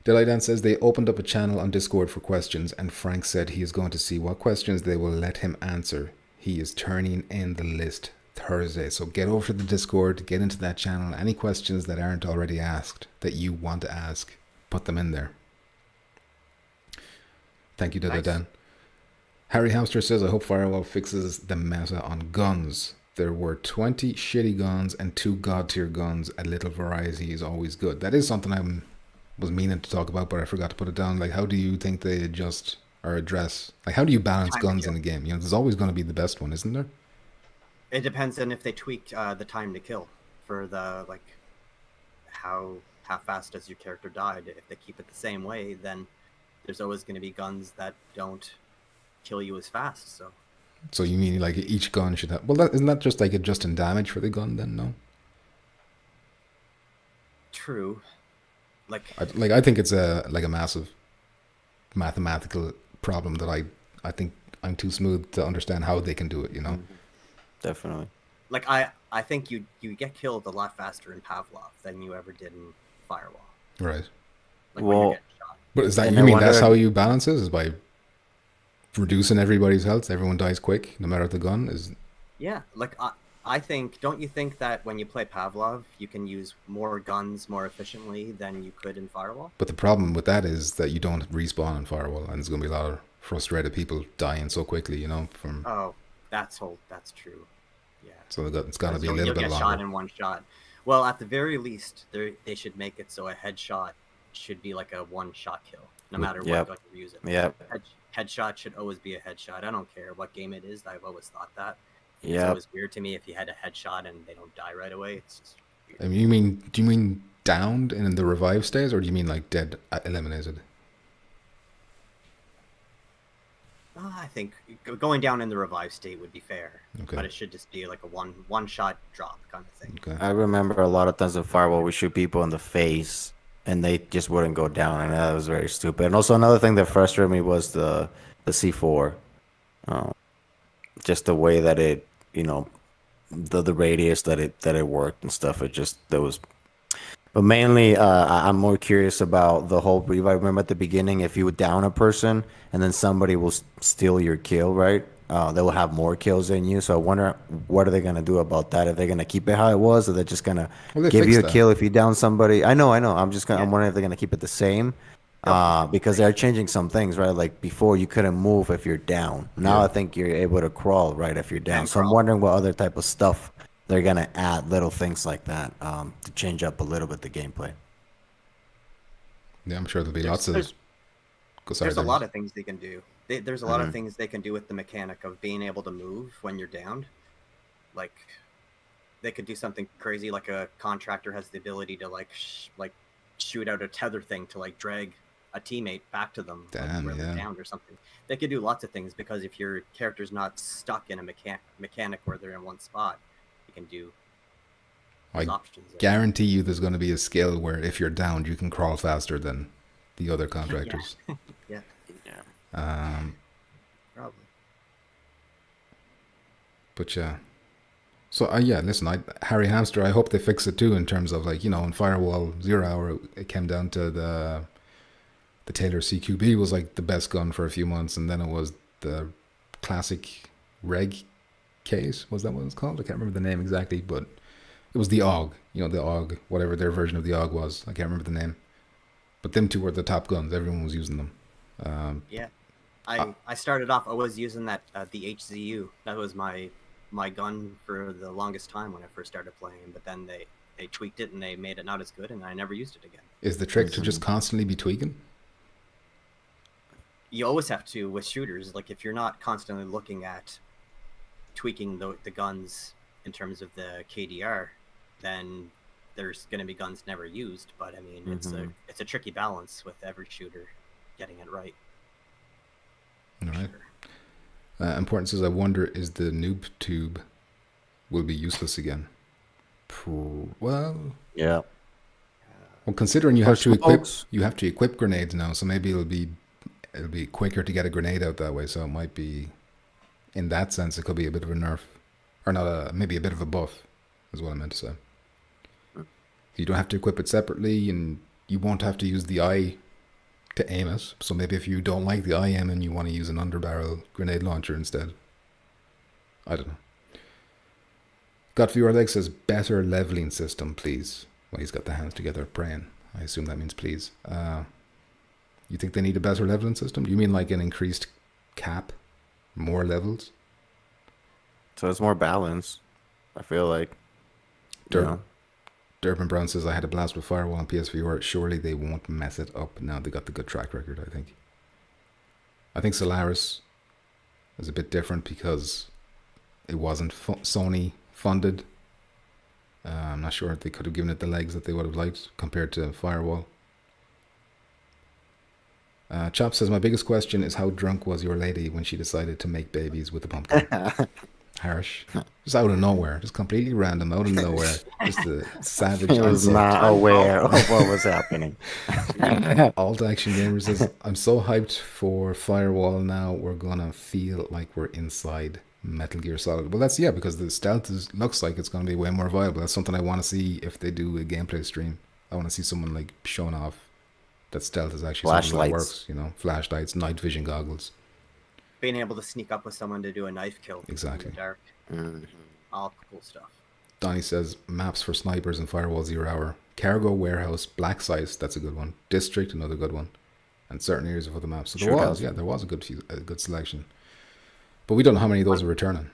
Delightan says they opened up a channel on Discord for questions, and Frank said he is going to see what questions they will let him answer. He is turning in the list Thursday. So get over to the Discord, get into that channel. Any questions that aren't already asked that you want to ask, put them in there. Thank you, Delightan. Nice. Harry Hamster says, I hope Firewall fixes the meta on guns. There were 20 shitty guns and 2 god tier guns. A little variety is always good. That is something I was meaning to talk about, but I forgot to put it down. Like, how do you think they adjust or address? Like, how do you balance guns in a game? You know, there's always going to be the best one, isn't there? It depends on if they tweak the time to kill for the, like, how fast does your character die. If they keep it the same way, then there's always going to be guns that don't kill you as fast. So you mean like each gun should have? Well, isn't that just like adjusting damage for the gun then? No. True. I think it's a massive mathematical problem that I think I'm too smooth to understand how they can do it. You know. Definitely. Like I think you get killed a lot faster in Pavlov than you ever did in Firewall. Right. Like when you're getting shot. But is that you mean that's how you balance it? Is by reducing everybody's health? Everyone dies quick, no matter the gun is. Yeah, like I think. Don't you think that when you play Pavlov, you can use more guns more efficiently than you could in Firewall? But the problem with that is that you don't respawn in Firewall, and there's going to be a lot of frustrated people dying so quickly. You know, from. Oh, that's true. Yeah. So it's got to be a little bit longer. You'll get shot in one shot. Well, at the very least, they should make it so a headshot should be like a one-shot kill, no matter what gun you're using. Yeah. Headshot should always be a headshot. I don't care what game it is. I've always thought that. Yeah. It's always weird to me if you had a headshot and they don't die right away. It's just weird. I mean, do you mean downed in the revive stage, or do you mean like dead, eliminated? I think going down in the revive state would be fair. Okay. But it should just be like a one shot drop kind of thing. Okay. I remember a lot of times in Firewall we shoot people in the face and they just wouldn't go down, and that was very stupid. And also another thing that frustrated me was the C4. Just the way that it, you know, the radius that it worked and stuff. But mainly, I'm more curious about the whole revive. Remember at the beginning, if you would down a person and then somebody will steal your kill, right? They will have more kills than you. So I wonder, what are they going to do about that? Are they going to keep it how it was, or they're just going to give you a kill if you down somebody? I know. I'm wondering if they're going to keep it the same. Because they're changing some things, right? Like before, you couldn't move if you're down. Now I think you're able to crawl, right, if you're down. So I'm wondering what other type of stuff they're going to add, little things like that, to change up a little bit the gameplay. Yeah, I'm sure there'll be lots of... There's a lot of things they can do. There's a lot of things they can do with the mechanic of being able to move when you're downed. Like, they could do something crazy, like a contractor has the ability to, like shoot out a tether thing to, like, drag a teammate back to them. Damn, where they're downed or something. They could do lots of things, because if your character's not stuck in a mechanic where they're in one spot, you can do options. Guarantee you there's going to be a skill where if you're downed, you can crawl faster than the other contractors. Yeah. Probably. But yeah. So listen, Harry Hamster, I hope they fix it too, in terms of, like, you know, in Firewall 0 Hour, it came down to the Taylor CQB was like the best gun for a few months, and then it was the classic Reg case. Was that what it's called? I can't remember the name exactly, but it was the AUG, you know, the AUG, whatever their version of the AUG was. I can't remember the name. But them two were the top guns. Everyone was using them. Yeah. I started off, I was using that, the HZU. That was my gun for the longest time when I first started playing, but then they tweaked it and they made it not as good, and I never used it again. Is the trick to just constantly be tweaking? You always have to with shooters. Like, if you're not constantly looking at tweaking the guns in terms of the KDR, then there's going to be guns never used. But I mean, it's a tricky balance with every shooter getting it right. All right. Important says, I wonder, is the noob tube will be useless again? Well, Yeah. well, considering you For have to smokes. equip grenades now, so maybe it'll be quicker to get a grenade out that way. So it might be, in that sense, it could be a bit of a nerf, or not maybe a bit of a buff, is what I meant to say. You don't have to equip it separately, and you won't have to use the eye to aim it. So maybe if you don't like the eye aim and you want to use an underbarrel grenade launcher instead. I don't know. Godfrey Orleg says, better leveling system, please. Well, he's got the hands together praying. I assume that means please. You think they need a better leveling system? Do you mean like an increased cap? More levels? So it's more balanced, I feel like. Durban Brown says, I had a blast with Firewall on PSVR. Surely they won't mess it up. Now they got the good track record, I think. I think Solaris is a bit different because it wasn't Sony funded. I'm not sure if they could have given it the legs that they would have liked compared to Firewall. Chop says, my biggest question is how drunk was your lady when she decided to make babies with a pumpkin? Harsh. Just out of nowhere. Just completely random, out of nowhere. Just a savage. He was not aware of what was happening. Alt Action Gamer says, I'm so hyped for Firewall now. We're going to feel like we're inside Metal Gear Solid. Well, that's, yeah, because the stealth looks like it's going to be way more viable. That's something I want to see if they do a gameplay stream. I want to see someone like showing off that stealth is actually something that works. You know, flashlights, night vision goggles. Being able to sneak up with someone to do a knife kill. Exactly. In the dark. All cool stuff. Donnie says, maps for snipers in Firewall 0 Hour. Cargo Warehouse, Black Site, that's a good one. District, another good one. And certain areas of other maps. So there was a good selection. But we don't know how many of those are returning.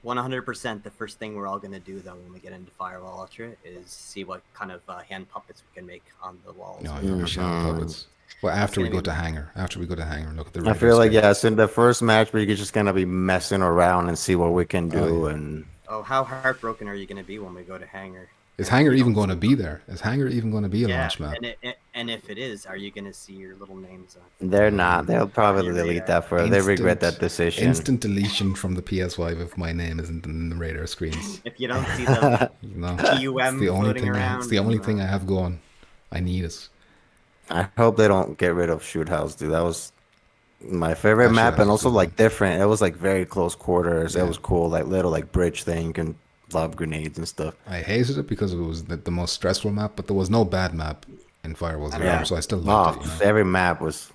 100%. The first thing we're all going to do, though, when we get into Firewall Ultra is see what kind of hand puppets we can make on the walls. No, puppets. Well, after we go to hangar and look at the. I feel like it's in the first match, but you're just gonna be messing around and see what we can do. And how heartbroken are you gonna be when we go to hangar? Is hangar even going to be there? Is hangar even going to be a launch map? And if it is, are you gonna see your little names on? They're not. They'll probably delete that forever. They regret that decision. Instant deletion from the PS5 if my name isn't in the radar screens. If you don't see the TUM floating around, it's the only thing I have going. I need it. I hope they don't get rid of Shoot House, dude. That was my favorite map, and also like different. It was like very close quarters. Yeah. It was cool, like little like bridge thing. You can lob grenades and stuff. I hated it because it was the most stressful map, but there was no bad map in Firewall 0, so I still liked it. You know? Every map was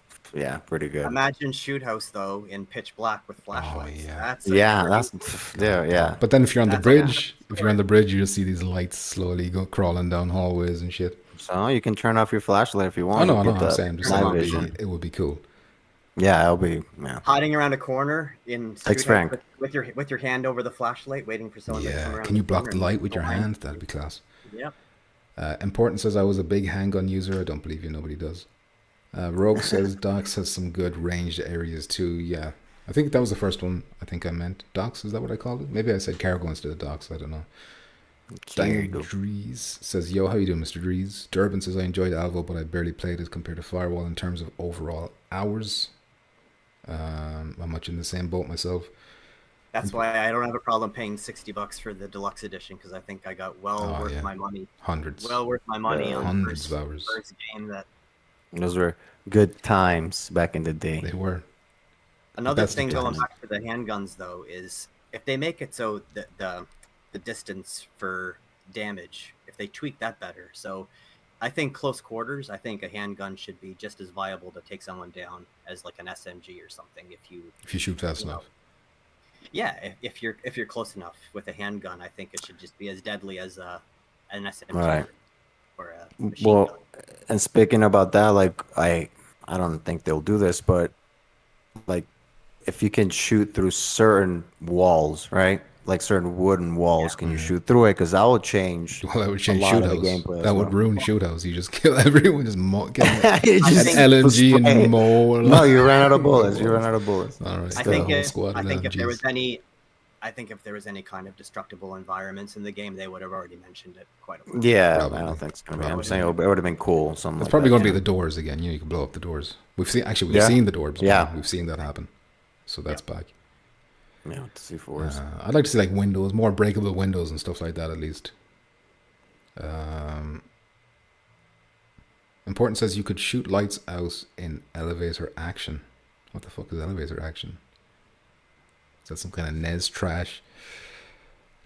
pretty good. Imagine Shoot House though in pitch black with flashlights. Oh, yeah. But then if you're on the bridge, you just see these lights slowly go crawling down hallways and shit. So you can turn off your flashlight if you want. Oh, no, I'm saying it would be cool. Yeah, it'll be hiding around a corner in Frank with your hand over the flashlight, waiting for someone to come around. Can you block the light with your hand? That'd be class. Yep. Important says, I was a big handgun user. I don't believe you. Nobody does. Rogue says Docs has some good ranged areas too. Yeah, I think that was the first one. I think I meant Docs. Is that what I called it? Maybe I said cargo instead of Docs. I don't know. Dries says, yo, how you doing, Mr. Dries? Durban says, I enjoyed Alvo, but I barely played it compared to Firewall in terms of overall hours. I'm much in the same boat myself. That's why I don't have a problem paying $60 for the deluxe edition, because I think I got worth my money. Hundreds. Well worth my money on hundreds of hours. First game that. Those were good times back in the day. They were. Another thing going back to the handguns though is if they make it so that the distance for damage, if they tweak that better. So I think close quarters, I think a handgun should be just as viable to take someone down as like an SMG or something if you shoot fast enough. Yeah, if you're close enough with a handgun, I think it should just be as deadly as an SMG right. or a machine gun. And speaking about that, like I don't think they'll do this, but like if you can shoot through certain walls, right? Like certain wooden walls, can you shoot through it? Because that would change. Well, that would change Shoot House. That would ruin Shoot House. You just kill everyone, just LMG and more. No, you ran out of bullets. All right. I think if there was any kind of destructible environments in the game, they would have already mentioned it quite a bit. Yeah, probably. I don't think it's gonna be. I'm saying it would have been cool. It's probably going to be the doors again. You can blow up the doors. We've seen the doors. Yeah, we've seen that happen. So that's back. Yeah, with the C4s. I'd like to see like windows, more breakable windows and stuff like that at least. Important says you could shoot lights out in elevator action. What the fuck is elevator action? Is that some kind of NES trash?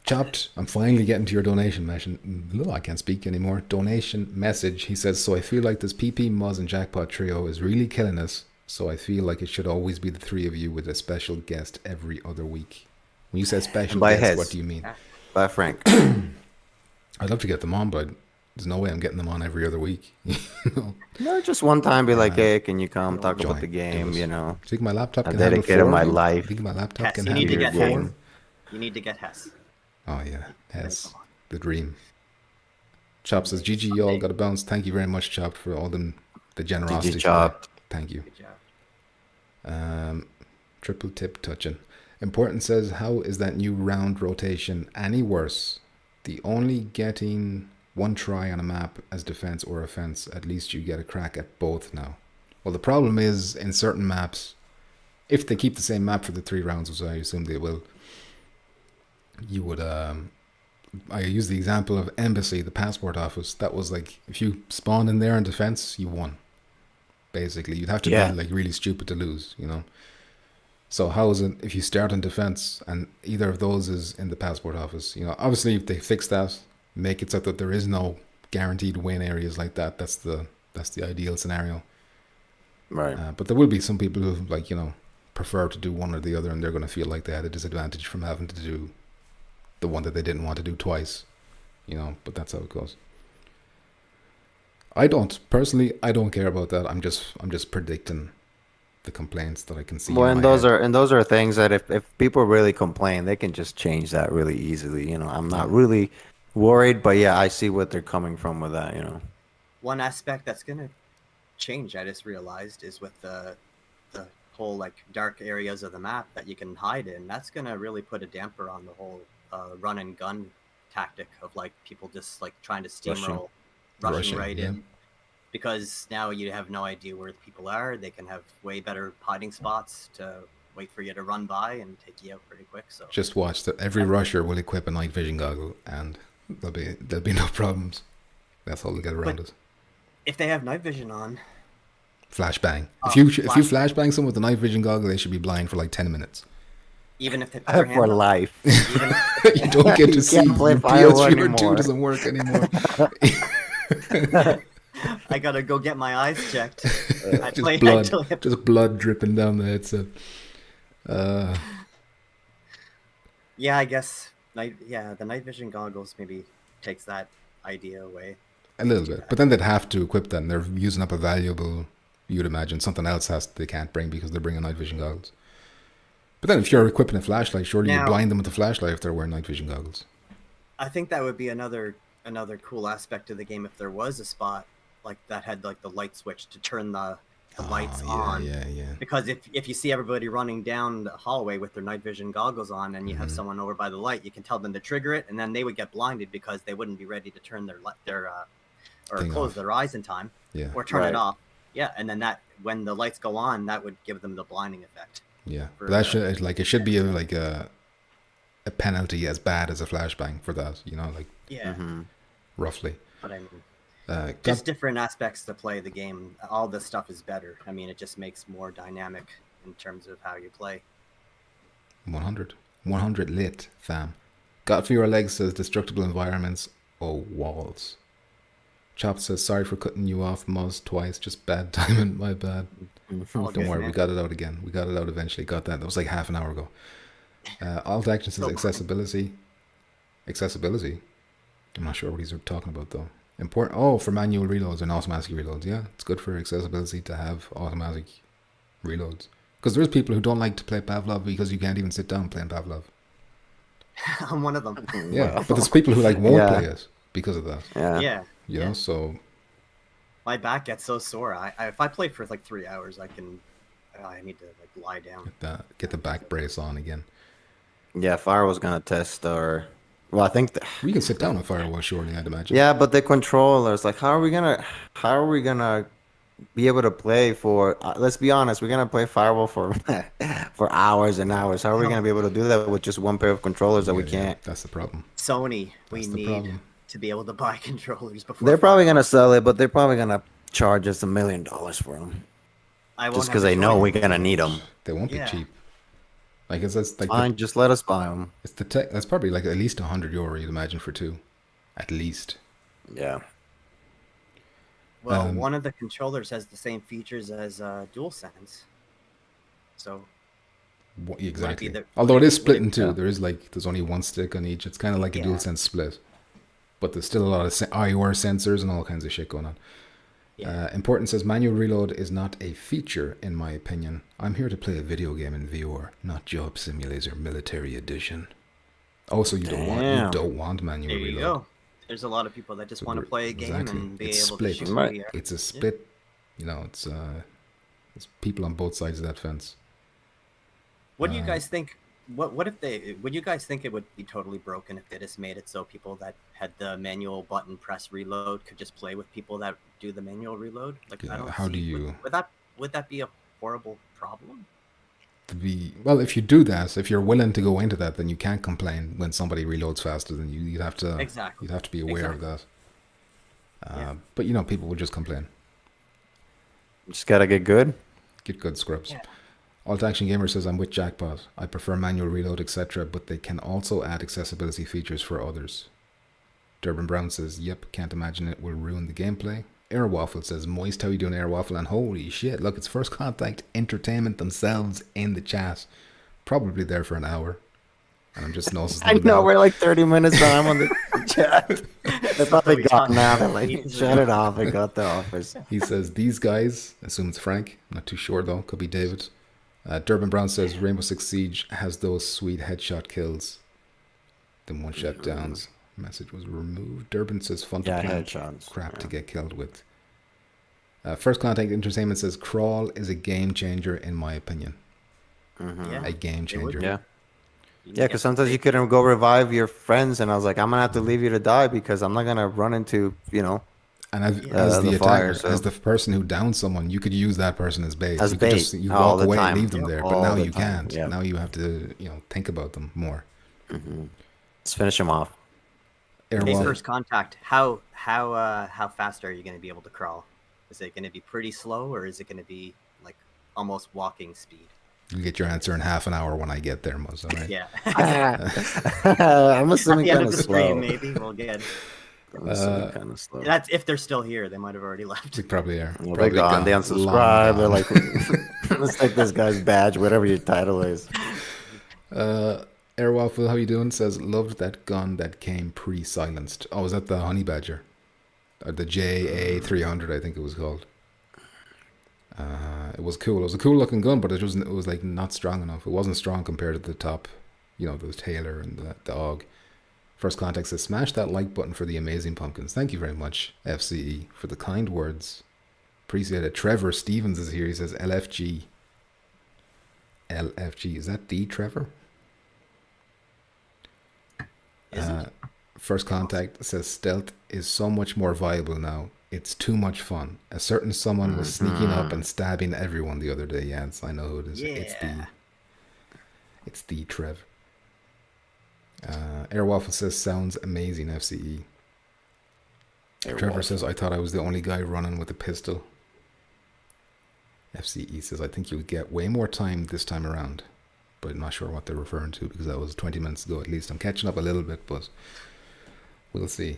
Chopped, I'm finally getting to your donation mention. No, I can't speak anymore. Donation message. He says, so I feel like this PP, Muzz, and Jackpot trio is really killing us. So I feel like it should always be the three of you with a special guest every other week. When you say special By guest, Hez. what do you mean? By Frank. I'd love to get them on, but there's no way I'm getting them on every other week. You know? No, just one time be like, hey, can you come talk Join. about the game, you know? I think my laptop I've can handle dedicated 4. my I life. think my laptop Hess, can you need to handle get 4. Hess. You need to get Hess. Oh yeah, Hess, Come on. the dream. Chop says, GG, you all got a bounce. Thank you very much, Chop, for all the generosity. GG, Chop. Thank you. Good job. Triple tip touching. Important says, how is that new round rotation any worse? The only getting one try on a map as defense or offense, at least you get a crack at both now. Well, the problem is in certain maps, if they keep the same map for the 3 rounds, which I assume they will, you would I use the example of Embassy, the passport office. That was like, if you spawned in there in defense, you won. Basically, you'd have to be like really stupid to lose, you know. So how is it if you start in defense and either of those is in the passport office? You know, obviously if they fix that, make it so that there is no guaranteed win areas like that. That's the ideal scenario. Right. But there will be some people who, like, you know, prefer to do one or the other, and they're going to feel like they had a disadvantage from having to do the one that they didn't want to do twice, you know. But that's how it goes. I don't care about that. I'm just predicting the complaints that I can see. Well, in and my those head. are things that if people really complain, they can just change that really easily. You know, I'm not really worried, but yeah, I see what they're coming from with that. You know, One aspect that's gonna change, I just realized, is with the whole like dark areas of the map that you can hide in. That's gonna really put a damper on the whole run and gun tactic of like people just like trying to steamroll, rushing right in, because now you have no idea where the people are. They can have way better hiding spots to wait for you to run by and take you out pretty quick. So just watch that every rusher will equip a night vision goggle, and there'll be no problems. That's all they get around it. if they have night vision on, Flashbang. If you flashbang someone with the night vision goggle, they should be blind for like 10 minutes. even if they put their hand for up, life. even if, You don't get to see. can't play Your Firewall PS2 anymore. doesn't work anymore. I gotta go get my eyes checked. I just play blood, until it- just blood dripping down the headset. Yeah, I guess the night vision goggles maybe takes that idea away. A little bit, but then they'd have to equip that, and they're using up a valuable. You'd imagine something else they can't bring because they're bringing night vision goggles. But then, if you're equipping a flashlight, surely you blind them with a flashlight if they're wearing night vision goggles. I think that would be another cool aspect of the game if there was a spot like that had like the light switch to turn the lights on. Yeah. Because if you see everybody running down the hallway with their night vision goggles on, and you have someone over by the light, you can tell them to trigger it, and then they would get blinded because they wouldn't be ready to turn their or Thing close off. their eyes in time, Yeah. or turn Right. it off. Yeah, and then that when the lights go on, that would give them the blinding effect. Yeah, For but that the- it should be a penalty as bad as a flashbang for that. You know, like Yeah, roughly. but I mean, Got- just different aspects to play the game. All this stuff is better. I mean, it just makes more dynamic in terms of how you play. 100 lit, fam. Got for your legs says destructible environments or walls. Chop says sorry for cutting you off, Muzz, twice. Just bad timing, my bad. All Don't good, worry, man. we got it out again. We got it out eventually. Got that. That was like half an hour ago. Alt action says accessibility. Accessibility. I'm not sure what he's talking about though. Important. Oh, for manual reloads and automatic reloads. Yeah, it's good for accessibility to have automatic reloads. Because there's people who don't like to play Pavlov because you can't even sit down playing Pavlov. I'm one of them. Yeah, but there's people who like won't Yeah. play it because of that. Yeah. Yeah. You know, so My back gets so sore. If I play for like 3 hours, I need to like lie down. get the back brace on again. Yeah, Firewall's gonna test our. Well, I think. We can sit down on Firewall, surely, I'd imagine. Yeah, but the controllers, like, how are we gonna be able to play for. Let's be honest, we're gonna play Firewall for for hours and hours. How are we gonna be able to do that with just one pair of controllers that we can't? That's the problem. Sony, we That's the need problem. to be able to buy controllers before. They're probably gonna sell it, but they're probably gonna charge us $1 million for them. I won't Just have because a they know choice. we're gonna need them. They won't Yeah. be cheap. Like it's like Fine, just let us buy them. it's the tech. That's probably like at least €100 you'd imagine for two, at least. Yeah. Well, one of the controllers has the same features as DualSense. So Exactly. the- Although it is split would it- in two. yeah. There's only one stick on each. It's kind of like a Yeah. DualSense split, but there's still a lot of IOR sensors and all kinds of shit going on. Yeah. Important says manual reload is not a feature in my opinion. I'm here to play a video game in VR, not Job Simulator Military Edition. Also, you Damn. don't want manual there you reload. go. There's a lot of people that just want to play a game Exactly. and be It's able split. to shoot Right. VR. It's a split. You know, it's people on both sides of that fence. What do you guys think? What if they? Would you guys think it would be totally broken if they just made it so people that had the manual button press reload could just play with people that do the manual reload? Like, Yeah, I don't. how see, do you- Would that be a horrible problem? Well, if you do that, if you're willing to go into that, then you can't complain when somebody reloads faster than you. You'd have to Exactly. You'd have to be aware of that. Yeah. But you know, people will just complain. Just gotta get good. Get good scrubs. Yeah. Alt Action Gamer says I'm with Jackpot. I prefer manual reload, etc., but they can also add accessibility features for others. Durban Brown says, "Yep, can't imagine it will ruin the gameplay." Airwaffle says, "Moist, how you doing, Airwaffle?" And holy shit, look, it's First Contact Entertainment themselves in the chat, probably there for an hour, and I'm just noticing. I know we're like 30 minutes behind on the chat. They're probably gone now. They're like, shut it off. I got the office. He says, "These guys," assume it's Frank, I'm not too sure though, could be David. Durban Brown says, "Rainbow Six Siege has those sweet headshot kills. Then one shot downs. Message was removed." Durban says, "Fun to Yeah, play. headshots. Crap to get killed with." First Contact Entertainment says, "Crawl is a game changer in my opinion." Yeah. A game It would changer. be. Yeah. Yeah, because sometimes you couldn't go revive your friends, and I was like, I'm gonna have to leave you to die because I'm not gonna run into, And as the the attacker, fire, so- as the person who downed someone, you could use that person as bait. As you could bait, just you all walk the away time. and leave them Yep, there, but all now the you time, can't. yep. Now you have to think about them more. let's finish him off. Hey, Airwall, First Contact. How fast are you going to be able to crawl? Is it going to be pretty slow, or is it going to be like almost walking speed? you get your answer in half an hour when I get there, Muzz. All right. Yeah. I'm At assuming the end kind of of the slow. stream, maybe we'll get. I'm assuming kind of slow. That's if they're still here. They might have already left. We probably are. Well, Probably they're gone. They long unsubscribe. They're gone. like, let's take this guy's badge, whatever your title is. Airwaffle, how you doing? Says, "Loved that gun that came pre-silenced." Oh, was that the Honey Badger? Or the JA300, I think it was called. It was cool. It was a cool looking gun, but it was like not strong enough. It wasn't strong compared to the top, the Taylor and the AUG. First Contact says, "Smash that like button for the amazing pumpkins." Thank you very much, FCE, for the kind words. Appreciate it. Trevor Stevens is here. He says, LFG. LFG. Is that D, Trevor? First Contact says, "Stealth is so much more viable now. It's too much fun. A certain someone was sneaking up and stabbing everyone the other day." Yes, I know who it is. Yeah. It's the Trev. Airwaffle says, "Sounds amazing, FCE." Trevor says, "I thought I was the only guy running with a pistol." FCE says, "I think you'll get way more time this time around." But I'm not sure what they're referring to because that was 20 minutes ago at least. I'm catching up a little bit, but we'll see.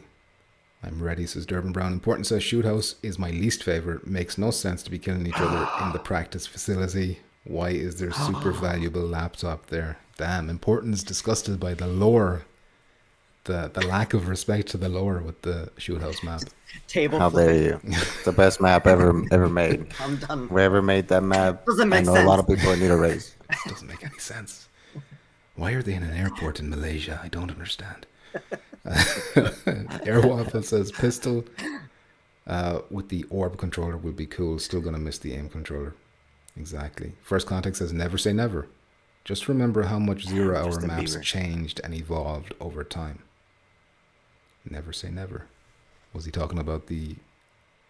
"I'm ready," says Durban Brown. Important says, "Shoot House is my least favorite. Makes no sense to be killing each other in the practice facility. Why is there super valuable laptop there?" Damn, Important's disgusted by the lore. The lack of respect to the lore with the Shoot House map. Table. How flip. dare you? It's the best map ever made. I'm done. Whoever made that map, Doesn't make I know a lot sense. of people need a raise. Doesn't make any sense. Why are they in an airport in Malaysia? I don't understand. Airwaffle says, "Pistol with the orb controller would be cool. Still gonna miss the aim controller." Exactly. First Contact says, "Never say never. Just remember how much 0 hour Justin maps Bieber. changed and evolved over time." Never say never. Was he talking about the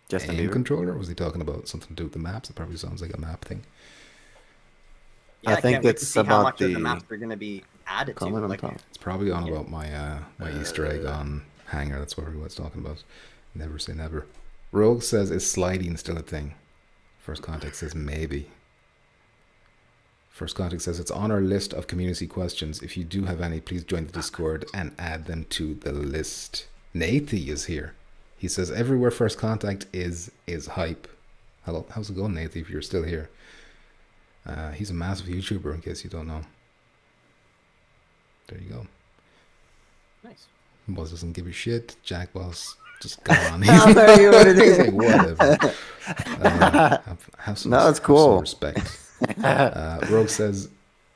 Justin aim Bieber? controller? Or was he talking about something to do with the maps? It probably sounds like a map thing. Yeah, I I think can't wait to it's see how about much of the the maps are going to be added to. comment on Like, top. It's probably on about my my Easter egg on Hanger. That's what he was talking about. Never say never. Rogue says, is sliding still a thing? First Contact says maybe. First Contact says it's on our list of community questions. If you do have any, please join the Discord and add them to the list. Nathy is here. He says everywhere First Contact is hype. Hello, how's it going, Nathy? If you're still here, he's a massive YouTuber. In case you don't know. There you go. nice. Boss doesn't give a shit. Jack Boss just got on. I'll tell you what it He's is. like, whatever. No, it's Have cool. some respect. Rogue says,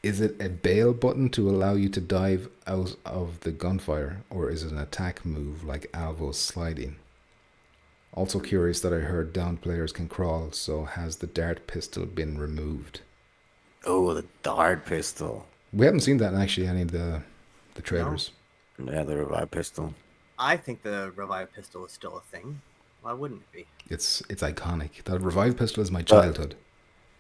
is it a bail button to allow you to dive out of the gunfire, or is it an attack move like Alvo's sliding? Also curious that I heard downed players can crawl, so has the dart pistol been removed? Oh, the dart pistol. We haven't seen that in actually any of the trailers. Yeah, the revive pistol. I think the revive pistol is still a thing. Why wouldn't it be? It's iconic. That revive pistol is my childhood.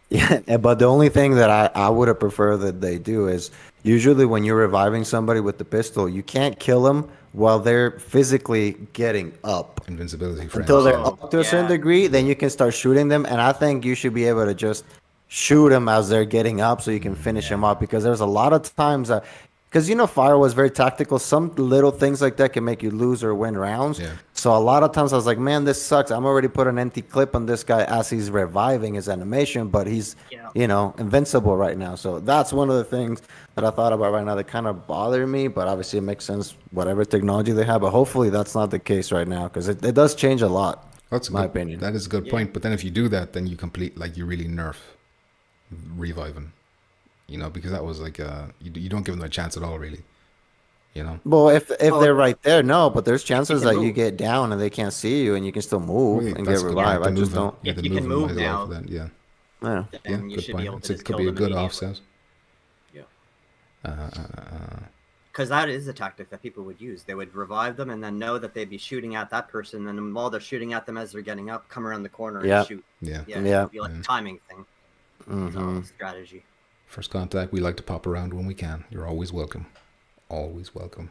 Yeah, but the only thing that I would have preferred that they do is usually when you're reviving somebody with the pistol, you can't kill them while they're physically getting up. Invincibility frames. Until they're yeah. up to a certain Yeah. degree, then you can start shooting them. And I think you should be able to just shoot them as they're getting up so you can finish them up. Because there's a lot of times that, because Fire was very tactical. Some little things like that can make you lose or win rounds. Yeah. So a lot of times I was like, man, this sucks. I'm already put an empty clip on this guy as he's reviving his animation, but he's, Yeah. invincible right now. So that's one of the things that I thought about right now that kind of bother me, but obviously it makes sense, whatever technology they have. But hopefully that's not the case right now because it does change a lot. That's my good, opinion. That is a good point. But then if you do that, then you complete, like, you really nerf reviving. Because that was like, you don't give them a chance at all, really. Well, if they're right there, no, but there's chances can that you move. get down and they can't see you and you can still move and get That's good. revived. The I just movement- don't. Yeah, If the you can movement move might allow now, for that, yeah. Yeah. Yeah, then you good should point. be able to It just could kill be a them good immediately. offset. Because that is a tactic that people would use. They would revive them and then know that they'd be shooting at that person. And then while they're shooting at them as they're getting up, come around the corner Yeah. and shoot. Yeah. Yeah, Yeah. it'd be like a timing thing. Mm-hmm. So, strategy. First Contact, we like to pop around when we can. You're always welcome. Always welcome.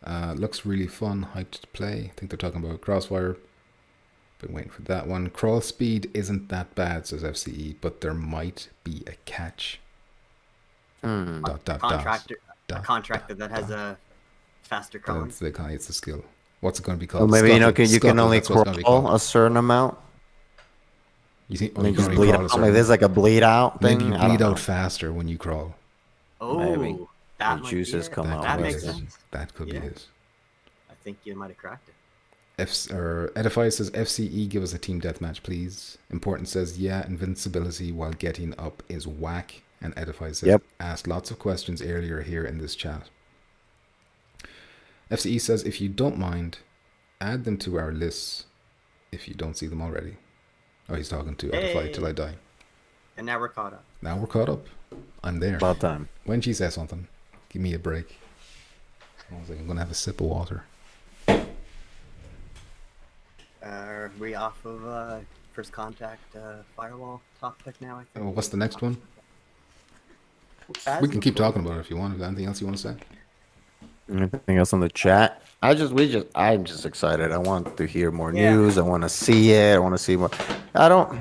Looks really fun. Hyped to play. I think they're talking about Crossfire. Been waiting for that one. Crawl speed isn't that bad, says FCE, but there might be a catch. Dot, dot, Contractor, dot, a contractor dot, that has dot. a faster crawling. That's it's the skill. What's it going to be Well, called? maybe Scuttle. you can Scuttle, only that's what it's gonna be crawl called. a certain amount. You think? And you you can just only bleed crawl a out. certain Maybe there's like a bleed out thing. Maybe you I don't bleed know. out faster when you crawl. Oh, Maybe. that The might juices be it. come out That could be makes it. sense. That could Yeah. be it. I think you might have cracked it. Edify says FCE, give us a team deathmatch, please. Important says, yeah, invincibility while getting up is whack. And Edify says, Yep. asked lots of questions earlier here in this chat. FCE says, if you don't mind, add them to our lists if you don't see them already. Oh, he's talking to Edify Hey. till I die. And now we're caught up. Now we're caught up. I'm there. About time. When she says something, give me a break. I was like, I'm going to have a sip of water. Are we off of First Contact Firewall topic now, I think? Oh, what's the next one? We can keep talking about it if you want. Is there anything else you want to say? Anything else on the chat? I'm just excited. I want to hear more Yeah. news. I want to see it. I want to see more. I don't.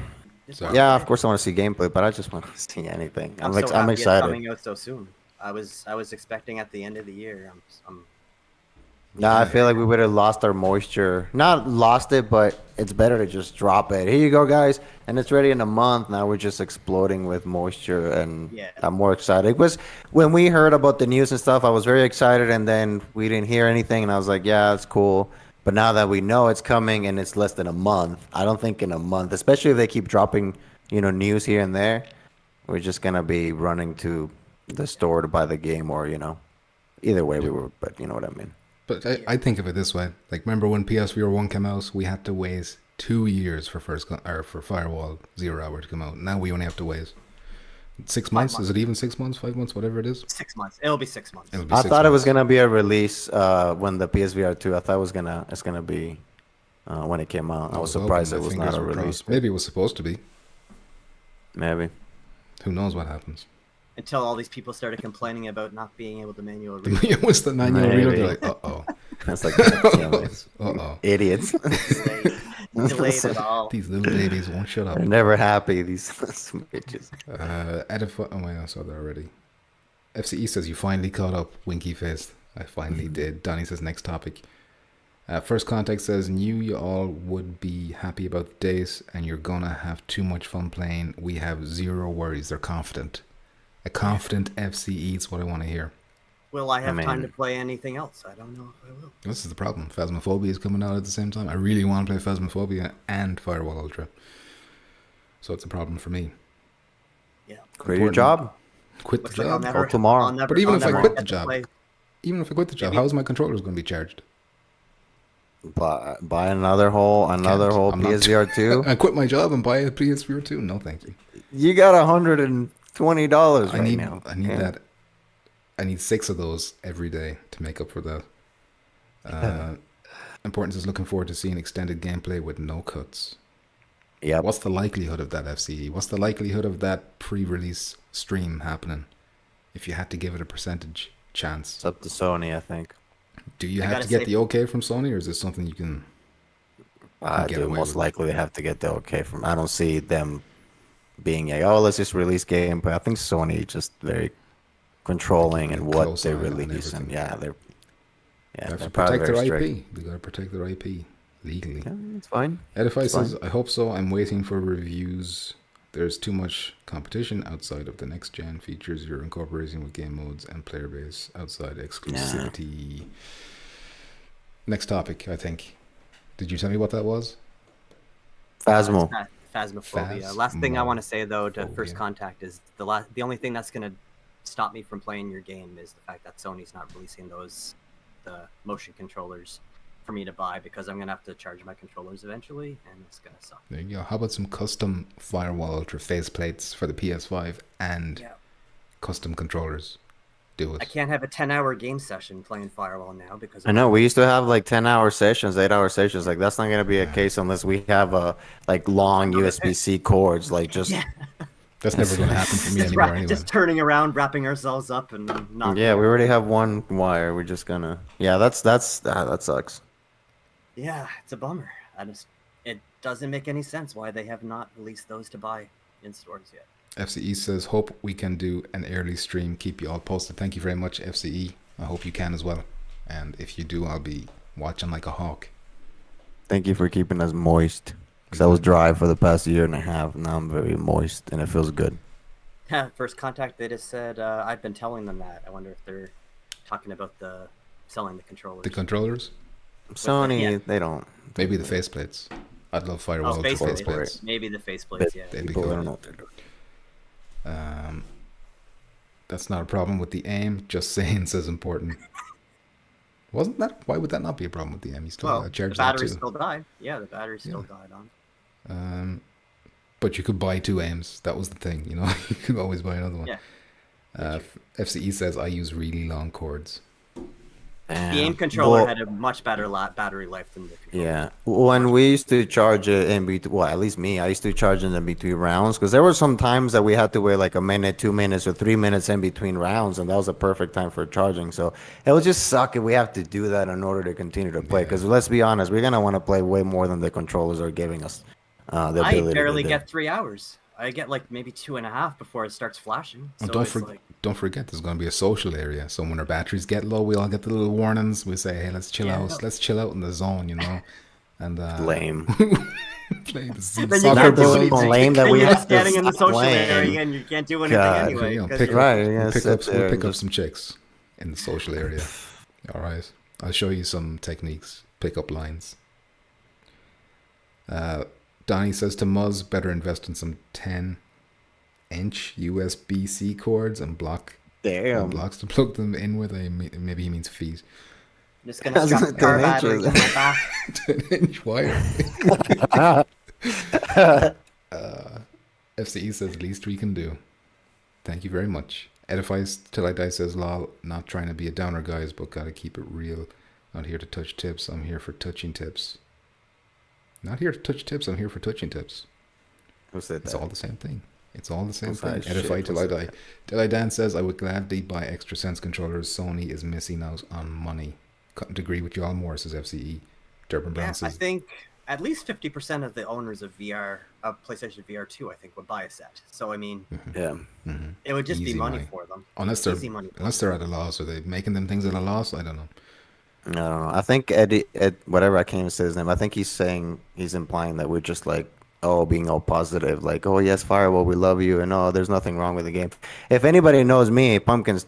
Sorry. Yeah, of course I want to see gameplay, but I just want to see anything. I'm so happy I'm it's excited. coming out so soon. I was expecting at the end of the year. I'm No, I feel like we would have lost our moisture. Not lost it, but it's better to just drop it. Here you go, guys, and it's ready in a month. Now we're just exploding with moisture, and Yeah. I'm more excited. It was when we heard about the news and stuff, I was very excited, and then we didn't hear anything, and I was like, yeah, it's cool. But now that we know it's coming and it's less than a month, I don't think in a month, especially if they keep dropping, news here and there, we're just gonna be running to the store to buy the game, or either way we were. But you know what I mean. But I think of it this way. Like, remember when PSVR 1 came out, we had to wait 2 years for for Firewall 0 Hour to come out. Now we only have to wait 6 months. Is it even 6 months, 5 months, whatever it is? 6 months. It'll be 6 months. It'll be I 6 thought it was months. gonna be a release when the PSVR 2. I thought it's gonna be when it came out. I was hoping surprised my it was fingers not a were release. crossed. Maybe it was supposed to be. Maybe. Who knows what happens? Until all these people started complaining about not being able to manual read. What's the manual reader? Maybe. They're like, uh-oh. That's like, damn it. Uh-oh. Idiots. Delayed it all. These little babies won't shut up. They're never happy, these bitches. Oh my God, I saw that already. FCE says, you finally caught up, winky face. I finally did. Donnie says, next topic. First Contact says, knew you all would be happy about the days and you're gonna have too much fun playing. We have zero worries. They're confident. A confident FCE is what I want to hear. Will I have time to play anything else? I don't know if I will. This is the problem. Phasmophobia is coming out at the same time. I really want to play Phasmophobia and Firewall Ultra. So it's a problem for me. Yeah. Quit your job. Quit the Looks like I'll job. never- tomorrow. I'll never- But even I'll if I never quit get the to job, play- even if I quit the job, how is my controllers going to be charged? Buy another whole I'm not- PSVR 2. I quit my job and buy a PSVR 2? No, thank you. You got $120 right now. I need that. I need 6 of those every day to make up for that. Importance is looking forward to seeing extended gameplay with no cuts. Yep. What's the likelihood of that, FCE? What's the likelihood of that pre-release stream happening? If you had to give it a percentage chance. It's up to Sony, I think. Do you I have gotta to get say- the okay from Sony, or is this something you can I get do away most with? likely they have to get the okay from. I don't see them being like, oh, let's just release game. But I think Sony just very controlling in what Close they eye on release, and everything. they They have they're to probably protect their very IP. strict. They got to protect their IP legally. Yeah, it's fine. Edify It's says, fine. I hope so. I'm waiting for reviews. There's too much competition outside of the next gen features you're incorporating with game modes and player base outside exclusivity. Next topic, I think. Did you tell me what that was? Phasmo. Phasmophobia. Last thing I want to say though to Phasmophobia. First Contact is the only thing that's gonna stop me from playing your game is the fact that Sony's not releasing the motion controllers for me to buy, because I'm gonna have to charge my controllers eventually, and it's gonna suck. There you go. How about some custom Firewall Ultra faceplates for the PS5 and Yeah. custom controllers? Do I it. can't have a 10-hour game session playing Firewall now because I know we used to have like 10-hour sessions, 8-hour sessions. Like that's not gonna be a case unless we have like long USB-C cords. Like just That's never going to happen for me just, anymore anyway. just turning around, wrapping ourselves up, and not. yeah, we already have one wire. We're just gonna that sucks. Yeah, it's a bummer. It doesn't make any sense why they have not released those to buy in stores yet. FCE says, hope we can do an early stream. Keep you all posted. Thank you very much, FCE. I hope you can as well. And if you do, I'll be watching like a hawk. Thank you for keeping us moist. Because I was dry for the past year and a half. Now I'm very moist and it feels good. First Contact, they just said, I've been telling them that. I wonder if they're talking about selling the controllers. The controllers? Sony, yeah. they don't. Maybe the faceplates. I'd love Firewall Ultra faceplates. faceplates. Maybe the faceplates, yeah. They'd be People cool. don't know what they're doing. That's not a problem with the aim. Just saying, says important. Wasn't that? Why would that not be a problem with the aim? You still Well, the charge that battery too. still died. Yeah, the battery still died on. But you could buy 2 aims. That was the thing, you know. You could always buy another one. Yeah. FCE says I use really long cords. Damn. The aim controller Well, had a much better battery life than the controller. Yeah, when we used to charge it in between, well, at least me, I used to charge it in between rounds because there were some times that we had to wait like a minute, 2 minutes, or 3 minutes in between rounds, and that was a perfect time for charging. So it would just suck if we have to do that in order to continue to play. Because let's be honest, we're gonna want to play way more than the controllers are giving us the ability. I barely to do. get 3 hours. I get like maybe 2.5 before it starts flashing. So Well, it's like, don't forget, there's going to be a social area. So when our batteries get low, we all get the little warnings. We say, hey, let's chill Yeah, out. no. Let's chill out in the zone, you know. And Lame. play the then you soccer can't do so ball. anything. lame that Then we you're have just to getting in the stop social playing. area and you can't do anything God, anyway. You know, 'cause pick you're- up, Right, you're gonna pick sit up, there we'll and pick up just- some chicks in the social area. All right, I'll show you some techniques, pick up lines. Donnie says to Muzz, better invest in some 10-inch USB-C cords and blocks to plug them in with. Maybe he means feet. I'm just gonna strap a car 10 battery inches. to my back. 10-inch wire. FCE says least we can do. Thank you very much. Edifies Till I Die says, lol, not trying to be a downer, guys, but gotta keep it real. Not here to touch tips. I'm here for touching tips. Not here to touch tips. I'm here for touching tips. Who said It's that? all the same thing. It's all the same Who's thing. that Edify shit? till I die. Till I Dan says I would gladly buy extra sense controllers. Sony is missing out on money. Couldn't agree with y'all more, says FCE. Durban Brown Yeah, I says think at least 50% of the owners of PlayStation VR 2, I think, would buy a set. So I mean, Yeah. it would just Easy be money money. for them. unless Easy money. they're at a loss. Are they making them things at a loss? I don't know. I don't know. I think Ed, whatever, I can't even say his name. I think he's implying that we're just like, oh, being all positive, like, oh yes, Firewall, we love you, and oh, there's nothing wrong with the game. If anybody knows me, Pumpkins,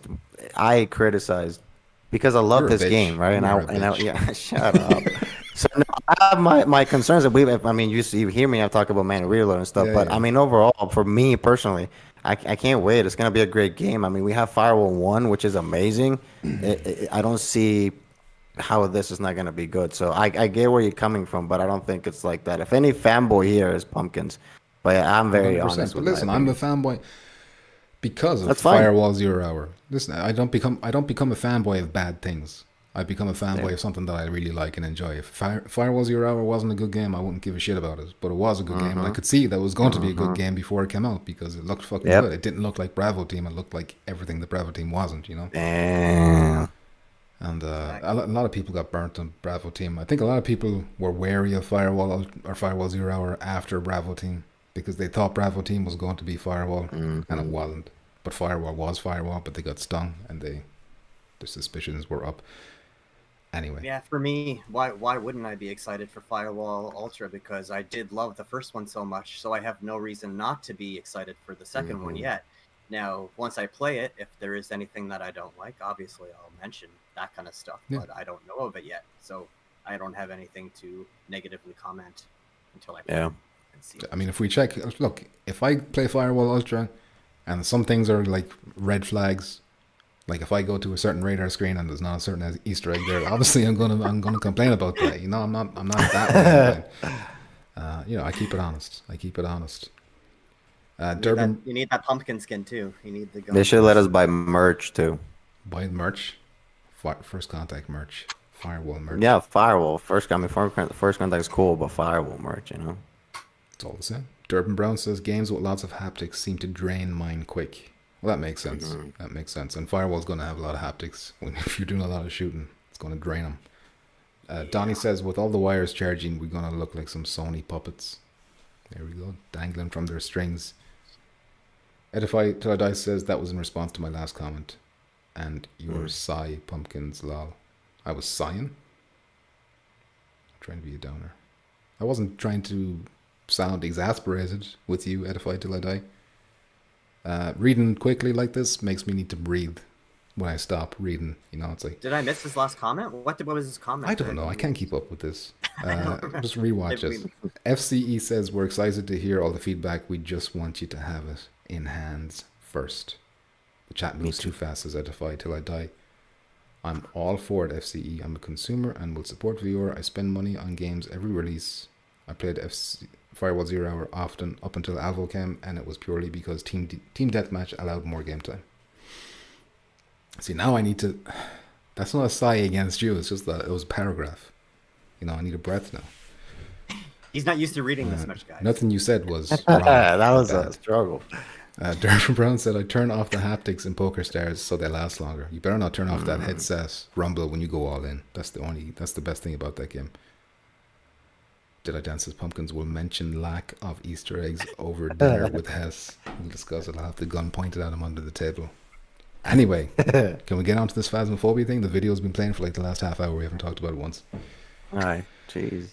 I criticize because I love You're a this bitch. game, right? And You're I, a and I, bitch. yeah, shut up. So no, I have my concerns. I mean, you hear me, I talk about Man Reload and stuff, Yeah, but yeah. I mean, overall, for me personally, I can't wait. It's gonna be a great game. I mean, we have Firewall 1, which is amazing. I don't see how this is not going to be good. So I get where you're coming from, but I don't think it's like that. If any fanboy here is Pumpkins, but I'm very 100%. honest But with listen, my I'm a opinion. fanboy because of That's fine. Firewall Zero Hour. Listen, I don't become a fanboy of bad things. I become a fanboy Yeah. of something that I really like and enjoy. If Firewall Zero Hour wasn't a good game, I wouldn't give a shit about it. But it was a good game, and I could see that it was going to be a good game before it came out because it looked fucking Yep. good. It didn't look like Bravo Team. It looked like everything the Bravo Team wasn't, you know. Damn. And a lot of people got burnt on Bravo Team. I think a lot of people were wary of Firewall or Firewall Zero Hour after Bravo Team because they thought Bravo Team was going to be Firewall, and it wasn't. But Firewall was Firewall, but they got stung, and their suspicions were up. Anyway, Yeah, for me, why wouldn't I be excited for Firewall Ultra? Because I did love the first one so much, so I have no reason not to be excited for the second one yet. Now, once I play it, if there is anything that I don't like, obviously I'll mention that kind of stuff, Yeah. but I don't know of it yet, so I don't have anything to negatively comment until I play Yeah. it and see. I mean, if we check, look, if I play Firewall Ultra, and some things are like red flags, like if I go to a certain radar screen and there's not a certain Easter egg there, obviously I'm gonna complain about that. You know, I'm not that way. You know, I keep it honest. Durban, You need that pumpkin skin too. You need the gun. They should let us buy merch too. buy merch, first contact merch, Firewall merch. Yeah, Firewall. First contact is cool, but Firewall merch, you know. It's all the same. Durban Brown says games with lots of haptics seem to drain mine quick. Well, that makes sense. That makes sense. And Firewall's going to have a lot of haptics. If you're doing a lot of shooting, it's going to drain them. Donnie says, with all the wires charging, we're going to look like some Sony puppets. There we go, dangling from their strings. Edify Till I Die says, that was in response to my last comment. And your sigh, Pumpkins, lol. I was sighing? Trying to be a downer. I wasn't trying to sound exasperated with you, Edify Till I Die. Reading quickly like this makes me need to breathe when I stop reading. You know, it's like, Did I miss his last comment? What was his comment? I don't know. I can't keep up with this. Just rewatch it. FCE says, we're excited to hear all the feedback. We just want you to have it in hands first. The chat moves too fast, says Edify Till I Die. I'm all for it, FCE. I'm a consumer and will support viewer. I spend money on games every release. I played Firewall Zero Hour often up until Alvo came, and it was purely because Team Deathmatch allowed more game time. See, now I need to... That's not a sigh against you, it's just that it was a paragraph. You know, I need a breath now. He's not used to reading this much, guys. Nothing you said was wrong. That was bad. a struggle. Durban Brown said, I turn off the haptics in Poker Stars so they last longer. You better not turn off that headset rumble when you go all in. That's the best thing about that game. Did I Dance as Pumpkins will mention lack of Easter eggs over dinner with Hess. We'll discuss it. I'll have the gun pointed at him under the table. Anyway, can we get on to this Phasmophobia thing? The video's been playing for like the last half hour. We haven't talked about it once. Alright, jeez.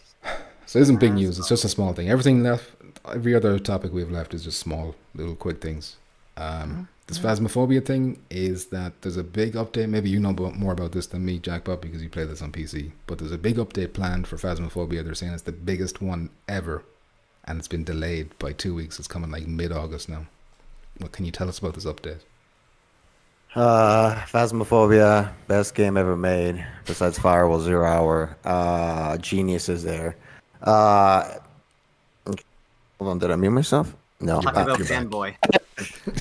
So it isn't big news. It's just a small thing. Every other topic we've left is just small, little quick things. This Phasmophobia thing is that there's a big update. Maybe you know more about this than me, Jackpot, because you play this on PC. But there's a big update planned for Phasmophobia. They're saying it's the biggest one ever. And it's been delayed by 2 weeks. It's coming like mid-August now. What can you tell us about this update? Phasmophobia, best game ever made, besides Firewall Zero Hour. Genius is there. Hold on, did I mute myself? No. Talk about fanboy.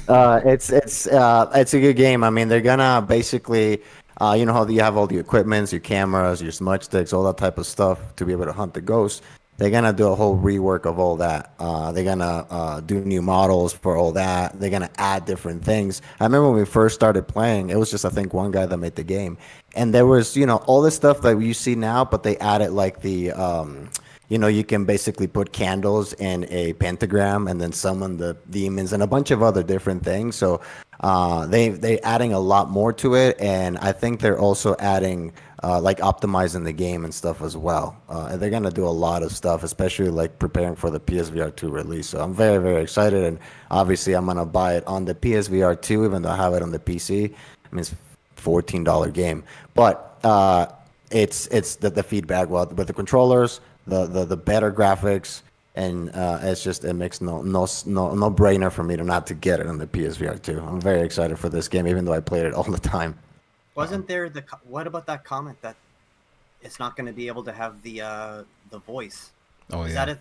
It's a good game. I mean, they're gonna basically, you know how you have all the equipments, your cameras, your smudge sticks, all that type of stuff to be able to hunt the ghosts. they're gonna do a whole rework of all that. They're gonna do new models for all that. They're gonna add different things. I remember when we first started playing, it was just I think one guy that made the game, and there was all this stuff that you see now, but they added like the you can basically put candles in a pentagram and then summon the demons and a bunch of other different things. So they adding a lot more to it, and I think they're also adding like optimizing the game and stuff as well. And they're gonna do a lot of stuff, especially like preparing for the PSVR 2 release. So I'm very, very excited, and obviously I'm gonna buy it on the PSVR 2, even though I have it on the PC. I mean, it's $14 game, but it's the feedback with the controllers, the better graphics, and it makes no brainer for me to not to get it on the PSVR 2. I'm very excited for this game, even though I played it all the time. Wasn't there what about that comment that it's not going to be able to have the voice? Oh Is yeah.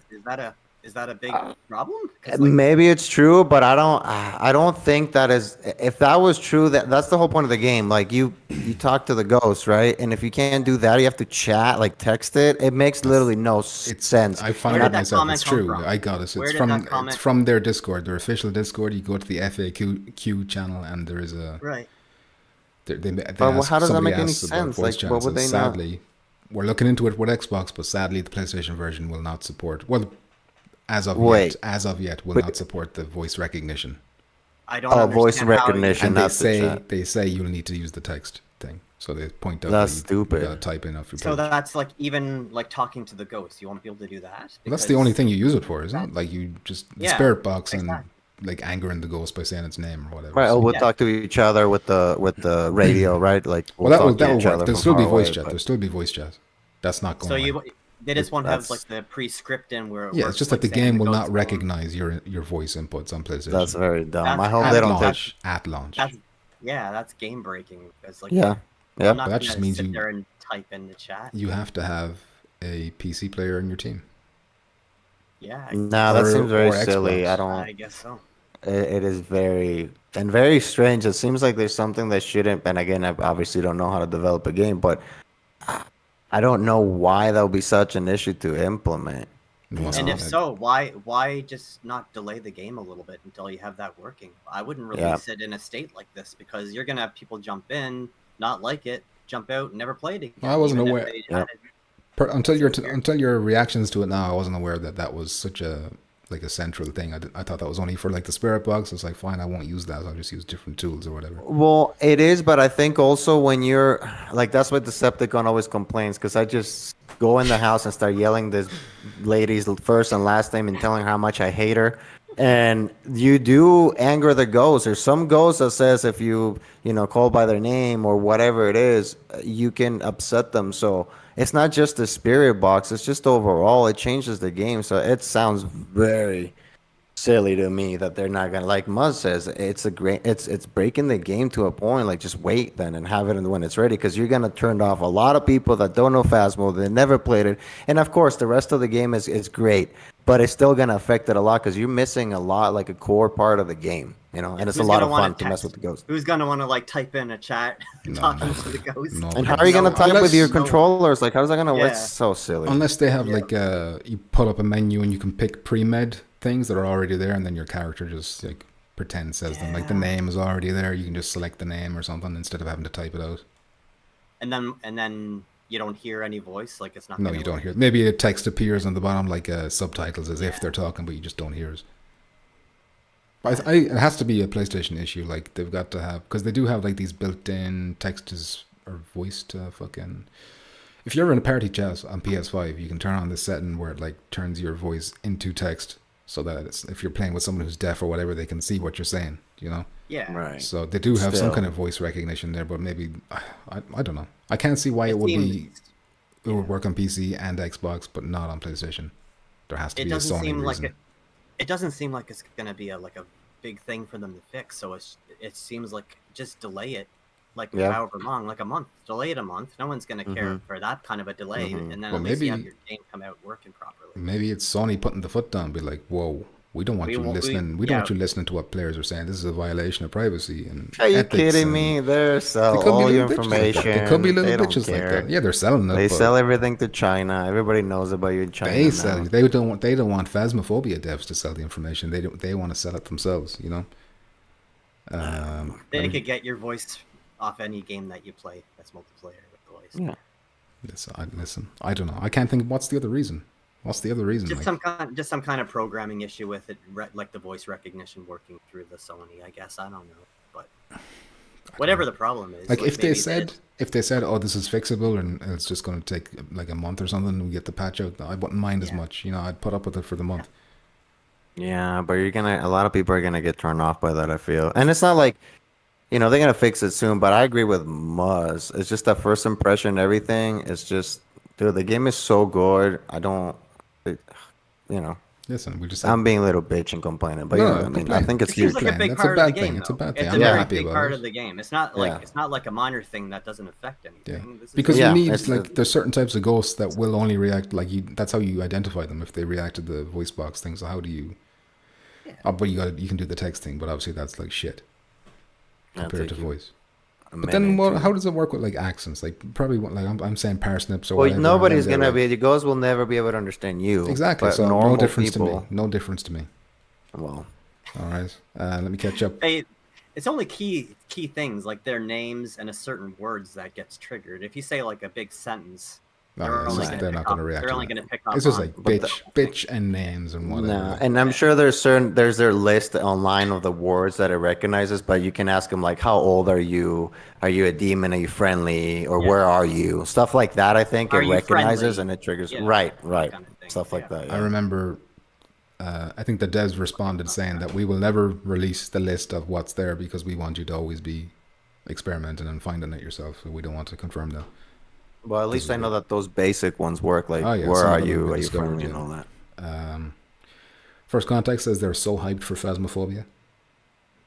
Is that a big problem? Maybe it's true, but I don't think that is. If that was true, that's the whole point of the game. Like you talk to the ghost, right? And if you can't do that, you have to chat, like text it. It makes literally no sense. I found it myself. It's true. I got it. It's from their Discord, their official Discord. You go to the FAQ channel, and there is a right. But how does that make any sense? Like, what would they sadly, we're looking into it with Xbox, but sadly, the PlayStation version will not support. Well, as of yet, will not support the voice recognition. I don't understand voice recognition. And they say you'll need to use the text thing. So they point out that's that stupid. You gotta type in off your So page. That's like even like talking to the ghost. You won't be able to do that. Well, that's the only thing you use it for, isn't it? Like you just the spirit box and like angering the ghost by saying its name or whatever. Right. We'll talk to each other with the radio, right? Like that will work. There'll still be voice chat. There'll still be voice chat. That's not going. So they just won't have like the pre-script in where. It's just that the game will not recognize your voice inputs on PlayStation. That's very dumb. I hope they don't touch at launch. That's game breaking. It's like yeah. But that just means sit there and type in the chat. You have to have a PC player in your team. Yeah. No, that seems very silly. I guess so. It is very strange. It seems like there's something that shouldn't. And again, I obviously don't know how to develop a game, but I don't know why that would be such an issue to implement. And if so, why just not delay the game a little bit until you have that working? I wouldn't release it in a state like this because you're gonna have people jump in, not like it, jump out, and never play it again. Well, I wasn't aware. Until your reactions to it now, I wasn't aware that was such a central thing. I thought that was only for like the spirit box. It's like, fine, I won't use that. I'll just use different tools or whatever. Well, it is, but I think also when you're like, that's what Decepticon always complains, because I just go in the house and start yelling this lady's first and last name and telling her how much I hate her. And you do anger the ghost. There's some ghost that says if you call by their name or whatever it is, you can upset them. So it's not just the spirit box. It's just overall, it changes the game. So it sounds very silly to me that they're not gonna, like Muzz says, it's breaking the game to a point. Like, just wait then and have it when it's ready, because you're gonna turn off a lot of people that don't know Phasmo, they never played it, and of course the rest of the game is great, but it's still gonna affect it a lot because you're missing a lot, like a core part of the game, and it's a lot of fun to mess with the ghost. Who's gonna want to like type in a chat talking to the ghost? And how are you gonna type with your controllers? Like, how's that gonna work? It's so silly. Unless they have like you pull up a menu and you can pick pre-med things that are already there, and then your character just like pretend says them. Like the name is already there, you can just select the name or something instead of having to type it out. And then you don't hear any voice, like it's not. No, you don't hear. Maybe a text appears on the bottom, like subtitles, as if they're talking, but you just don't hear it. It has to be a PlayStation issue. Like they've got to have, because they do have like these built-in text or voice to fucking. If you're in a party chat on PS5, you can turn on this setting where it like turns your voice into text, so that if you're playing with someone who's deaf or whatever, they can see what you're saying. Yeah. Right. So they do have some kind of voice recognition there, but maybe I don't know. I can't see why it would work on PC and Xbox, but not on PlayStation. There has to be a Sony reason. It doesn't seem like it's gonna be a big thing for them to fix. So it seems like just delay it, however long, like a month. Delay it a month. No one's gonna care for that kind of a delay, and then at least you have your game come out working properly. Maybe it's Sony putting the foot down, be like, whoa, We don't want you listening. We don't want you listening to what players are saying. This is a violation of privacy and Are you ethics. kidding me? They sell all your information. They could be little They don't bitches like care. that. Yeah, they're selling it. They but sell everything to China. Everybody knows about you in China. They sell. They don't want. They don't want Phasmophobia devs to sell the information. They don't. They want to sell it themselves. You know. They could get your voice off any game that you play that's multiplayer with voice. Yeah. Listen. I don't know. I can't think. What's the other reason? What's the other reason? Just some kind of programming issue with it, like the voice recognition working through the Sony. I guess I don't know, but whatever the problem is. Like if they said, oh, this is fixable and it's just going to take like a month or something, we get the patch out. I wouldn't mind as much. You know, I'd put up with it for the month. Yeah, but a lot of people are gonna get turned off by that, I feel. And it's not like, they're gonna fix it soon, but I agree with Muzz. It's just that first impression, everything. It's just, dude, the game is so good. Listen, we just. I'm being a little bitch and complaining, but I think it's huge. Like a big That's part a bad of the game, thing. It's a bad thing. It's I'm a not very happy big about part it. of the game. It's not like a minor thing that doesn't affect anything. Yeah, This because is you need like there's certain types of ghosts that will only react like you. That's how you identify them if they react to the voice box thing. So how do you? Yeah. Oh, but you can do the text thing, but obviously that's like shit compared to voice. But then, how does it work with like accents? Like probably like I'm saying parsnips or whatever. Nobody's gonna be. The ghosts will never be able to understand you. Exactly. So no difference to me. No difference to me. Well, all right. Let me catch up. It's only key things like their names and a certain words that gets triggered. If you say like a big sentence, they're not going to react. They're only going to pick up. It's just like bitch, and names and whatever. No, and I'm sure there's their list online of the words that it recognizes, but you can ask them like, how old are you? Are you a demon? Are you friendly? Or where are you? Stuff like that. I think it recognizes friendly? And it triggers. Yeah, right. Kind of stuff like that. Yeah. I remember. I think the devs responded saying that we will never release the list of what's there because we want you to always be experimenting and finding it yourself. So we don't want to confirm that. Well, at least I know that those basic ones work. Like, where are you? Are you friendly and all that? First Contact says they're so hyped for Phasmophobia.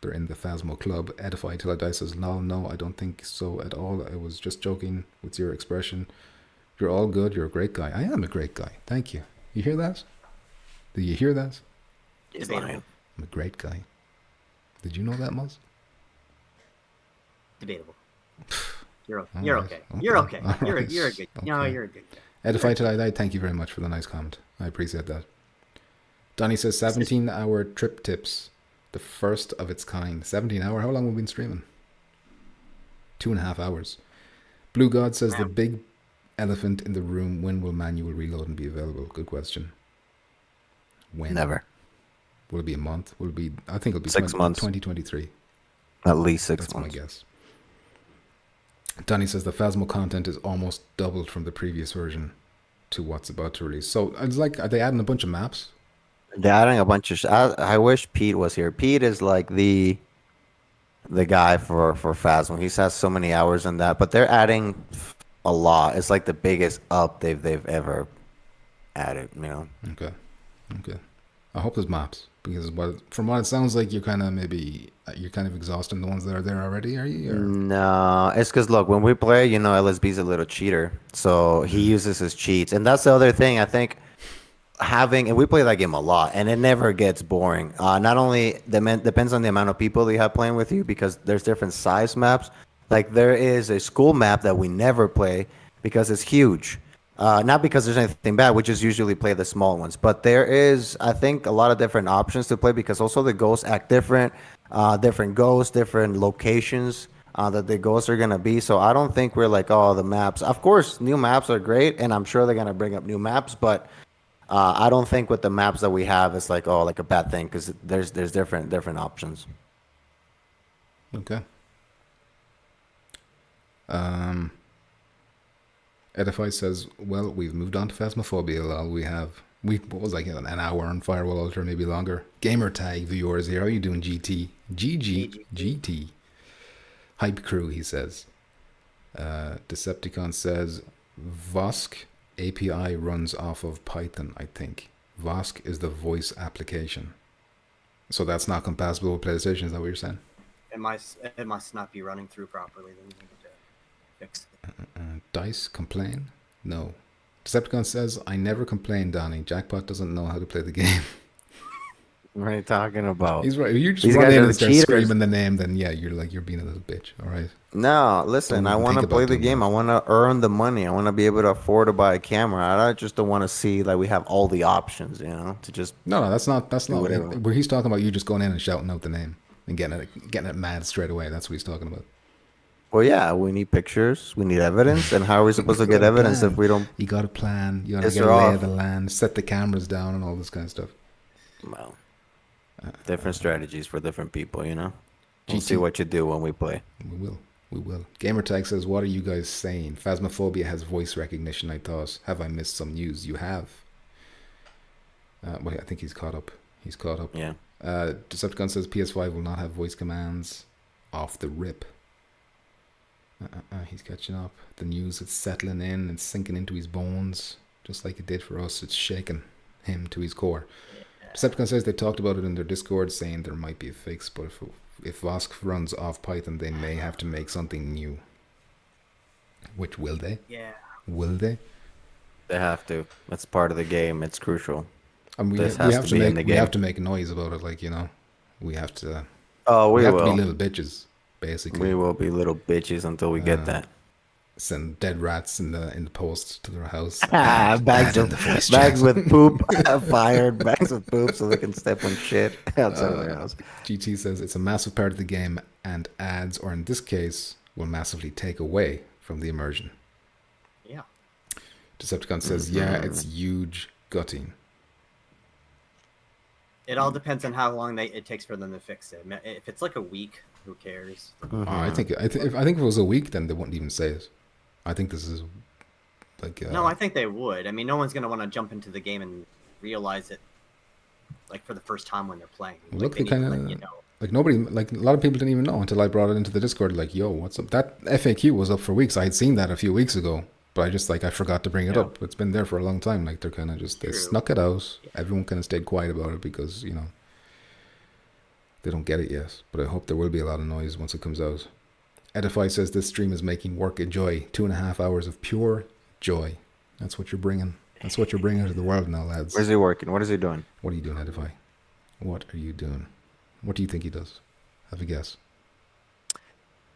They're in the Phasmo club. Edify Till I Die says, no, I don't think so at all. I was just joking with your expression. You're all good. You're a great guy. I am a great guy. Thank you. You hear that? Did you hear that? He's lying. I'm a great guy. Did you know that, Muzz? Debatable. You're okay. You're okay. You're okay. You're a good. No, you're a good. Edify Till I Die. Thank you very much for the nice comment. I appreciate that. Donnie says 17-hour trip tips, the first of its kind. 17-hour. How long have we been streaming? 2.5 hours. Blue God says the big elephant in the room. When will manual reloading be available? Good question. When? Never. Will it be a month? Will it be? I think it'll be 6 months. 2023. At least 6 months. That's my guess. Donnie says the Phasmo content is almost doubled from the previous version to what's about to release. So it's like, are they adding a bunch of maps? They're adding a bunch of. I wish Pete was here. Pete is like the guy for Phasmo. He has so many hours in that, but they're adding a lot. It's like the biggest up they've ever added. Okay. I hope there's maps because from what it sounds like, you're kind of exhausting the ones that are there already. Are you? Or? No, it's because look, when we play, LSB's a little cheater, so he uses his cheats, and that's the other thing. I think and we play that game a lot, and it never gets boring. Not only depends on the amount of people that you have playing with you, because there's different size maps. Like there is a school map that we never play because it's huge. Not because there's anything bad, we just usually play the small ones. But there is, I think, a lot of different options to play because also the ghosts act different. Different ghosts, different locations that the ghosts are going to be. So I don't think we're like, oh, the maps. Of course, new maps are great, and I'm sure they're going to bring up new maps. But I don't think with the maps that we have, it's like, oh, like a bad thing because there's different options. Okay. Edify says, well, we've moved on to Phasmophobia. What was like an hour on Firewall Ultra, maybe longer. Gamer tag viewers here. How are you doing, GT? GT. Hype crew, he says. Decepticon says, Vosk API runs off of Python, I think. Vosk is the voice application. So that's not compatible with PlayStation, is that what you're saying? It must not be running through properly. Then we need to fix it. Dice complain? No. Decepticon says, I never complain, Donnie. Jackpot doesn't know how to play the game. What are you talking about? He's right. You just These run guys in are and the start cheaters. screaming the name, then yeah, you're being a little bitch. All right. No, listen, Don't I even want to think play about the doing game. that. I want to earn the money. I want to be able to afford to buy a camera. I just don't want to see like we have all the options, to just No, that's not do whatever. where he's talking about. You just going in and shouting out the name and getting it mad straight away. That's what he's talking about. Well, yeah, we need pictures. We need evidence. And how are we supposed to get evidence if we don't You got a plan. You got to piss get a her lay off? of the land, set the cameras down, and all this kind of stuff. Well, different strategies for different people, We'll GT. see what you do when we play. We will. Gamertag says, "What are you guys saying? Phasmophobia has voice recognition. I thought. Have I missed some news? You have." Wait, I think he's caught up. Yeah. Decepticon says PS5 will not have voice commands off the rip. He's catching up. The news is settling in and sinking into his bones, just like it did for us. It's shaking him to his core. Decepticon says they talked about it in their Discord, saying there might be a fix, but if Vosk runs off Python, they may have to make something new. Which will they? Yeah. Will they? They have to. That's part of the game. It's crucial. And we This have has to to be in the make game. make noise about it, like we have to. Oh, We we have to be will. little bitches, basically. We will be little bitches until we get that. Send dead rats in the post to their house. Bags in the voice bags chat. with poop, fired bags with poop, so they can step on shit outside of their house. GT says it's a massive part of the game, and adds, or in this case, will massively take away from the immersion. Yeah. Decepticon says, yeah, it's huge gutting. It all depends on how long it takes for them to fix it. If it's like a week, who cares? Oh, I think if it was a week, then they wouldn't even say it. I think this is like. No, I think they would. I mean, no one's gonna want to jump into the game and realize it, like for the first time when they're playing. Look, they they kind need of to let you know. like nobody, like a lot of people didn't even know until I brought it into the Discord. Like, yo, what's up? That FAQ was up for weeks. I had seen that a few weeks ago, but I forgot to bring it up. It's been there for a long time. Like they're kind of just they snuck it out. Everyone kind of stayed quiet about it because they don't get it yet. But I hope there will be a lot of noise once it comes out. Edify says this stream is making work a joy. 2.5 hours of pure joy. That's what you're bringing. That's what you're bringing to the world now, lads. Where's he working? What is he doing? What are you doing, Edify? What are you doing? What do you think he does? Have a guess.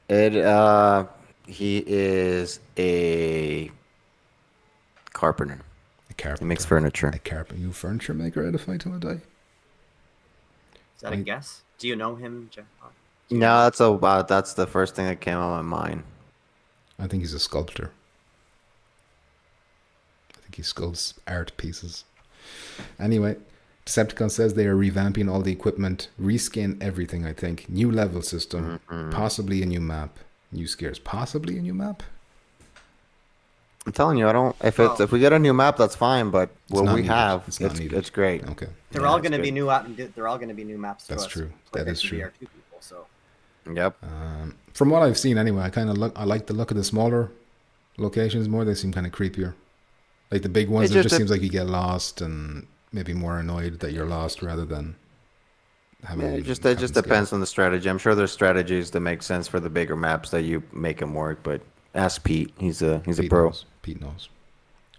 He is a carpenter. A carpenter. He makes furniture. A carpenter. You a furniture maker, Edify, till I die? Is that a guess? Do you know him, Jeff? No, that's the first thing that came on my mind. I think he's a sculptor. I think he sculpts art pieces. Anyway, Decepticon says they are revamping all the equipment, reskin everything, I think. New level system, possibly a new map. New scares, possibly a new map? I'm telling you, if we get a new map, that's fine, but what we needed. have, It's not needed. it's great. Okay. They're all going to be new. They're all going to be new maps. That's to us. true. Like That is true. PSVR 2 people, so. Yep. From what I've seen anyway, I like the look of the smaller locations more. They seem kind of creepier. Like the big ones, it just seems like you get lost and maybe more annoyed that you're lost rather than having. It just depends on the strategy. I'm sure there's strategies that make sense for the bigger maps that you make them work. But ask Pete. He's a pro. Pete knows.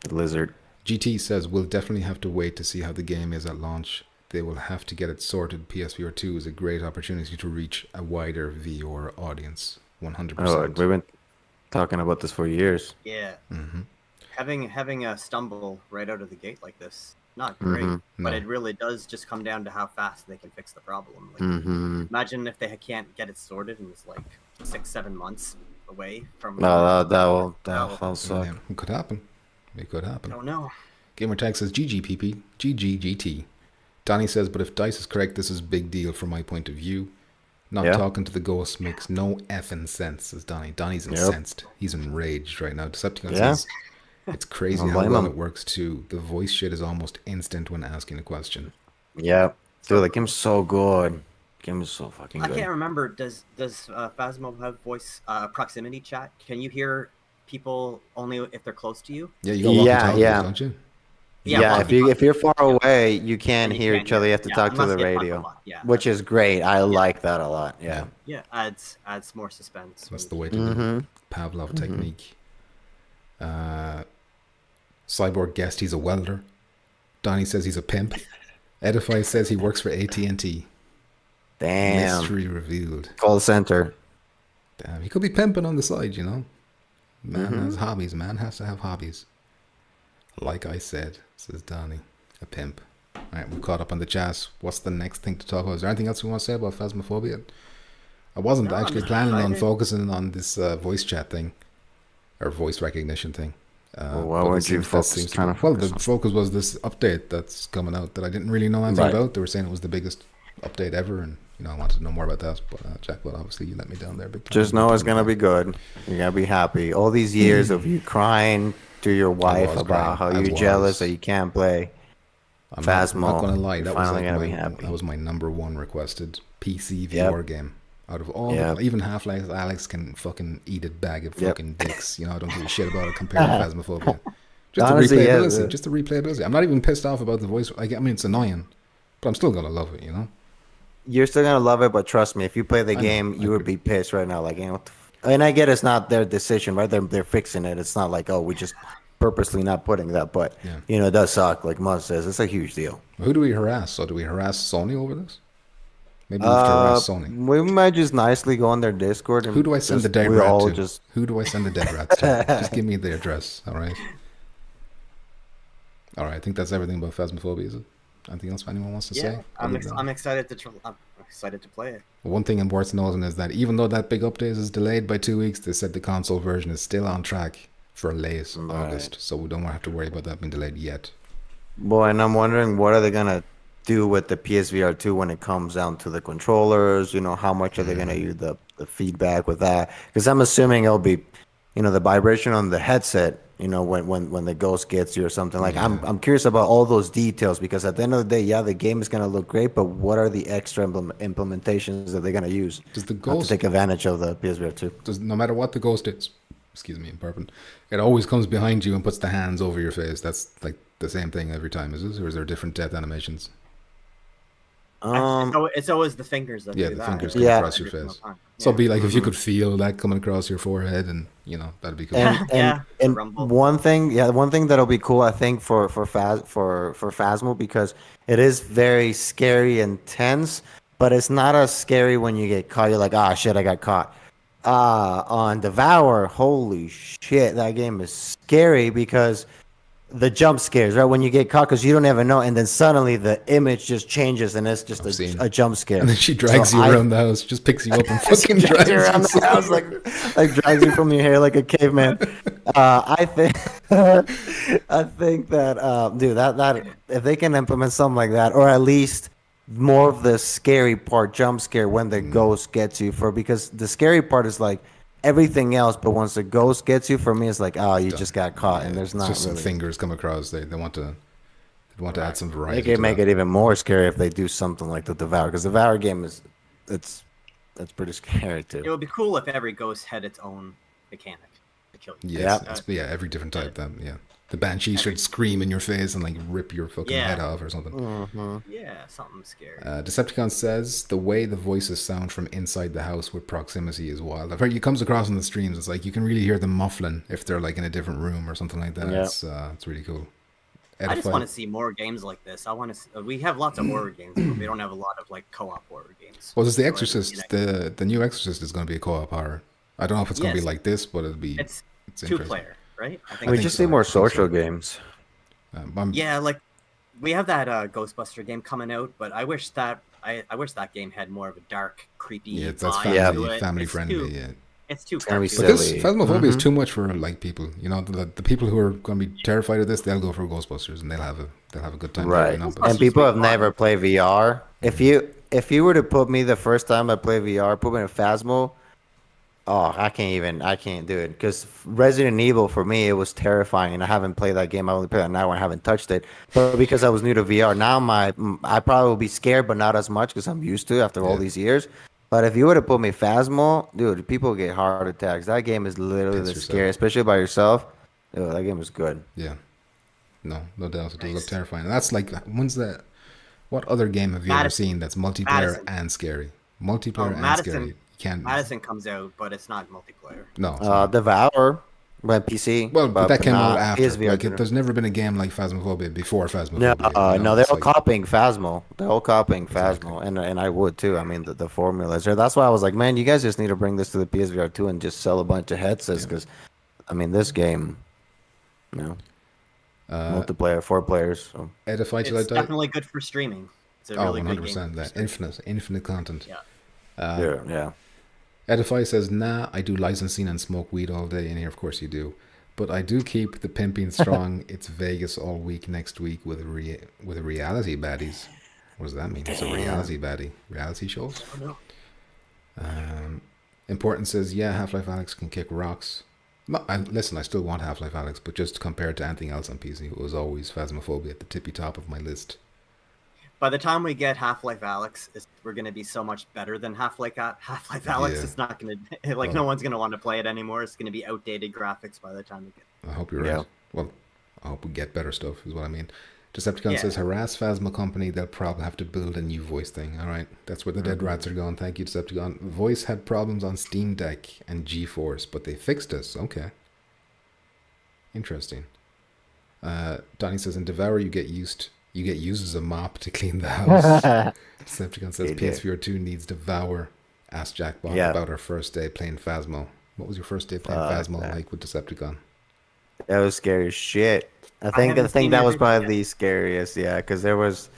Lizard. GT says we'll definitely have to wait to see how the game is at launch. They will have to get it sorted. PSVR 2 is a great opportunity to reach a wider VR audience. 100%. Oh, we've been talking about this for years. Yeah. Mm-hmm. Having a stumble right out of the gate like this, not great, but it really does just come down to how fast they can fix the problem. Like, imagine if they can't get it sorted and it's like 6-7 months away from. That'll suck. Yeah, it could happen. It could happen. I don't know. Gamertag says GGPP, GGGT. Donnie says, but if DICE is correct, this is big deal from my point of view. Not talking to the ghost makes no effing sense, says Donnie. Donnie's incensed. He's enraged right now. Decepticon says, it's crazy how well it works too. The voice shit is almost instant when asking a question. Yeah. Dude, the game's so good. Game is so fucking good. I can't remember. Does Phasmo have voice proximity chat? Can you hear people only if they're close to you? Yeah, you got walkie-talkies, don't you? Yeah, if you're far away, you can't hear each other. You have to talk to the radio, which is great. I like that a lot. Yeah. Yeah, adds more suspense. That's the way to do it. Pavlov technique. Cyborg guessed he's a welder. Donnie says he's a pimp. Edify says he works for AT&T. Damn. Mystery revealed. Call center. Damn, he could be pimping on the side, you know. Man has hobbies. Man has to have hobbies. Like I said, says Donnie, a pimp. All right, we're caught up on the chat. What's the next thing to talk about? Is there anything else we want to say about Phasmophobia? I wasn't actually planning on focusing on this voice chat thing or voice recognition thing. Well, why weren't you trying to Well, the focus was this update that's coming out that I didn't really know anything about. They were saying it was the biggest update ever, and I wanted to know more about that. But Jack, well, obviously you let me down there. Big time. Just know it's gonna be good. You're gonna be happy. All these years of you crying to your wife about how you're jealous that you can't play Phasmo. I'm not gonna lie, that that was my number one requested PC VR game. Out of all, even Half-Life, Alex can fucking eat a bag of fucking dicks. I don't give a shit about it compared to Phasmophobia. Just Honestly, the replayability. Just the replayability. I'm not even pissed off about the voice. I mean, it's annoying, but I'm still gonna love it. You're still gonna love it, but trust me, if you play the game, you would be pissed right now. Like, what the and I get it's not their decision, right? They're fixing it. It's not like, oh, we just purposely not putting that, but it does suck. Like Muzz says, it's a huge deal. Who do we harass? So do we harass Sony over this? Maybe we have to harass Sony. We might just nicely go on their Discord. And who do I send the dead rat to? Who do I send the dead rats to? Just give me the address, all right? All right, I think that's everything about Phasmophobia, is it? Anything else anyone wants to say? I'm excited to play it. One thing worth noting is that even though that big update is delayed by 2 weeks, they said the console version is still on track for late August, so we don't have to worry about that being delayed yet. Boy, and I'm wondering what are they gonna do with the PSVR 2 when it comes down to the controllers? How much are they gonna use the feedback with that? Because I'm assuming it'll be, the vibration on the headset. When the ghost gets you or something like. I'm curious about all those details because at the end of the day, the game is gonna look great, but what are the extra implementations that they're gonna use to take advantage of the PSVR 2? No matter what the ghost is, excuse me, I'm burping, it always comes behind you and puts the hands over your face. That's like the same thing every time, is it? Or is there different death animations? It's always the fingers that do the that. fingers come across your face. So it'd be like if you could feel that coming across your forehead, and that'd be cool. And one thing that'll be cool, I think, for Phasmo, because it is very scary and tense, but it's not as scary when you get caught. You're like, shit, I got caught. On Devour, holy shit, that game is scary because the jump scares, right? When you get caught because you don't ever know, and then suddenly the image just changes and it's just a jump scare. And then she drags you around the house, just picks you up and fucking drags you around the house, like drags you from your hair like a caveman. I think that dude, that if they can implement something like that, or at least more of the scary part, jump scare when the ghost gets you, because the scary part is like everything else, but once the ghost gets you, for me, it's like, you just got caught, and there's not just really... some fingers come across. They want to add some variety. They can make it even more scary if they do something like the Devour, because the Devour game that's pretty scary too. It would be cool if every ghost had its own mechanic to kill you. Every different type. The Banshee should scream in your face and like rip your fucking head off or something. Yeah, something scary. Decepticon says the way the voices sound from inside the house with proximity is wild. I've heard it comes across in the streams. It's like you can really hear them muffling if they're like in a different room or something like that. It's really cool. I just want to see more games like this. We have lots of horror games, but we don't have a lot of like co-op horror games. Well, there's The Exorcist. The new Exorcist is going to be a co-op horror. I don't know if it's going to be like this, but it'll be. It's 2-player. Right? We just need more social games. Like we have that Ghostbuster game coming out, but I wish that game had more of a dark, creepy. That's family friendly. It's too. But this Phasmophobia is too much for like people. The people who are going to be terrified of this, they'll go for Ghostbusters and they'll have a good time. Right. And people have never played VR. If you were to put me the first time I play VR, put me in Phasmo. I can't do it, because Resident Evil for me, it was terrifying, and I haven't played that game. I only played it now, and I haven't touched it. But because I was new to VR, now I probably will be scared, but not as much because I'm used to it after all these years. But if you were to put me Phasmo, dude, people get heart attacks. That game is literally the scary, especially by yourself. Dude, that game is good. Yeah, no doubt, it does look terrifying. And that's like, what other game have you ever seen that's multiplayer and scary? Multiplayer and scary. Madison comes out, but it's not multiplayer. No. Devour. But PC. Well, but that came out after. PSVR Like, didn't. there's never been a game like Phasmophobia before Phasmophobia. No, no, they're It's all like, copying Phasmo. They're all copying Exactly. Phasmo, and I would too. I mean, the formula is there. That's why I was like, man, you guys just need to bring this to the PSVR 2 and just sell a bunch of headsets because, I mean, this game, you know, multiplayer, 4 players. So. Edify till I It's die. definitely good for streaming. It's a Oh, really good 100%. game. That infinite content. Yeah. Yeah. Edify says, nah, I do licensing and smoke weed all day in here. Of course you do. But I do keep the pimping strong. It's Vegas all week next week with a reality baddies. What does that mean? It's a reality baddie. Reality shows? Oh, no. Important says, yeah, Half-Life Alyx can kick rocks. No, listen, I still want Half-Life Alyx, but just compared to anything else on PC, it was always Phasmophobia at the tippy top of my list. By the time we get Half-Life Alyx, we're going to be so much better than Half-Life Alyx. Yeah. It's not going to no one's going to want to play it anymore. It's going to be outdated graphics by the time we get. I hope you're Yeah. right. Well, I hope we get better stuff, is what I mean. Decepticon says, harass Phasma Company, they'll probably have to build a new voice thing. All right, that's where the dead rats are going. Thank you, Decepticon. Voice had problems on Steam Deck and GeForce, but they fixed us. Okay. Interesting. Donnie says, in Devour, you get used as a mop to clean the house. Decepticon says, PSVR 2 needs Devour. Ask Jackbot about her first day playing Phasmo. What was your first day playing Phasmo like with Decepticon? That was scary as shit. I think that was probably the scariest, because there was.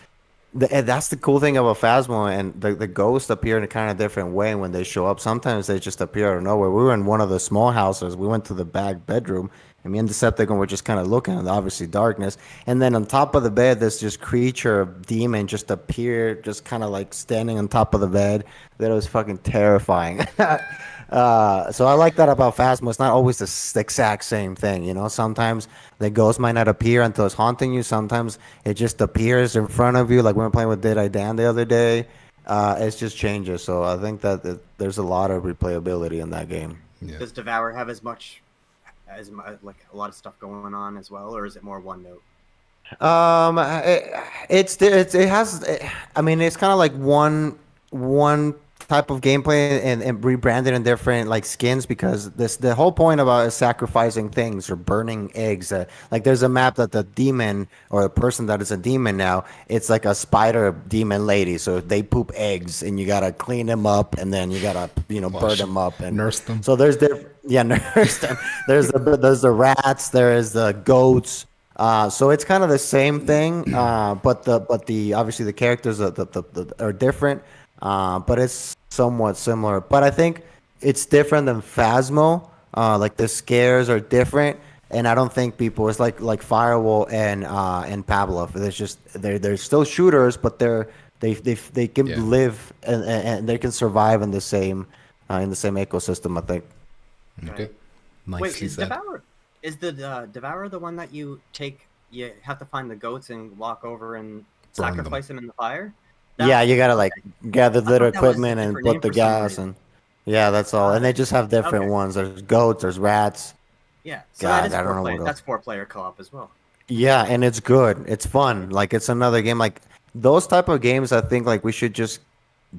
That's the cool thing about Phasmo, and the ghosts appear in a kind of different way when they show up. Sometimes they just appear out of nowhere. We were in one of the small houses. We went to the back bedroom, and me and Decepticon were just kind of looking at the obviously darkness. And then on top of the bed, this just creature, demon, just appeared, just kind of like standing on top of the bed. That was fucking terrifying. So I like that about Phasmo. It's not always the exact same thing, you know. Sometimes the ghost might not appear until it's haunting you. Sometimes it just appears in front of you, like we were playing with Dead I Dan the other day. It just changes. So I think that there's a lot of replayability in that game. Yeah. Does Devour have as much like a lot of stuff going on as well, or is it more one note? It has. I mean, it's kind of like one type of gameplay and rebranded in different like skins because the whole point about is sacrificing things or burning eggs. Like there's a map that the demon or the person that is a demon now, it's like a spider demon lady. So they poop eggs and you gotta clean them up and then you gotta burn them up and nurse them. So there's nurse them. There's the rats. There is the goats. So it's kind of the same thing, but the obviously the characters are different. But it's somewhat similar. But I think it's different than Phasmo. Like the scares are different, and I don't think people. It's like Firewall and Pavlov. There's just they're still shooters, but they can live and they can survive in the same ecosystem. I think. Okay. Nicely Wait, is said. the Devourer the one that you have to find the goats and walk over and Burn sacrifice them in the fire? Yeah, you gotta like gather thought their that was a equipment and different put name the for some gas reason. and that's all. And they just have different Okay. ones. There's goats, there's rats. Yeah, so God, that is I don't know what four-player. else. That's 4-player co-op as well. Yeah, and it's good. It's fun. Like it's another game. Like those type of games, I think like we should just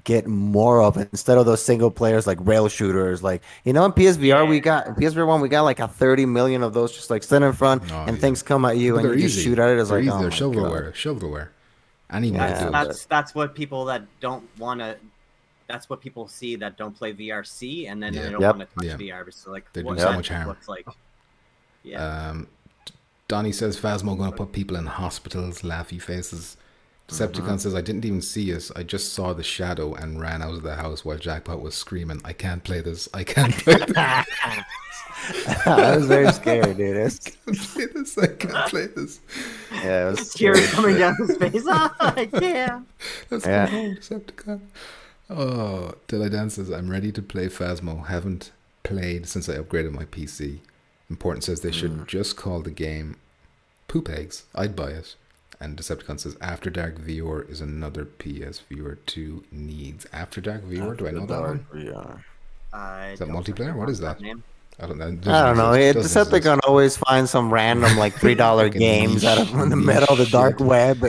get more of it instead of those single players like rail shooters. Like in PSVR in PSVR 1 we got like 30 million of those just like sit in front and things come at you But and they're you just easy. shoot at it. It's They're like easy. oh They're my shovelware. Anyone Yeah. can do it. That's what people that don't want to. That's what people see that don't play VR see, and then they don't Yep. want to touch Yeah. VR. So like, They do what so that much harm. looks like. Yeah. Donnie says Phasmo going to put people in hospitals, laughy faces. Decepticon says, I didn't even see it. I just saw the shadow and ran out of the house while Jackpot was screaming, I can't play this. I can't play this. I was very scared, dude. I can't play this. I can't play this. Yeah, it was Tears coming down his face. Yeah. Let's go home, Decepticon. Oh, Till I Dance says, I'm ready to play Phasmo. Haven't played since I upgraded my PC. Important says they should just call the game Poop Eggs. I'd buy it. And Decepticon says After Dark VR is another PSVR 2 needs. After Dark VR? Do I know that one? Is that multiplayer? What is that? Name? I don't know. I don't know. Decepticon always finds some random like $3 Fucking games out of in the niche middle of the dark shit. web.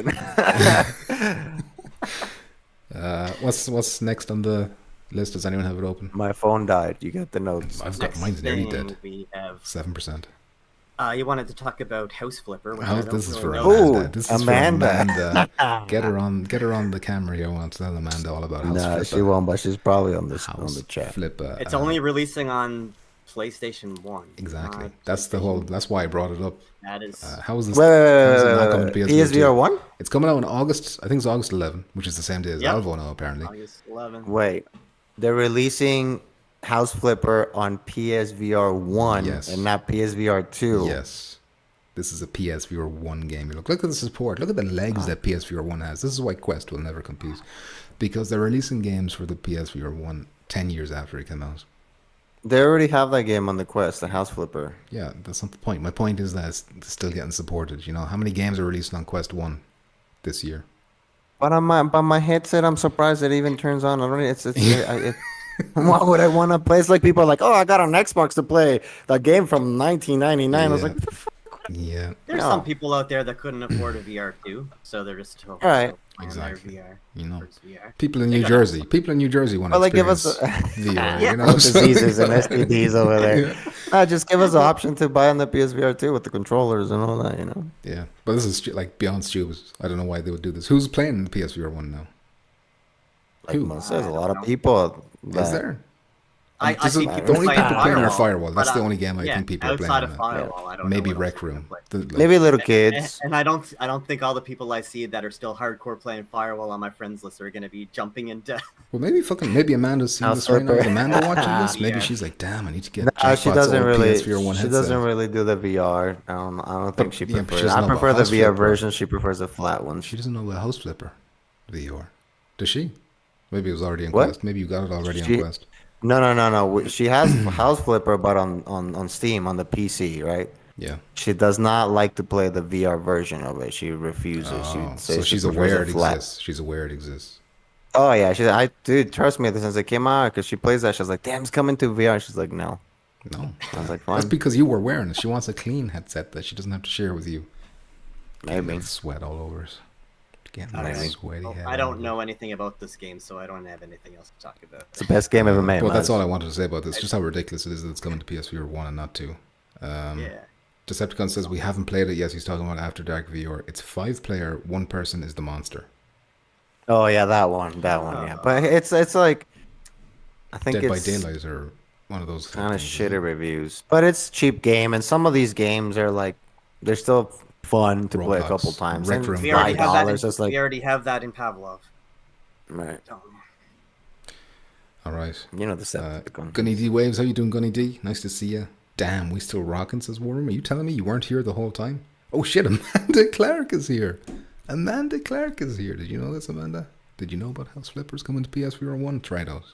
What's next on the list? Does anyone have it open? My phone died. You got the notes. I've got Next mine's nearly thing dead. we have. 7%. You wanted to talk about House Flipper. Which Oh, I don't this is for really know. Amanda. Ooh, This is Amanda. for Amanda. Get her on the camera here. I want to tell Amanda all about House Nah, Flipper. she won't, but she's probably on this on House the chat. Flipper. It's only releasing on PlayStation 1. Exactly. not That's the whole. That's why I brought it up. That is. How is this? Wait, how is it not coming to PSVR 2? PSVR 1? It's coming out in August. I think it's August 11, which is the same day as Yep. Alvo now, apparently. August 11. Wait, they're releasing House Flipper on PSVR 1 Yes. and not PSVR 2. Yes. This is a PSVR 1 game. Look at the support. Look at the legs that PSVR 1 has. This is why Quest will never compete. Because they're releasing games for the PSVR 1 10 years after it came out. They already have that game on the Quest, the House Flipper. Yeah, that's not the point. My point is that it's still getting supported. You know, how many games are released on Quest 1 this year? But on my headset, I'm surprised it even turns on. I don't. Why would I want to play? It's like people are like, oh, I got on Xbox to play the game from 1999. I was Yeah. like, what the fuck? Yeah, There's No. some people out there that couldn't afford a VR too, so they're just still Right. playing Exactly. their VR. you know. towards VR. People in They New got- Jersey. People in New Jersey want to Well, like, give us experience VR. Yeah. You know, Diseases and STDs over there. Just give us the option to buy on the PSVR 2 with the controllers and all that, you know. Yeah, but this is like beyond stupid. I don't know why they would do this. Who's playing the PSVR 1 now? Like Who? Mo says, a I lot don't of know. people. Is that- there? I This is see the people only playing people playing are Firewall, Firewall. That's but, the only game I yeah, think people are playing. outside on of that. Firewall, I don't Maybe know what else Rec they're Room. gonna play. Maybe little kids. And I don't think all the people I see that are still hardcore playing Firewall on my friends list are going to be jumping into. Well, maybe Amanda's seeing House this right now. Is Flipper. Amanda watching this? Maybe Yeah. she's like, damn, I need to get Nah, Jackpot's she doesn't old really. PSVR 1 She headset. doesn't really do the VR. I don't think she yeah, but she prefers. doesn't I know about prefer the House VR Flipper. version. She prefers the flat ones. She doesn't know about House Flipper VR. Does she? Maybe it was already on What? Quest. Maybe you got it already She- on Quest. No. She has House Flipper, but on Steam on the PC, right? Yeah. She does not like to play the VR version of it. She refuses. Oh, She says so she she's prefers aware it it flat. exists. She's aware it exists. Oh yeah, dude, trust me. Since it came out, because she plays that, she's like, "Damn, it's coming to VR." She's like, "No." No. I was like, That's "Fine, because you were wearing it. She wants a clean headset that she doesn't have to share with you. maybe." Getting sweat all over it. Getting Maybe. sweaty. Well, head I all don't over. know anything about this game, so I don't have anything else to talk about. It's the best game ever made. Well, that's man. all I wanted to say about this. Just how ridiculous it is that it's coming to PSVR 1 and not 2. Yeah. Decepticon says we haven't played it. Yes, he's talking about After Dark VR. It's 5-player. One person is the monster. Oh yeah, that one. Yeah, but it's like, I think Dead by it's Daylight or one of those kind of things, shitty reviews. But it's cheap game, and some of these games are like, they're still fun to play a Roblox, couple times. Rec And Room. We already have that. $5, it's like, We already have that in Pavlov. right? So, All right. You know the Decepticon. Gunny D Waves, how you doing, Gunny D? Nice to see you. Damn, we still rocking, says Warren. Are you telling me you weren't here the whole time? Oh shit, Amanda Clark is here. Amanda Clark is here. Did you know this, Amanda? Did you know about House Flippers coming to PSVR 1? Try those.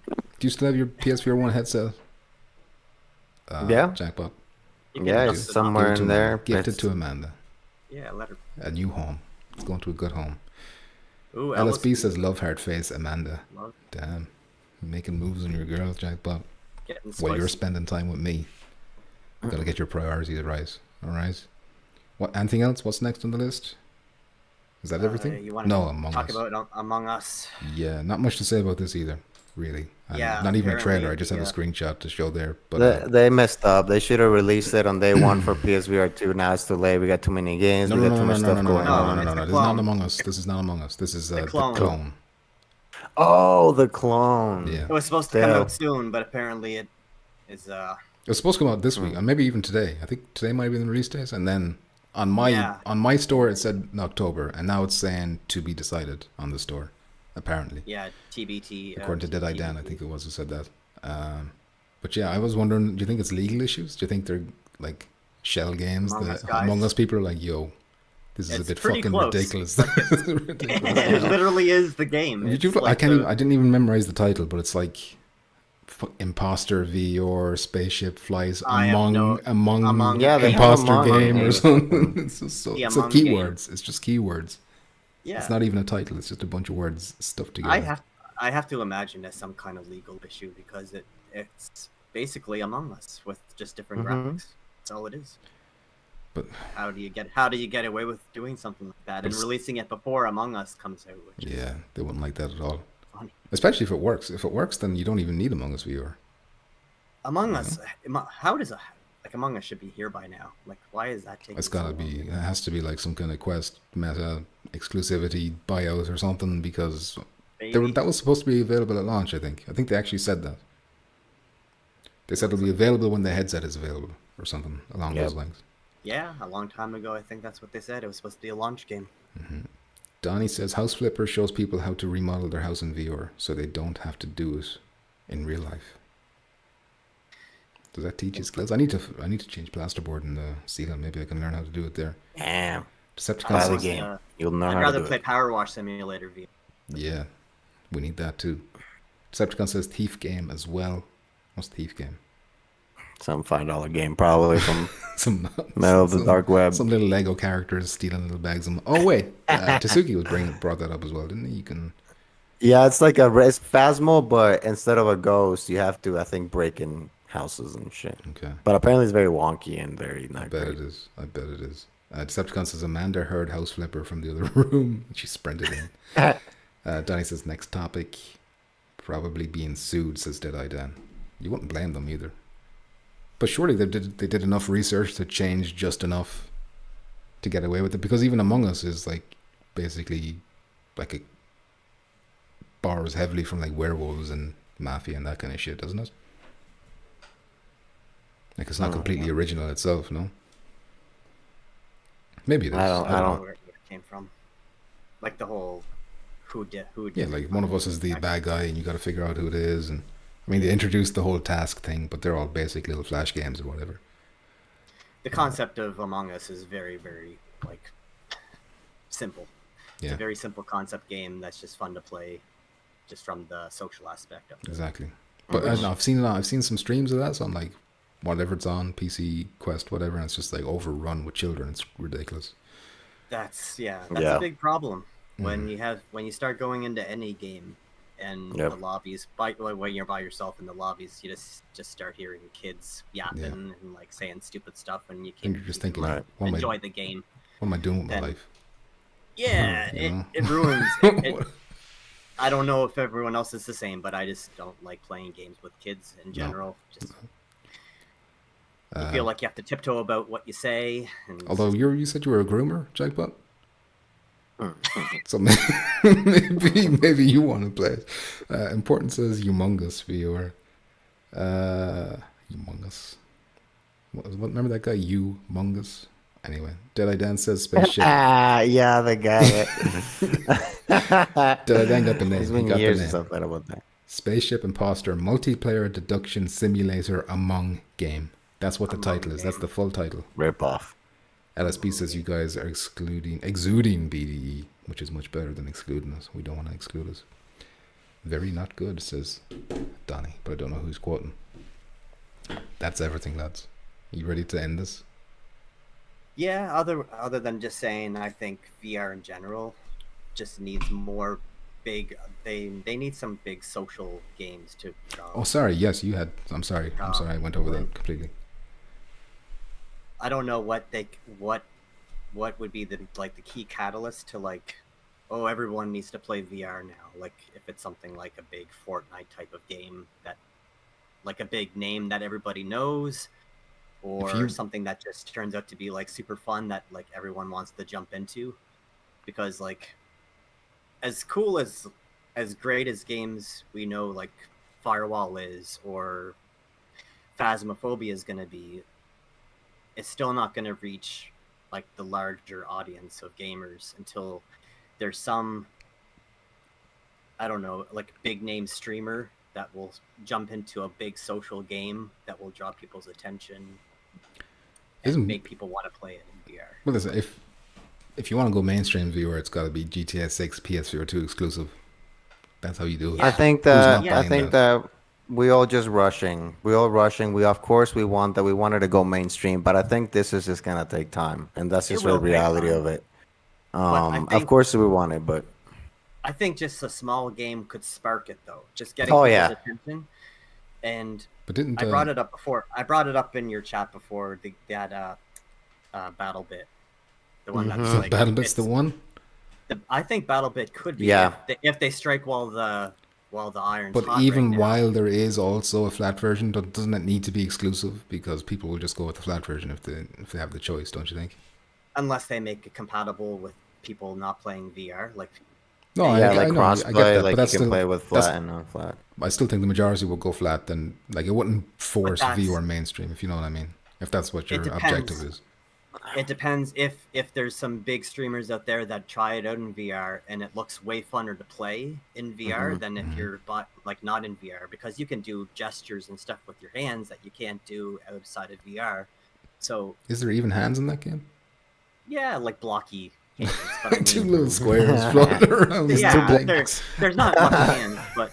Do you still have your PSVR 1 headset? Yeah. Jackpot. you can Yeah, dust it's it somewhere off. Give it to in there. Amanda. Gift it It's- to Amanda. Yeah, let her. A new home. It's going to a good home. Ooh, LSB says love heart face, Amanda. Love Damn. Making moves on your girl, Jackpot. getting While you're spicy. spending time with me. Gotta get your priorities right. Alright. What anything else? What's next on the list? Is that everything? You wanna No, Among talk Us. about Among Us? Yeah, not much to say about this either, really. And Yeah, not even a trailer. apparently, I just have a yeah. screenshot to show there. But They messed up. They should have released it on day one for PSVR 2. Now it's too late. We got too many games. no, we no, got no, too no, much no, stuff no, going no, on. no, no, It's no, a This is not clone. Among Us. This is not Among Us. This is the clone. clone. Oh, the clone. Yeah. It was supposed to come Yeah. out soon, but apparently it is. It was supposed to come out this Hmm. week, and maybe even today. I think today might be the release days, and then on my Yeah. store it said in October, and now it's saying to be decided on the store, apparently. Yeah, TBT. According to Deadeye Dan, I think it was who said that. But yeah, I was wondering, do you think it's legal issues? Do you think they're like shell games Among that Us guys? Among Us people are like, yo, this is It's a bit pretty fucking close. ridiculous. it literally is the game. Did It's you, I like can't the- even, I didn't even memorize the title, but it's like imposter VR spaceship flies I have among no- Among- Yeah, they have imposter Among game or Us. something. It's just so The it's Among game. keywords. It's just keywords. Yeah, It's not even a title. It's just a bunch of words stuffed together. I have to imagine there's some kind of legal issue because it's basically Among Us with just different Mhm. graphics. That's all it is. But How do you get away with doing something like that and But releasing it before Among Us comes out? Which is, yeah, they wouldn't like that at all. funny. Especially if it works. If it works, then you don't even need Among Us VR. Among Us, how does Among Us should be here by now? Like, why is that taking? It's gotta be. It has to be like some kind of Quest meta exclusivity buyout or something because that was supposed to be available at launch. I think they actually said that. They said it'll be available when the headset is available or something along those lines. Yeah, a long time ago, I think that's what they said. It was supposed to be a launch game. Mm-hmm. Donnie says House Flipper shows people how to remodel their house in VR so they don't have to do it in real life. Does that teach you skills? I need to change plasterboard in the ceiling. Maybe I can learn how to do it there. Damn. Decepticon the game. You'll learn I'd how rather to do play it. Power Wash Simulator VR. Yeah, we need that too. Decepticon says Thief game as well. What's Thief game? Some $5 game probably from some middle of the dark web. Some little Lego characters stealing little bags of. Oh wait, Tasuki brought that up as well, didn't he? You can. Yeah, it's like it's Phasmo, but instead of a ghost, you have to, I think, break in houses and shit. Okay. But apparently it's very wonky and very not I bet great. it is. I bet it is. Decepticon says Amanda heard House Flipper from the other room. She sprinted in. Donnie says next topic, probably being sued, says Deadeye Dan. You wouldn't blame them either. But surely they did enough research to change just enough to get away with it. Because even Among Us is like basically like it borrows heavily from like werewolves and mafia and that kind of shit, doesn't it? Like it's not completely original itself, no? Maybe it is. I don't know where it came from. Like the whole who did. Yeah, like one of us is the bad guy and you got to figure out who it is. And I mean, they introduced the whole task thing, but they're all basic little flash games or whatever. The concept of Among Us is very, very like simple. It's a very simple concept game that's just fun to play, just from the social aspect of it. Exactly. But I've seen some streams of that, so I'm like, whatever it's on, PC, Quest, whatever, and it's just like overrun with children. It's ridiculous. That's a big problem when you start going into any game and the lobbies when you're by yourself in the lobbies, you just start hearing kids yapping and like saying stupid stuff, and you can't. And you're just thinking, enjoy the game. What am I doing with my life? Yeah, it ruins. It, I don't know if everyone else is the same, but I just don't like playing games with kids in general. Just you feel like you have to tiptoe about what you say. And although you said you were a groomer, Jackpot. So maybe you want to play it. Important says Humongous VR. Humongous. What remember that guy Humongous? Anyway, Deadeye Dan says spaceship. Yeah, the guy. Deadeye Dan got the name. It's been He got years the name. since I've thought about that. Spaceship Imposter Multiplayer Deduction Simulator Among Game. That's what the title is. That's the full title. Rip off. LSP says you guys are exuding BDE, which is much better than excluding us. We don't want to exclude us. Very not good, says Donnie, but I don't know who's quoting. That's everything, lads. You ready to end this? Yeah, other than just saying, I think VR in general just needs more big. They need some big social games to. Oh, sorry. Yes, you had. I'm sorry. I went over that completely. I don't know what would be the key catalyst to like, oh, everyone needs to play VR now. Like if it's something like a big Fortnite type of game that, like a big name that everybody knows, or something that just turns out to be like super fun that like everyone wants to jump into, because like as cool as great as games we know like Firewall is or Phasmophobia is going to be, it's still not going to reach like the larger audience of gamers until there's some, I don't know, like big name streamer that will jump into a big social game that will draw people's attention and make people want to play it in VR. Well, listen, if you want to go mainstream VR, it's got to be GTA 6 PSVR 2 exclusive. That's how you do it. Yeah. I think that we all rushing. We of course we wanted to go mainstream, but I think this is just gonna take time, and that's just the reality of it. Of course we want it, but I think just a small game could spark it though. Just getting people's attention. And I brought it up before. I brought it up in your chat before. That Battle Bit, the one that's like Battle Bit's the one. I think Battle Bit could be if they strike while the while the iron's But hot even right now. while there is also a flat version, doesn't it need to be exclusive? Because people will just go with the flat version if they have the choice, don't you think? Unless they make it compatible with people not playing VR, like No, Yeah, I like know, I get crossplay, that, like but that's you can still play with flat and non-flat. I still think the majority will go flat. Then, like, it wouldn't force that's- VR mainstream, if you know what I mean. If that's what your depends. objective is. it depends if there's some big streamers out there that try it out in VR and it looks way funner to play in VR than if you're like not in VR, because you can do gestures and stuff with your hands that you can't do outside of VR. So Is there even hands in that game? yeah, like blocky hands, but I mean, Two little squares floating around. yeah, Two there's not much hands, but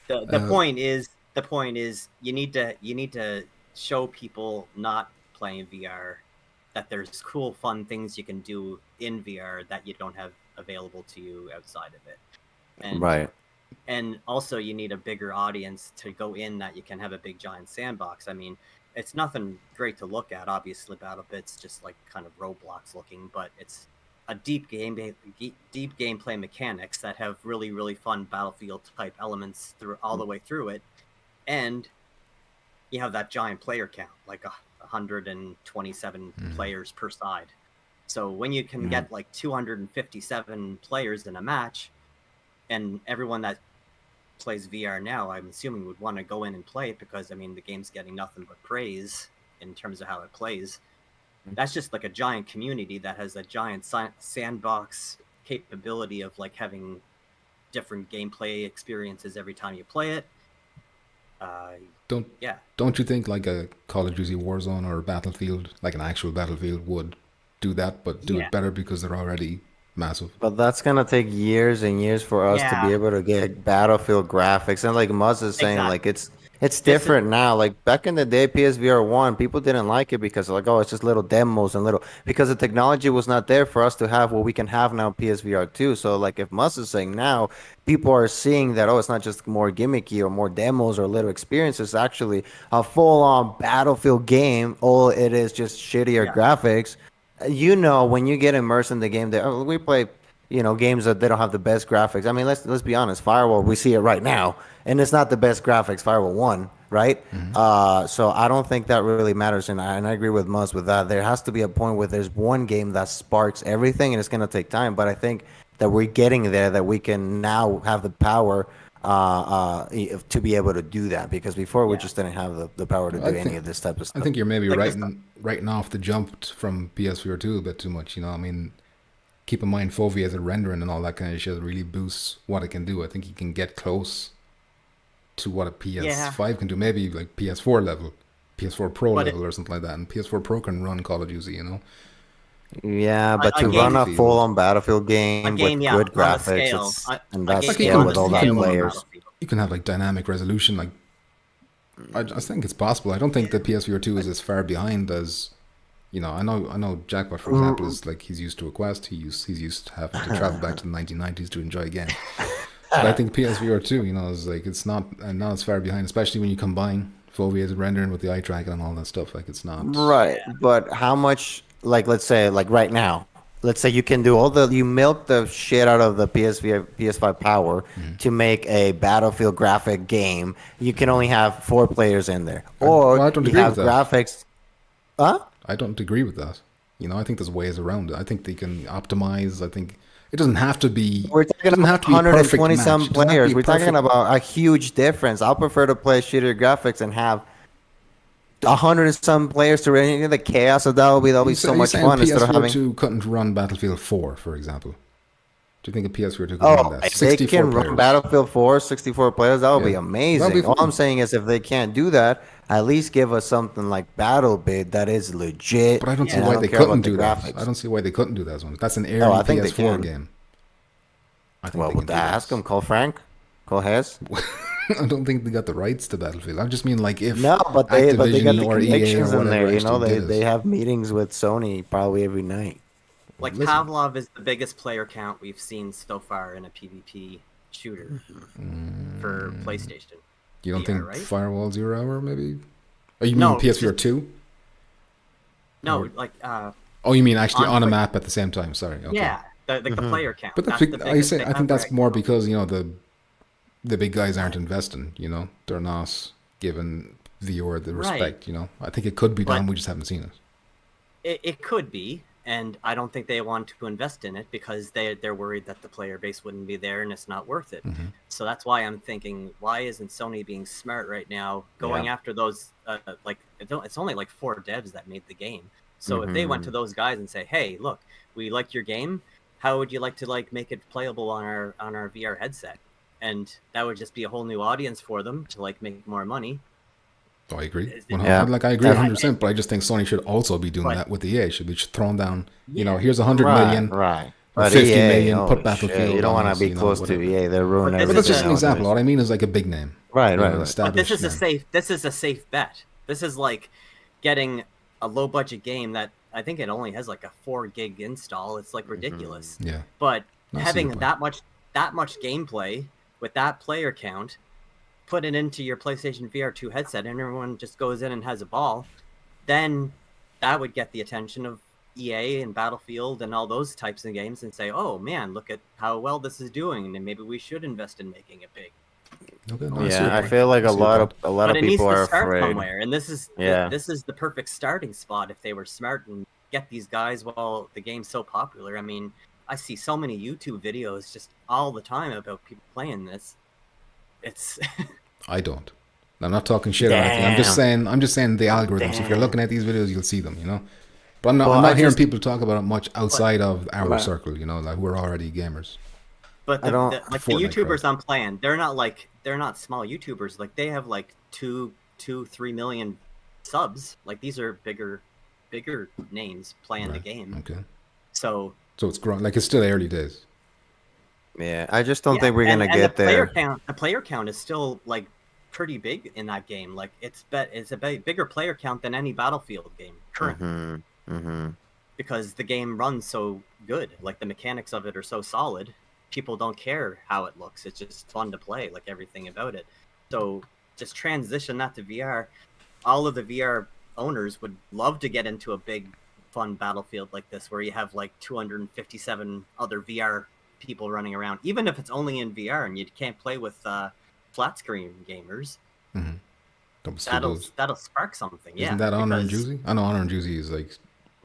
the point is you need to show people not playing VR that there's cool, fun things you can do in VR that you don't have available to you outside of it. And, Right. And also, you need a bigger audience to go in that you can have a big giant sandbox. I mean, it's nothing great to look at. Obviously, BattleBit's just like kind of Roblox looking, but it's a deep gameplay mechanics that have really, really fun Battlefield type elements through all the way through it, and you have that giant player count, like 127 players per side. So when you can get like 257 players in a match, and everyone that plays VR now, I'm assuming, would want to go in and play it because, I mean, the game's getting nothing but praise in terms of how it plays. That's just like a giant community that has a giant sandbox capability of like having different gameplay experiences every time you play it. Don't you think like a Call of Duty Warzone or a Battlefield, like an actual Battlefield, would do that, but do it better because they're already massive? But that's gonna take years and years for us to be able to get Battlefield graphics. And like Muzz is saying, like it's different now. Like back in the day, PSVR 1, people didn't like it because like, oh, it's just little demos and because the technology was not there for us to have what we can have now PSVR 2. So like if Muzz is saying now, people are seeing that, oh, it's not just more gimmicky or more demos or little experiences. It's actually a full-on Battlefield game. All it is just shittier graphics. You know, when you get immersed in the game, we play, games that they don't have the best graphics. I mean, let's be honest. Firewall, we see it right now, and it's not the best graphics. Firewall 1, right? So I don't think that really matters, and I agree with Muzz with that. There has to be a point where there's one game that sparks everything, and it's going to take time. But I think that we're getting there, that we can now have the power to be able to do that, because before we just didn't have the power to do any of this type of stuff. I think you're maybe writing off the jump from PSVR 2 a bit too much. I mean, keep in mind Phobia as a rendering and all that kind of shit really boosts what it can do. I think you can get close to what a PS5 can do, maybe like PS4 level, PS4 Pro level or something like that. And PS4 Pro can run Call of Duty, Yeah, but to run a full-on Battlefield game with good graphics, and that's scale with all that players. You can have like dynamic resolution. Like, I think it's possible. I don't think the PSVR 2 is as far behind as, I know Jackpot, for example, is like, he's used to a Quest. He's used to having to travel back to the 1990s to enjoy a game. But I think PSVR 2, is like, it's not as far behind, especially when you combine Phobia's rendering with the eye tracking and all that stuff. Like, it's not right. But how much? Like, let's say, like right now, let's say you can do you milk the shit out of the PS5 power to make a Battlefield graphic game. You can only have 4 players in there, or I don't you agree have with that. graphics. Huh? I don't agree with that. I think there's ways around it. I think they can optimize. I think it doesn't have to be. We're talking about 120 some players. We're talking about a huge difference. I'll prefer to play shittier graphics and have 100 and some players to run. The chaos of that'll be so much fun instead of having. PS4 2 couldn't run Battlefield 4, for example. Do you think a PS4 2 could run that? If they can run Battlefield 4, 64 players, that would be amazing. All I'm saying is, if they can't do that, at least give us something like BattleBit that is legit. But I don't see why they couldn't do that. I don't see why they couldn't do that. That's an early PS4 game. Ask them. Call Frank. Call Hez. I don't think they got the rights to Battlefield. I just mean like if they got the or connections EA or in there. they have meetings with Sony probably every night. Like Pavlov is the biggest player count we've seen so far in a PvP shooter for PlayStation. You don't think Firewall 0 maybe? Oh, you mean PSVR 2? No, like oh, you mean actually on a map at the same time? Sorry. Okay. Yeah, the player count. But I think that's more because the big guys aren't investing. They're not giving VR the respect. I think it could be done. We just haven't seen it. It could be, and I don't think they want to invest in it because they're worried that the player base wouldn't be there and it's not worth it. Mm-hmm. So that's why I'm thinking, why isn't Sony being smart right now, going after those? It's only like 4 devs that made the game. So if they went to those guys and say, hey, look, we like your game. How would you like to make it playable on our VR headset? And that would just be a whole new audience for them to make more money. Oh, I agree. I agree 100%, but I just think Sony should also be doing that with EA. Should be throwing down, here's 100 million, right. Or 50 million, put Battlefield. You don't want to be close to EA. They're ruining everything. But that's just an example. What I mean is like a big name. Right. But this is a safe bet. This is like getting a low budget game that I think it only has like a 4 gig install. It's like ridiculous. Yeah. But having that much gameplay with that player count, put it into your PlayStation VR 2 headset, and everyone just goes in and has a ball, then that would get the attention of EA and Battlefield and all those types of games and say, oh man, look at how well this is doing, and maybe we should invest in making it big. Okay, I feel like a lot of people are afraid. But it needs to start afraid. somewhere, and this is the perfect starting spot if they were smart and get these guys while the game's so popular. I mean, I see so many YouTube videos just all the time about people playing this. It's I don't. I'm not talking shit or anything. I'm just saying the algorithms. If you're looking at these videos, you'll see them, But I'm not hearing people talk about it much outside of our circle, like we're already gamers. But the YouTubers I'm playing, they're not small YouTubers. Like they have like 3 million subs. Like these are bigger names playing the game. Okay. So it's growing. Like it's still early days. Yeah, I just don't think we're gonna get there. The player count is still like pretty big in that game. Like it's a bigger player count than any Battlefield game currently. Because the game runs so good. Like the mechanics of it are so solid. People don't care how it looks. It's just fun to play, like everything about it. So just transition that to VR. All of the VR owners would love to get into a big, fun Battlefield like this, where you have like 257 other VR people running around, even if it's only in VR and you can't play with flat screen gamers. That'll spark something. Isn't that Honor and Juicy? I know Honor and Juicy is like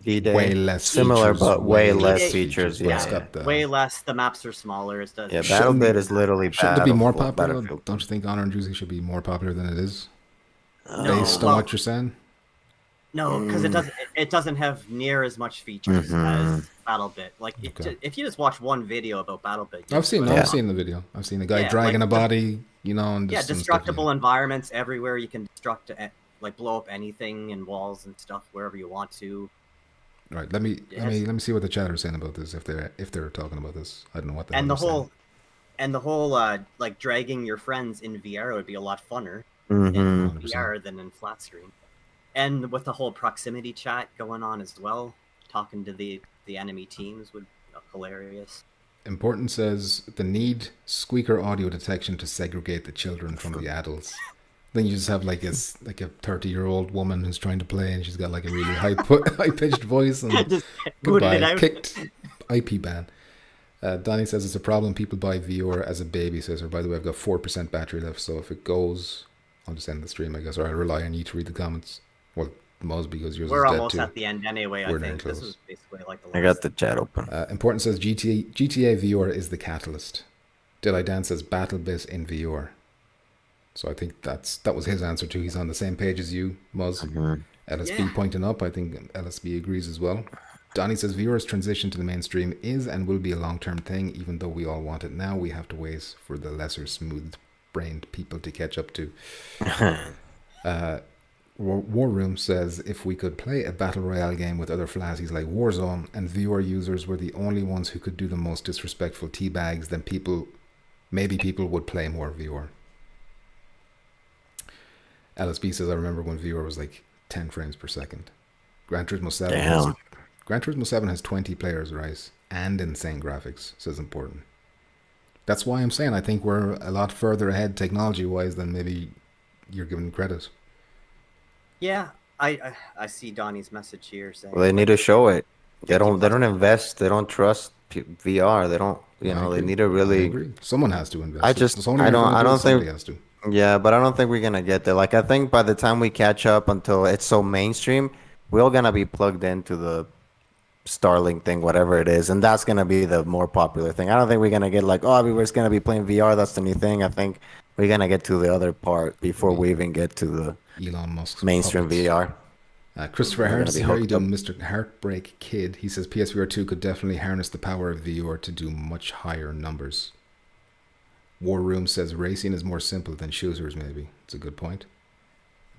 V-Day. Way less similar, features, but way less features. It's Yeah, got the, way less. The maps are smaller. It does. yeah. Battlefield is literally shouldn't it be more Battlefield. popular? Battlefield. Don't you think Honor and Juicy should be more popular than it is? No, Based on what you're saying? No, because it doesn't have near as much features as BattleBit. Like if you just watch one video about BattleBit, I've seen the video. I've seen the guy dragging a body, and just destructible environments everywhere. You can blow up anything and walls and stuff wherever you want to. Right. Let me see what the chat are saying about this. If they're talking about this, I don't know what. And the whole like dragging your friends in VR would be a lot funner Mm-hmm. in VR than in flat screen. And with the whole proximity chat going on as well, talking to the enemy teams would be hilarious. Important says the need squeaker audio detection to segregate the children from the adults. Then you just have like a 30-year-old woman who's trying to play, and she's got like a really high pitched voice, and Just goodbye, kicked IP ban. Donnie says it's a problem. People buy VR as a baby. Says, or by the way, I've got 4% battery left, so if it goes, I'll just end the stream, I guess, or I rely on you to read the comments. Well, Moz, because yours We're is dead almost too. at the end anyway. We're I think close. this was basically like the last. I got the chat open. Important says GTA VR is the catalyst. Did I dance says BattleBit in VR. So I think that was his answer too. He's on the same page as you, Moz. LSB pointing up. I think LSB agrees as well. Donnie says viewers' transition to the mainstream is and will be a long-term thing. Even though we all want it now, we have to wait for the lesser smooth-brained people to catch up to. War Room says if we could play a battle royale game with other flatties like Warzone and VR users were the only ones who could do the most disrespectful teabags, then maybe people would play more VR. LSB says I remember when VR was like 10 frames per second. Gran Turismo 7 has 20 players, right? And insane graphics, says Important. That's why I'm saying I think we're a lot further ahead technology-wise than maybe you're giving credit. Yeah, I see Donnie's message here saying. Well, they need to show it. They don't invest. They don't trust VR. They don't, I they agree. need to I really. agree. Someone has to invest. I If just, Sony I are don't, gonna I do it, don't somebody think. has to. Yeah, but I don't think we're gonna get there. Like, I think by the time we catch up until it's so mainstream, we're all gonna be plugged into the Starlink thing, whatever it is, and that's gonna be the more popular thing. I don't think we're gonna get like, oh, everybody's gonna be playing VR. That's the new thing. I think we're gonna get to the other part before we even get to the Elon Musk's mainstream puppets. VR. Christopher We're gonna Harris, be how are you hooked doing, up. Mr. Heartbreak Kid? He says PSVR 2 could definitely harness the power of VR to do much higher numbers. War Room says racing is more simple than shooters, maybe. It's a good point.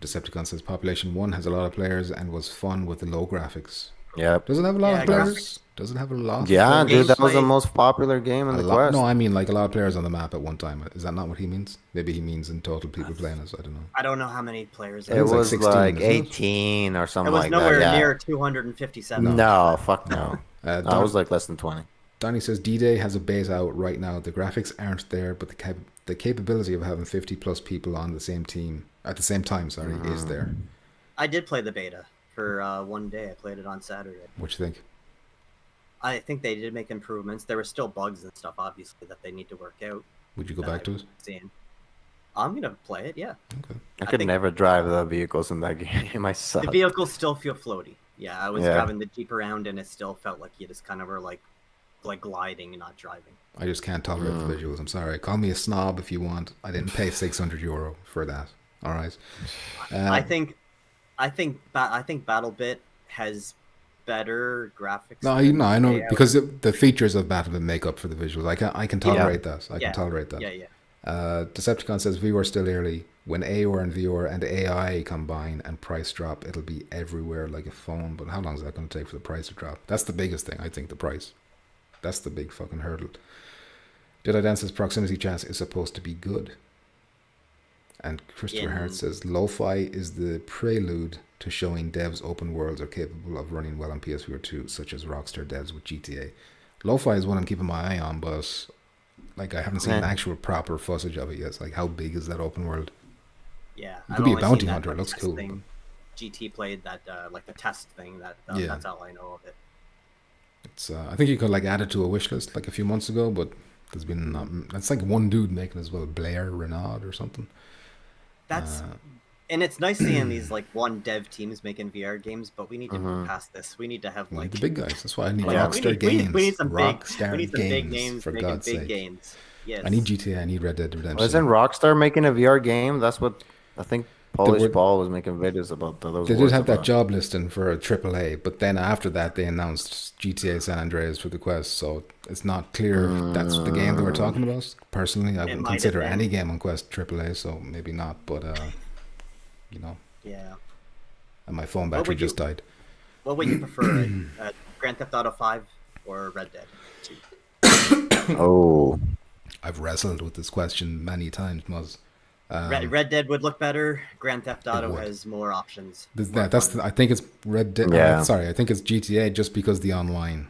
Decepticon says Population 1 has a lot of players and was fun with the low graphics. Yep. Does it have a lot Yeah, of players? Does it have a lot Yeah, of dude, players? that was the Gameplay- most popular game in A the lot, Quest. no, I mean like a lot of players on the map at one time. Is that not what he means? Maybe he means in total people playing us. I don't know. I don't know how many players. I It think it's like was 16, like isn't it? 18 or It something was like nowhere that. Yeah. near 257. No, fuck no. Uh, No, it was like less than 20. Donnie says D-Day has a beta out right now. The graphics aren't there, but the capability of having 50 plus people on the same team at the same time, is there. I did play the beta for one day. I played it on Saturday. What you think? I think they did make improvements. There were still bugs and stuff, obviously, that they need to work out. Would you go that back to I've it? seen. I'm gonna play it. Yeah. Okay. I I could think- never drive the vehicles in that game. I suck. The vehicles still feel floaty. Yeah, I was Yeah. driving the Jeep around, and it still felt like you just kind of were like gliding and not driving. I just can't tolerate the visuals. I'm sorry. Call me a snob if you want. I didn't pay €600 for that. All right. I think BattleBit has better graphics. No, than I know layout. because the features of Battle make up for the visuals. I can tolerate that. I Yeah. can tolerate that. Yeah. Decepticon says VR still early. When AR and VR and AI combine and price drop, it'll be everywhere like a phone. But how long is that going to take for the price to drop? That's the biggest thing. I think the price. That's the big fucking hurdle. Jedi Dan says proximity chance is supposed to be good. And Christopher Hart says lo-fi is the prelude to showing devs open worlds are capable of running well on PSVR 2, such as Rockstar devs with GTA. Lo-fi is what I'm keeping my eye on, but like I haven't seen an actual proper footage of it yet. It's like, how big is that open world? Yeah, You I've could be a only bounty seen that, hunter. It like, looks test cool. thing. GT played that, like the test thing. Yeah. That's all I know of it. It's I think you could like add it to a wish list like a few months ago, but there's been not. It's like one dude making it as well, Blair Renaud or something. That's and it's nice seeing these like one dev teams making VR games, but we need to move past this. We need to have We like need the big guys. That's why I need Yeah. Rockstar Games. we need some Rockstar big names for making God's big sake. games. Yes. I need GTA. I need Red Dead Redemption. Wasn't Rockstar making a VR game? That's what I think. Polish were- Paul was making videos about those. They did words have that about. job listing for a AAA, but then after that they announced GTA San Andreas for the Quest, so it's not clear if that's the game they were talking about. Personally, I wouldn't might have consider been. any game on Quest AAA, so maybe not. But you know, Yeah. and my phone What battery would you- just died. What would you prefer, Grand Theft Auto 5 or Red Dead 2? Oh, I've wrestled with this question many times, Muzz. Red Dead would look better. Grand Theft Auto would. has more options. I think it's Red Dead. Yeah. I think it's GTA just because the online.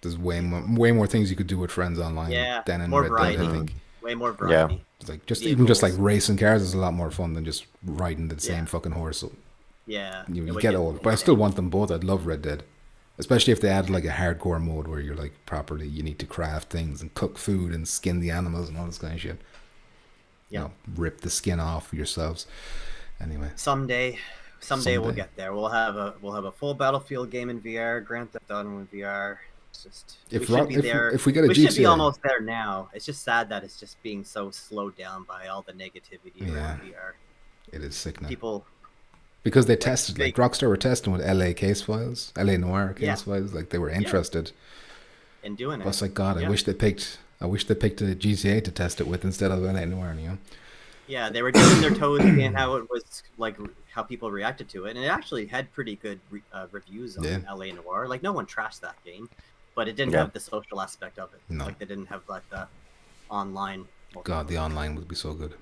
There's way more things you could do with friends online Yeah, than in more Red variety. Dead. I think. Way more variety. It's like even just like Vehicles. racing cars is a lot more fun than just riding the same Yeah. fucking horse. So Yeah. you it would get old, but I still want them both. I'd love Red Dead, especially if they added like a hardcore mode where you're like properly you need to craft things and cook food and skin the animals and all this kind of shit. Yeah. You know, rip the skin off yourselves. Anyway, Someday we'll Someday. get there. We'll have a full Battlefield game in VR, Grand Theft Auto in VR. It's just If we Ro- should be if- there. if we get a we should be GTA. almost there now. It's just sad that it's just being so slowed down by all the negativity around VR. it is sick now. People, Because they tested, like they- Rockstar were testing with LA case files, LA Noir case Yeah. files, like they were interested. in doing But it's it. like God, Yeah. I wish they picked a GTA to test it with instead of LA Noir, you know? Yeah, they were dipping their toes in how it was like how people reacted to it, and it actually had pretty good reviews on Yeah. LA Noir. Like no one trashed that game, but it didn't Yeah. have the social aspect of it. No. Like they didn't have like the online. God, the online would be so good.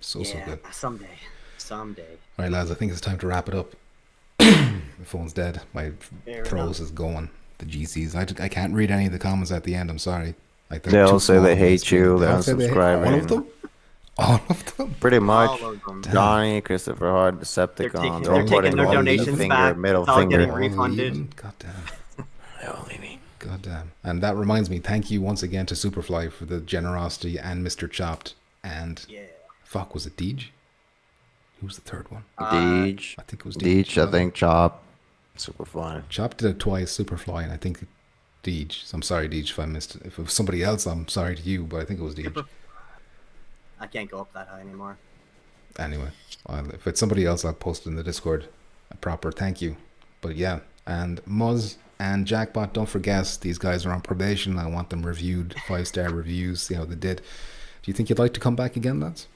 So yeah, good. someday. All right, lads, I think it's time to wrap it up. My phone's dead. My Fair pros is going. The GCs. I can't read any of the comments at the end. I'm sorry. Like they're They'll too say small they for me to hate screen. you, they're They'll say they hate- unsubscribing. All of them. All of them. pretty much. All of them. Johnny, Christopher Hart, They're Decepticon. taking, They're they're taking putting their all donations finger, back. middle It's all getting finger. refunded. God damn. They're all leaving. God damn. And that reminds me, thank you once again to Superfly for the generosity and Mr. Chopped and Yeah. fuck, was it Deej? Who was the third one? Deej. I think it was Deej. Deej, I think Chop. Super fun. Chopped did it twice, Superfly, and I think Deej. So I'm sorry, Deej, if I missed it. If it was somebody else, I'm sorry to you, but I think it was Deej. I can't go up that high anymore. Anyway, if it's somebody else, I'll post it in the Discord. A proper thank you. But yeah, and Muzz and Jackbot, don't forget, these guys are on probation. I want them reviewed, 5-star reviews, see how they did. Do you think you'd like to come back again, lads?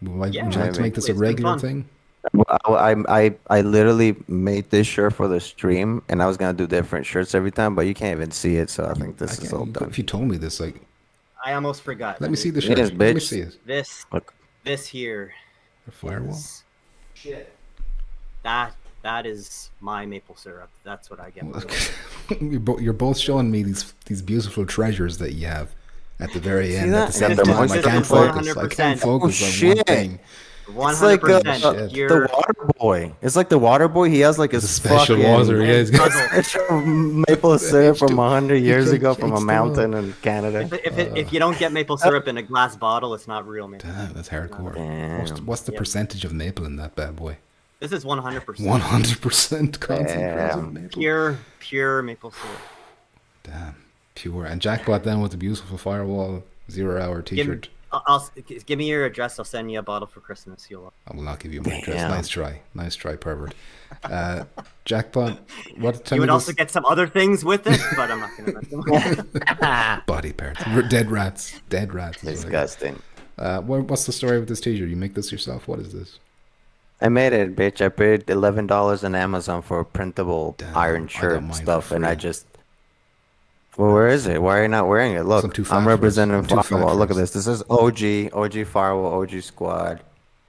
Would you like to make this a regular thing? I literally made this shirt for the stream, and I was gonna do different shirts every time, but you can't even see it, so I think this is all done. If you told me this, like, I almost forgot. let me see the shirt. Yes, Let me bitch. see it. This here. A Firewall. is- That is my maple syrup. That's what I get. You're both showing me these beautiful treasures that you have at the very end. that? At the same Yeah, time, I can't focus. I 100%. can't focus on one shit. thing. 100%. The water boy. It's like the water boy. He has like a It's a special fucking water. Yeah, he's got special maple syrup from 100 years can ago from a change the mountain in Canada. If you don't get maple syrup in a glass bottle, it's not real maple. Damn, that's hardcore. Damn. What's the percentage of maple in that bad boy? This is 100%. 100% concentrate of Damn. maple. Pure maple syrup. Damn, pure. And Jackpot then with the beautiful Firewall 0 hour T-shirt. Give me your address. I'll send you a bottle for Christmas. I will not give you my address. Damn. Nice try, pervert. Jackpot, what? Tell You me would also this. get some other things with it, but I'm not going to mention them. Body parts, dead rats, dead rats. is what I got. Disgusting. What's the story with this T-shirt? You make this yourself? What is this? I made it, bitch. I paid $11 on Amazon for a printable Damn, iron I shirt got mine stuff, for and I free. just. Well, where is it? Why are you not wearing it? I'm Look, too fat I'm for it. representing I'm too fat Firewall. for Look at it. this. This is OG Firewall, OG Squad.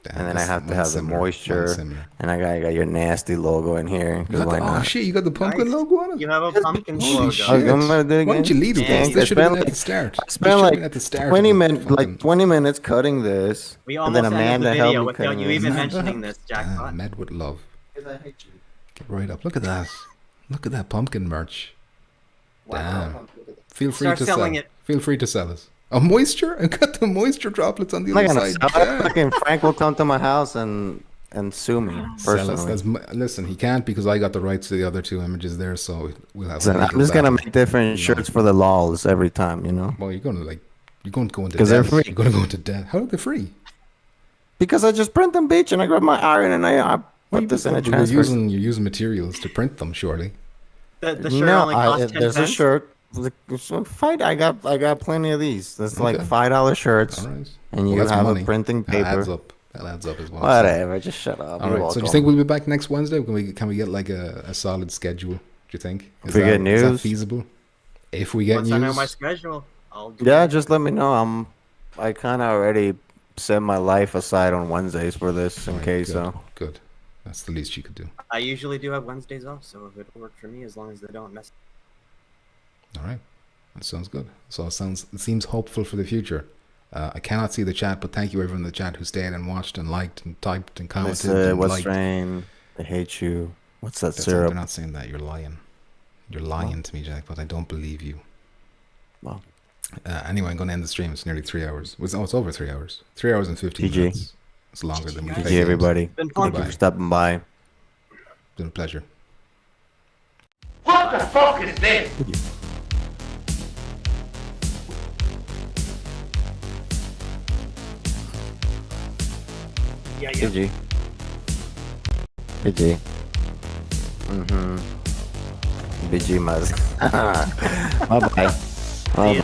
Damn, And then I this- have to mine's have the similar, moisture, mine's similar. and I got your nasty logo in here. 'Cause why Oh not? shit! You got the pumpkin Nice. logo on it. You have a pumpkin Holy logo. shit! I'm gonna do it Why didn't you again. lead with Yeah, this? I This should have been spent at the start. I This spent should have like been at the start. 20 of the minutes, fucking- like 20 minutes cutting this, We and almost then ended Amanda the helped video me without cutting you this. even Amanda mentioning helped? this, Jackpot. Med would love. Get right up. Look at that. Look at that pumpkin merch. Damn. Feel free Start to selling sell. it. Feel free to sell it. A moisture? I got the moisture droplets on the I'm not other gonna side. sell it. Damn. Fucking Frank will come to my house and sue me Sell it. personally. Listen, he can't because I got the rights to the other two images there, so we'll have. Listen, a I'm legal just gonna battle. make different shirts for the lols every time, you know? Well, you're going to go into 'Cause they're debt. free. You're going to go into debt. How are they free? Because I just print them, bitch, and I grab my iron and I put this in a transfer. You're using materials to print them, surely. The shirt No, only costs 10 there's a cents. shirt. Fight! I got plenty of these. That's like Okay. $5 shirts, All right. and you Well, that's have money. a printing That adds paper. up. That adds up as well. Whatever, just shut up. All You're right. So do you welcome. think we'll be back next Wednesday? Can we get like a solid schedule? Do you think? If we get Is that news? feasible? If we get Once I know news, my schedule, I'll do Yeah, it. just let me know. I kind of already set my life aside on Wednesdays for this in All right, case. good, So good. That's the least you could do. I usually do have Wednesdays off, so it'll work for me as long as they don't mess. All right. That sounds good. So it seems hopeful for the future. I cannot see the chat, but thank you everyone in the chat who stayed and watched and liked and typed and Miss, commented and what liked. strain? I hate you. What's that That's syrup? They're not saying that. You're lying. You're lying to me, Jack, but I don't believe you. Well, Anyway, I'm going to end the stream. It's nearly 3 hours. It's over 3 hours. 3 hours and 15 GG. minutes. It's longer than we played GG games. everybody. Been Thank fun. you Goodbye. for stopping by. It's been a pleasure. What the fuck is this? Yeah, GG. GG. BG Muzz. Bye bye. See ya.